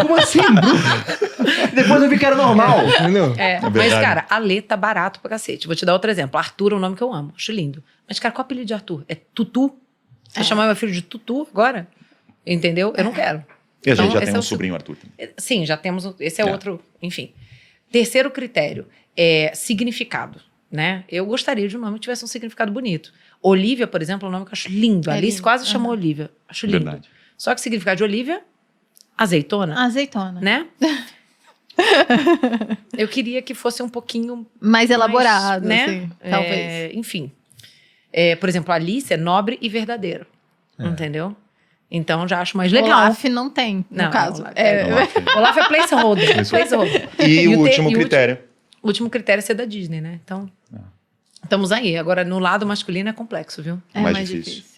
Como assim, Bru? Depois eu vi que era normal, entendeu? Mas, verdade. cara, a Lê tá barato pra cacete. Vou te dar outro exemplo. Arthur é um nome que eu amo. Acho lindo. Mas, cara, qual é o apelido de Arthur? É Tutu? Você chamar meu filho de Tutu agora? Entendeu? Eu não quero. E a gente Então, já esse tem é um o sobrinho Arthur também. Sim, já temos. Esse é outro. Enfim. Terceiro critério é significado, né? Eu gostaria de um nome que tivesse um significado bonito. Olivia, por exemplo, é um nome que eu acho lindo. É Alice lindo. quase chamou Olivia. Acho lindo. Verdade. Só que o significado de Olivia, azeitona, Azeitona. né? Eu queria que fosse um pouquinho Mais elaborado, né? assim, talvez. Enfim. Por exemplo, Alice é nobre e verdadeiro. Entendeu? Então já acho mais legal. Olaf não tem, no Não, caso. Olaf Olaf. Olaf é placeholder. placeholder. E o te- último critério. O último critério é ser da Disney, né? Então, estamos aí. Agora, no lado masculino é complexo, viu? É mais mais difícil. difícil.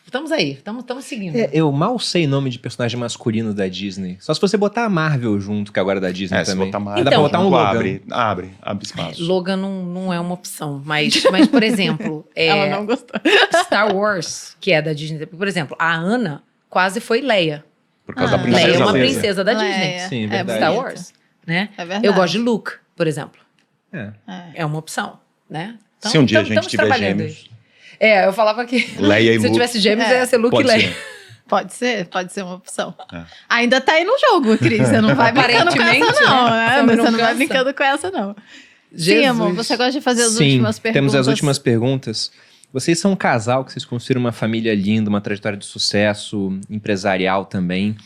Estamos aí. Estamos seguindo. Eu mal sei nome de personagem masculino da Disney. Só se você botar a Marvel junto, que agora é da Disney Se também. botar mais, Dá pra botar um Logan. abre espaço. Logan não é uma opção. Mas por exemplo, Ela não gostou. Star Wars, que é da Disney. Por exemplo, a Ana quase foi Leia. Por causa da Leia princesa é uma Leia. princesa da Leia. Disney. Sim, É verdade. Star bonito. Wars, né? É verdade. Eu gosto de Luke, por exemplo. É. É uma opção, né? Então, Se um dia a gente estamos tiver trabalhando gêmeos. aí. Eu falava que Leia e se eu Luke. tivesse gêmeos, É. ia ser Luke e Pode Leia. ser. Pode ser uma opção. É. Ainda tá aí no jogo, Cris. Você não vai brincando com Aparentemente, essa, não, né? né? Você Você não não vai cansa. brincando com essa, não. Sim, Jesus. amor, você gosta de fazer as Sim, últimas perguntas. temos as últimas perguntas. Vocês são um casal que vocês construíram uma família linda, uma trajetória de sucesso empresarial também.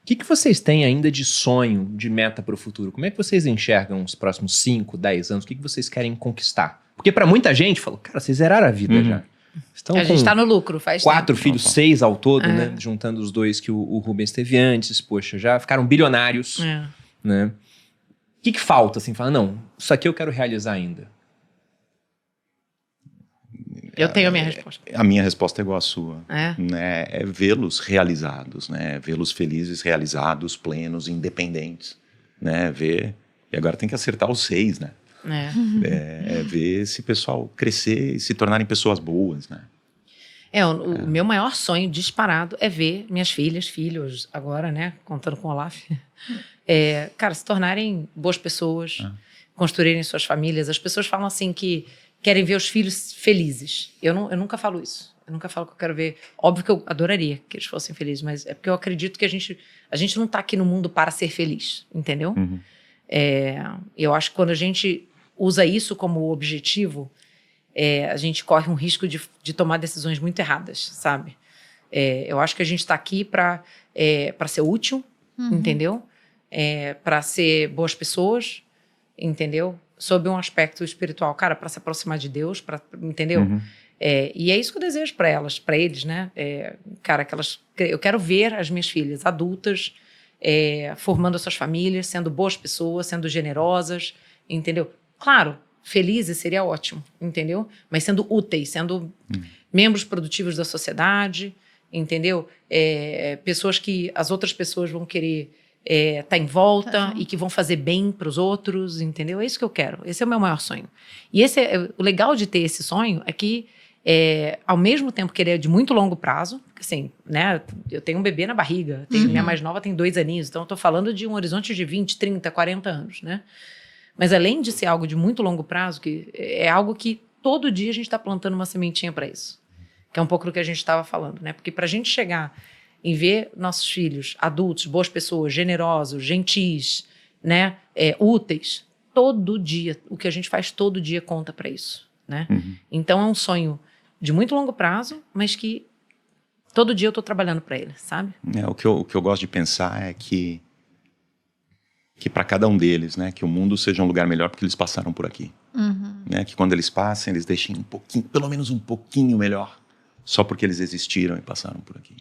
O que vocês têm ainda de sonho, de meta para o futuro? Como é que vocês enxergam os próximos 5, 10 anos? O que vocês querem conquistar? Porque para muita gente, falou, cara, vocês zeraram a vida já. Estão A gente com tá no lucro, faz 4 tempo. filhos, 6 ao todo, É. né? Juntando os 2 que o Rubens teve antes. Poxa, já ficaram bilionários, É. né? O que falta, assim? Fala, não, isso aqui eu quero realizar ainda. Eu tenho a minha resposta. A minha resposta é igual à sua. É. Né? É vê-los realizados, né? Vê-los felizes, realizados, plenos, independentes. Né? E agora tem que acertar os 6, né? É ver esse pessoal crescer e se tornarem pessoas boas, né? O meu maior sonho disparado é ver minhas filhas, filhos, agora, né? Contando com o Olaf. Cara, se tornarem boas pessoas, construírem suas famílias. As pessoas falam assim que querem ver os filhos felizes. Eu nunca falo isso. Eu nunca falo que eu quero ver... Óbvio que eu adoraria que eles fossem felizes, mas é porque eu acredito que a gente não tá aqui no mundo para ser feliz, entendeu? Uhum. Eu acho que quando a gente usa isso como objetivo, a gente corre um risco de tomar decisões muito erradas, sabe? Eu acho que a gente está aqui para ser útil, entendeu? Para ser boas pessoas, entendeu? Sob um aspecto espiritual, cara, para se aproximar de Deus, entendeu? Uhum. E é isso que eu desejo para elas, para eles, né? Cara, eu quero ver as minhas filhas adultas, formando as suas famílias, sendo boas pessoas, sendo generosas, entendeu? Claro, felizes seria ótimo, entendeu? Mas sendo úteis, sendo membros produtivos da sociedade, entendeu? Pessoas que as outras pessoas vão querer tá em volta e que vão fazer bem para os outros, entendeu? É isso que eu quero. Esse é o meu maior sonho. E o legal de ter esse sonho é que, ao mesmo tempo que ele é de muito longo prazo, porque assim, né, eu tenho um bebê na barriga, minha mais nova tem 2 aninhos, então eu tô falando de um horizonte de 20, 30, 40 anos, né? Mas além de ser algo de muito longo prazo, que é algo que todo dia a gente está plantando uma sementinha para isso. Que é um pouco do que a gente estava falando, né? Porque para a gente chegar em ver nossos filhos adultos, boas pessoas, generosos, gentis, né? Úteis, todo dia, o que a gente faz todo dia conta para isso, né? Então é um sonho de muito longo prazo, mas que todo dia eu estou trabalhando para ele, sabe? O que eu gosto de pensar é que para cada um deles, né, que o mundo seja um lugar melhor porque eles passaram por aqui. Né, que quando eles passem, eles deixem um pouquinho, pelo menos um pouquinho melhor, só porque eles existiram e passaram por aqui.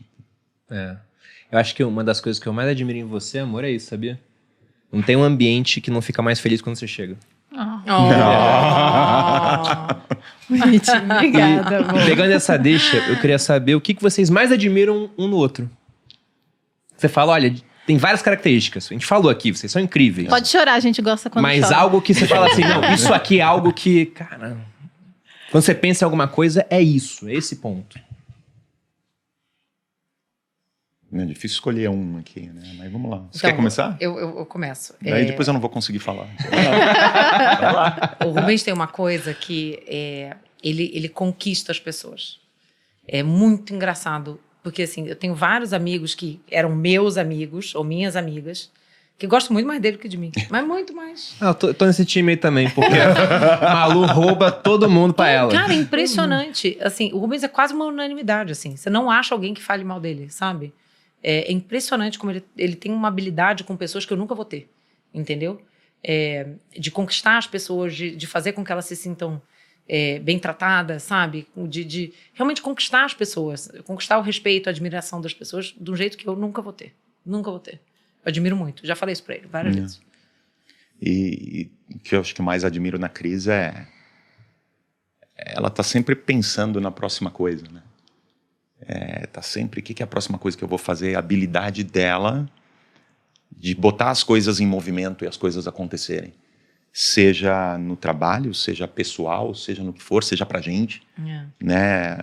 Eu acho que uma das coisas que eu mais admiro em você, amor, é isso, sabia? Não tem um ambiente que não fica mais feliz quando você chega. Obrigada, amor. Pegando essa deixa, eu queria saber o que vocês mais admiram um no outro. Você fala, olha, tem várias características. A gente falou aqui, vocês são incríveis. Pode chorar, a gente gosta quando Mas chora. algo que você fala assim, não, isso aqui é algo que, cara... Quando você pensa em alguma coisa, é isso, é esse ponto. É difícil escolher um aqui, né? Mas vamos lá. Você Então, quer começar? Eu começo. Daí depois eu não vou conseguir falar. O Rubens tem uma coisa que ele conquista as pessoas. É muito engraçado, porque assim, eu tenho vários amigos que eram meus amigos ou minhas amigas, que gostam muito mais dele que de mim. Mas muito mais. Eu tô nesse time aí também, porque Malu rouba todo mundo pra ela. Cara, é impressionante. Assim, o Rubens é quase uma unanimidade, assim. Você não acha alguém que fale mal dele, sabe? É impressionante como ele tem uma habilidade com pessoas que eu nunca vou ter, entendeu? De conquistar as pessoas, de fazer com que elas se sintam bem tratadas, sabe? De realmente conquistar as pessoas, conquistar o respeito, a admiração das pessoas de um jeito que eu nunca vou ter. Nunca vou ter. Eu admiro muito. Já falei isso pra ele várias vezes. E o que eu acho que mais admiro na Cris ela tá sempre pensando na próxima coisa, né? Tá sempre, o que é a próxima coisa que eu vou fazer? A habilidade dela de botar as coisas em movimento e as coisas acontecerem. Seja no trabalho, seja pessoal, seja no que for, seja pra gente. Né?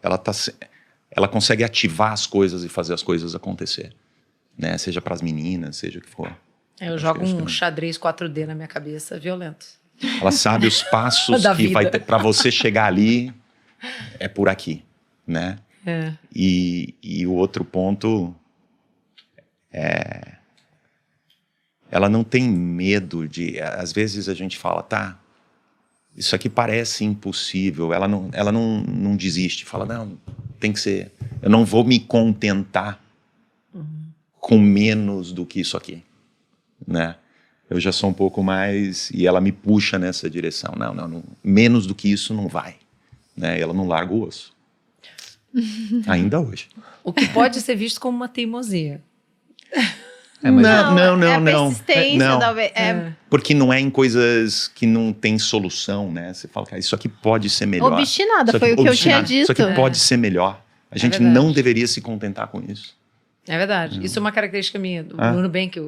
Ela consegue ativar as coisas e fazer as coisas acontecer. Né? Seja pras meninas, seja o que for. Eu jogo um xadrez 4D na minha cabeça, violento. Ela sabe os passos que vai ter pra você chegar ali, é por aqui, né? E o outro ponto ela não tem medo às vezes a gente fala, tá, isso aqui parece impossível, ela não desiste, fala, não, tem que ser, eu não vou me contentar com menos do que isso aqui, né? Eu já sou um pouco mais, e ela me puxa nessa direção, não, menos do que isso não vai, né? Ela não larga o osso. Ainda hoje. O que pode ser visto como uma teimosia. Não. É a persistência, talvez. Porque não é em coisas que não tem solução, né? Você fala, cara, isso aqui pode ser melhor. Obstinada, foi o que eu tinha dito. Isso aqui pode ser melhor. A gente não deveria se contentar com isso. É verdade. Isso é uma característica minha. No Nubank,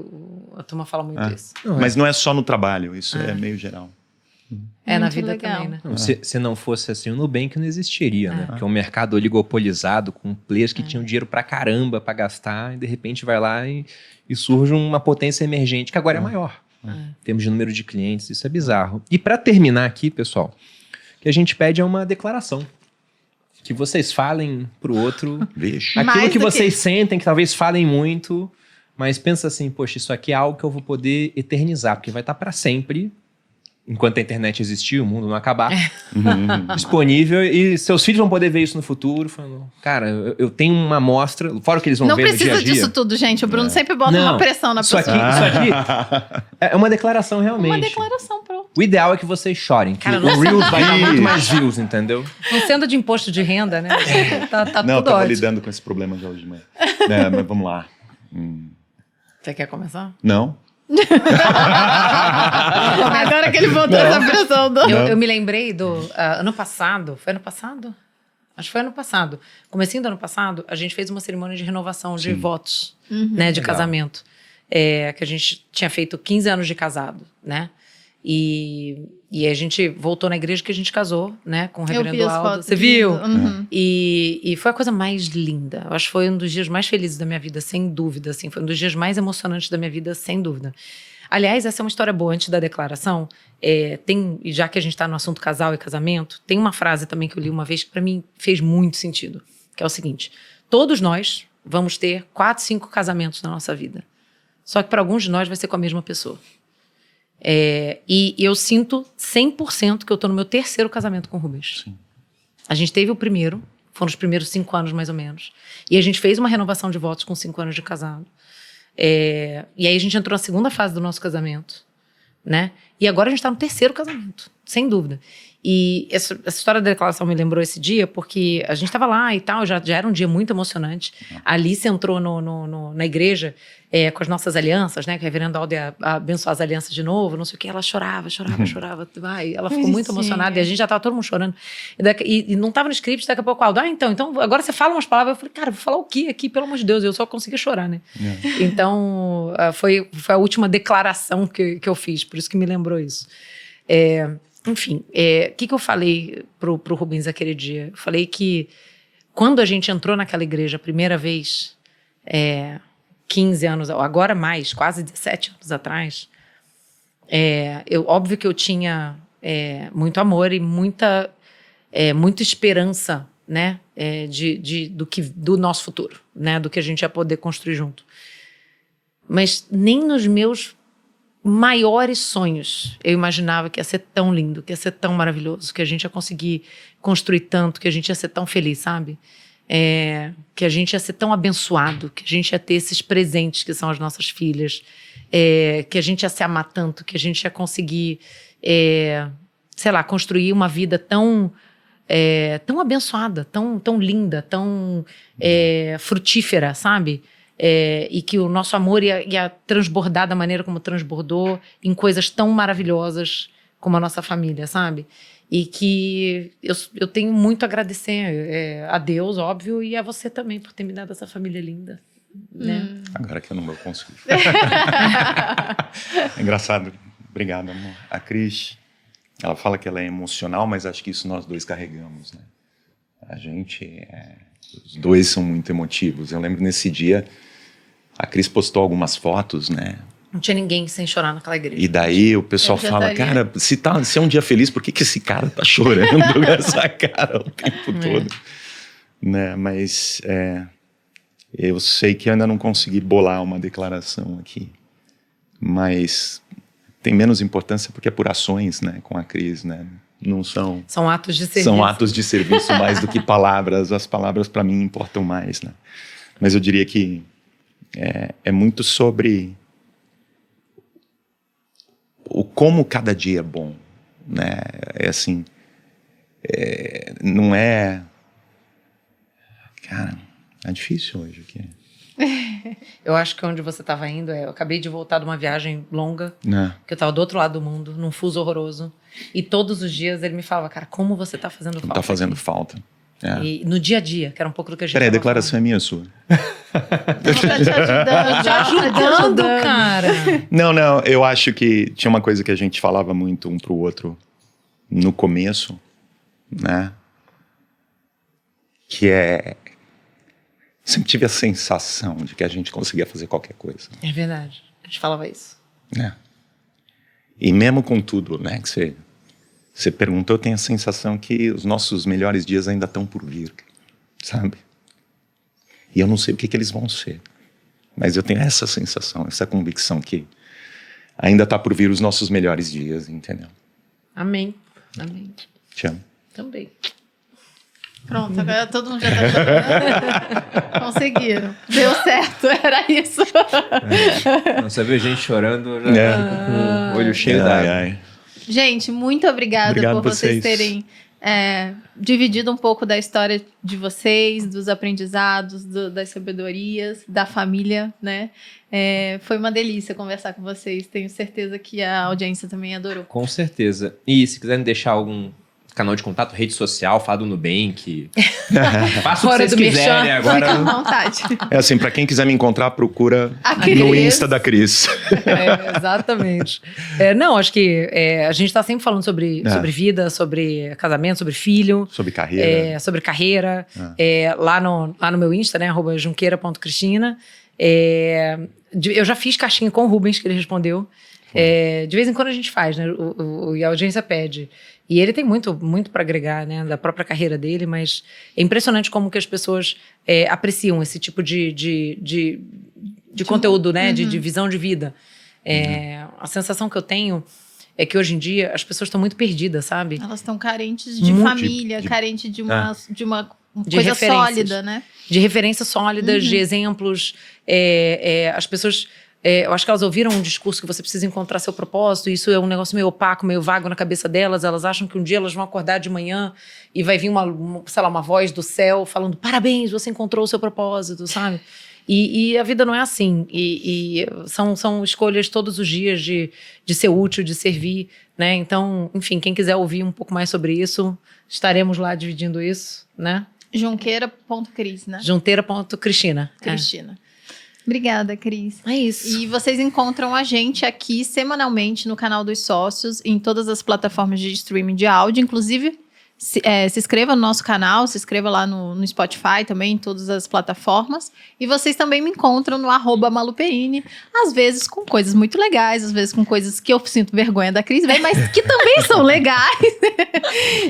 a turma fala muito isso. Mas não é só no trabalho, isso é meio geral. Na vida legal. Também, né? Se não fosse assim, o Nubank não existiria, né? Porque é um mercado oligopolizado, com players que tinham dinheiro pra caramba pra gastar, e de repente vai lá e surge uma potência emergente que agora é maior. Em termos de número de clientes, isso é bizarro. E pra terminar aqui, pessoal, o que a gente pede é uma declaração. Que vocês falem pro outro aquilo que vocês sentem, que talvez falem muito, mas pensa assim, poxa, isso aqui é algo que eu vou poder eternizar, porque vai estar pra sempre. Enquanto a internet existir, o mundo não acabar, disponível, e seus filhos vão poder ver isso no futuro, falando, cara, eu tenho uma amostra, fora o que eles vão ver no dia a dia. Não precisa disso tudo, gente, o Bruno sempre bota uma pressão na pessoa. Isso aqui é uma declaração realmente. Uma declaração, pronto. O ideal é que vocês chorem, que Cara, o Reels vai dar muito mais views, entendeu? Não sendo de imposto de renda, né? Tá Não, tudo eu tava ótimo. lidando com esse problema já hoje de manhã. Mas vamos lá. Você quer começar? Não? Agora que ele botou essa pressão do... Eu me lembrei do ano passado. Foi ano passado? Acho que foi ano passado. Comecinho do ano passado, a gente fez uma cerimônia de renovação de votos, né, de casamento. que a gente tinha feito 15 anos de casado, né? E a gente voltou na igreja que a gente casou, né? Com o reverendo Aldo. Você viu? Uhum. E foi a coisa mais linda. Eu acho que foi um dos dias mais felizes da minha vida, sem dúvida. Assim, foi um dos dias mais emocionantes da minha vida, sem dúvida. Aliás, essa é uma história boa. Antes da declaração, e já que a gente está no assunto casal e casamento, tem uma frase também que eu li uma vez que para mim fez muito sentido, que é o seguinte: todos nós vamos ter 4, 5 casamentos na nossa vida. Só que para alguns de nós vai ser com a mesma pessoa. E eu sinto 100% que eu tô no meu 3º casamento com o Rubens. Sim. A gente teve o primeiro, foram os primeiros 5 anos mais ou menos. E a gente fez uma renovação de votos com 5 anos de casado. E aí a gente entrou na segunda fase do nosso casamento, né? E agora a gente tá no 3º casamento, sem dúvida. E essa história da declaração me lembrou esse dia, porque a gente estava lá e tal, já era um dia muito emocionante. A Alice entrou na igreja com as nossas alianças, né? Que a reverenda Aldo ia abençoar as alianças de novo, não sei o que. Ela chorava. Ai, ela ficou muito emocionada e a gente já estava todo mundo chorando. E não estava no script, daqui a pouco o Aldo, então agora você fala umas palavras. Eu falei, cara, vou falar o quê aqui? Pelo amor de Deus, eu só consegui chorar, né? Então, foi a última declaração que eu fiz, por isso que me lembrou isso. Enfim, o que eu falei pro Rubens aquele dia? Eu falei que quando a gente entrou naquela igreja a primeira vez, 15 anos, agora mais, quase 17 anos atrás, óbvio que eu tinha muito amor e muita esperança, né, do nosso futuro, né, do que a gente ia poder construir junto. Mas nem nos meus maiores sonhos eu imaginava que ia ser tão lindo, que ia ser tão maravilhoso, que a gente ia conseguir construir tanto, que a gente ia ser tão feliz, sabe? Que a gente ia ser tão abençoado, que a gente ia ter esses presentes que são as nossas filhas, que a gente ia se amar tanto, que a gente ia conseguir, sei lá, construir uma vida tão abençoada, tão linda, tão frutífera, sabe? E que o nosso amor ia transbordar da maneira como transbordou em coisas tão maravilhosas como a nossa família, sabe? E que eu tenho muito a agradecer a Deus, óbvio, e a você também por ter me dado essa família linda, né? Agora que eu não vou conseguir. Engraçado. Obrigado, amor. A Cris, ela fala que ela é emocional, mas acho que isso nós dois carregamos, né? A gente, os dois são muito emotivos. Eu lembro nesse dia, a Cris postou algumas fotos, né? Não tinha ninguém sem chorar naquela igreja. E daí o pessoal fala, cara, se é um dia feliz, por que esse cara tá chorando com essa cara o tempo todo? Né? Mas eu sei que eu ainda não consegui bolar uma declaração aqui. Mas tem menos importância porque é por ações, né, com a Cris, né? Não são... São atos de serviço. São atos de serviço mais do que palavras. As palavras, para mim, importam mais, né? Mas eu diria que é muito sobre como cada dia é bom, né? Assim, não é... Cara, é difícil hoje aqui. Eu acho que onde você estava indo eu acabei de voltar de uma viagem longa, que eu estava do outro lado do mundo, num fuso horroroso, e todos os dias ele me falava, cara, como você está fazendo falta? Tá fazendo falta. E no dia a dia, que era um pouco do que a gente Peraí, a declaração é minha ou sua? Te ajudando, cara. Não, eu acho que tinha uma coisa que a gente falava muito um pro outro no começo, né? Que sempre tive a sensação de que a gente conseguia fazer qualquer coisa. É verdade, a gente falava isso. E mesmo com tudo, né, que você perguntou, eu tenho a sensação que os nossos melhores dias ainda estão por vir, sabe? E eu não sei o que eles vão ser, mas eu tenho essa sensação, essa convicção que ainda está por vir os nossos melhores dias, entendeu? Amém. Amém. Te amo. Também. Pronto, agora todo mundo já tá chorando. Conseguiram. Deu certo, era isso. Você vê gente chorando, já com o olho cheio d'água. Gente, muito obrigada por vocês terem dividido um pouco da história de vocês, dos aprendizados, das sabedorias, da família, né? Foi uma delícia conversar com vocês. Tenho certeza que a audiência também adorou. Com certeza. E se quiserem deixar algum canal de contato, rede social, fala do Nubank. Faça o que Fora vocês do quiserem merchan. agora. Fica à vontade. É assim, pra quem quiser me encontrar, procura A Cris. no Insta da Cris. Exatamente. Não, acho que a gente tá sempre falando sobre vida, sobre casamento, sobre filho. Sobre carreira. Sobre carreira. Lá no meu Insta, né? @junqueira.cristina. Eu já fiz caixinha com o Rubens, que ele respondeu. De vez em quando a gente faz, né? E a audiência pede. E ele tem muito para agregar, né? Da própria carreira dele, mas é impressionante como que as pessoas apreciam esse tipo de conteúdo, né? De visão de vida. A sensação que eu tenho é que hoje em dia as pessoas estão muito perdidas, sabe? Elas estão carentes de família, carentes de uma De coisa referências. sólida, né? De referências sólidas, de exemplos. As pessoas... eu acho que elas ouviram um discurso que você precisa encontrar seu propósito, e isso é um negócio meio opaco, meio vago na cabeça delas. Elas acham que um dia elas vão acordar de manhã e vai vir uma voz do céu falando: parabéns, você encontrou o seu propósito, sabe? E a vida não é assim. E são escolhas todos os dias de ser útil, de servir, né? Então, enfim, quem quiser ouvir um pouco mais sobre isso, estaremos lá dividindo isso, né? Junqueira.cris, né? Junqueira.cristina. Cristina. Obrigada, Cris. É isso. E vocês encontram a gente aqui semanalmente no canal dos sócios, em todas as plataformas de streaming de áudio. Inclusive, se inscreva no nosso canal, se inscreva lá no Spotify também, em todas as plataformas. E vocês também me encontram no @maluperini, às vezes com coisas muito legais, às vezes com coisas que eu sinto vergonha da Cris ver, mas que também são legais.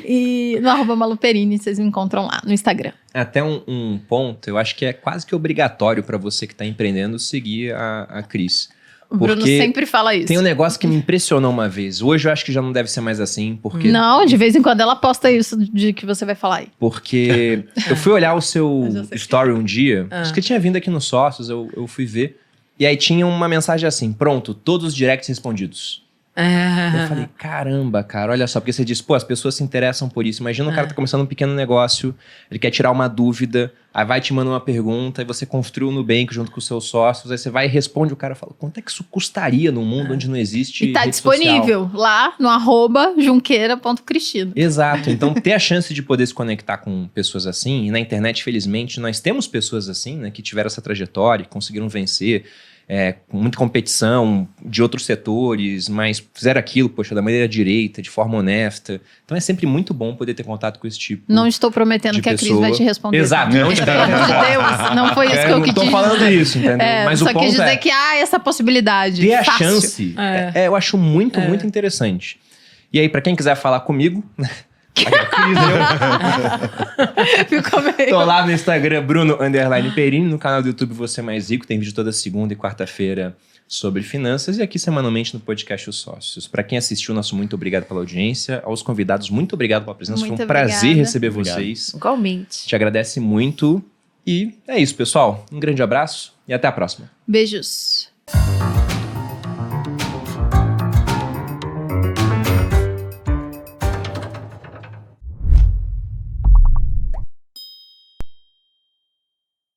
E no @maluperini vocês me encontram lá no Instagram. Até um ponto, eu acho que é quase que obrigatório para você que está empreendendo seguir a Cris. O Bruno sempre fala isso. Tem um negócio que me impressionou uma vez. Hoje eu acho que já não deve ser mais assim, porque... Não, de vez em quando ela posta isso de que você vai falar aí. Porque eu fui olhar o seu story um dia, acho que tinha vindo aqui nos Sócios, eu fui ver, e aí tinha uma mensagem assim: pronto, todos os directs respondidos. Eu falei, caramba, cara, olha só, porque você disse, as pessoas se interessam por isso. Imagina o cara tá começando um pequeno negócio, ele quer tirar uma dúvida, aí vai te mandar uma pergunta, e você construiu no Nubank junto com os seus sócios, aí você vai e responde, o cara fala, quanto é que isso custaria num mundo onde não existe E tá rede disponível social? lá no @junqueira.cristina. Exato, então ter a chance de poder se conectar com pessoas assim, e na internet, felizmente, nós temos pessoas assim, né, que tiveram essa trajetória, que conseguiram vencer, com muita competição de outros setores, mas fizeram aquilo, poxa, da maneira direita, de forma honesta. Então é sempre muito bom poder ter contato com esse tipo. Não estou prometendo que a Cris vai te responder. Exato. Não, pelo amor de Deus, não foi isso que eu quis dizer. Não tô falando isso, entendeu? Mas só o ponto quis dizer que há essa possibilidade. ter a Fácil. chance, eu acho muito interessante. E aí, pra quem quiser falar comigo... Ficou meio... Tô lá no Instagram, Bruno_Perini, no canal do YouTube Você Mais Rico, tem vídeo toda segunda e quarta-feira sobre finanças, e aqui semanalmente no podcast Os Sócios. Para quem assistiu, nosso muito obrigado pela audiência, aos convidados, muito obrigado pela presença, Muito foi um prazer obrigada. receber vocês. Igualmente. Te agradece muito, e é isso, pessoal. Um grande abraço e até a próxima. Beijos.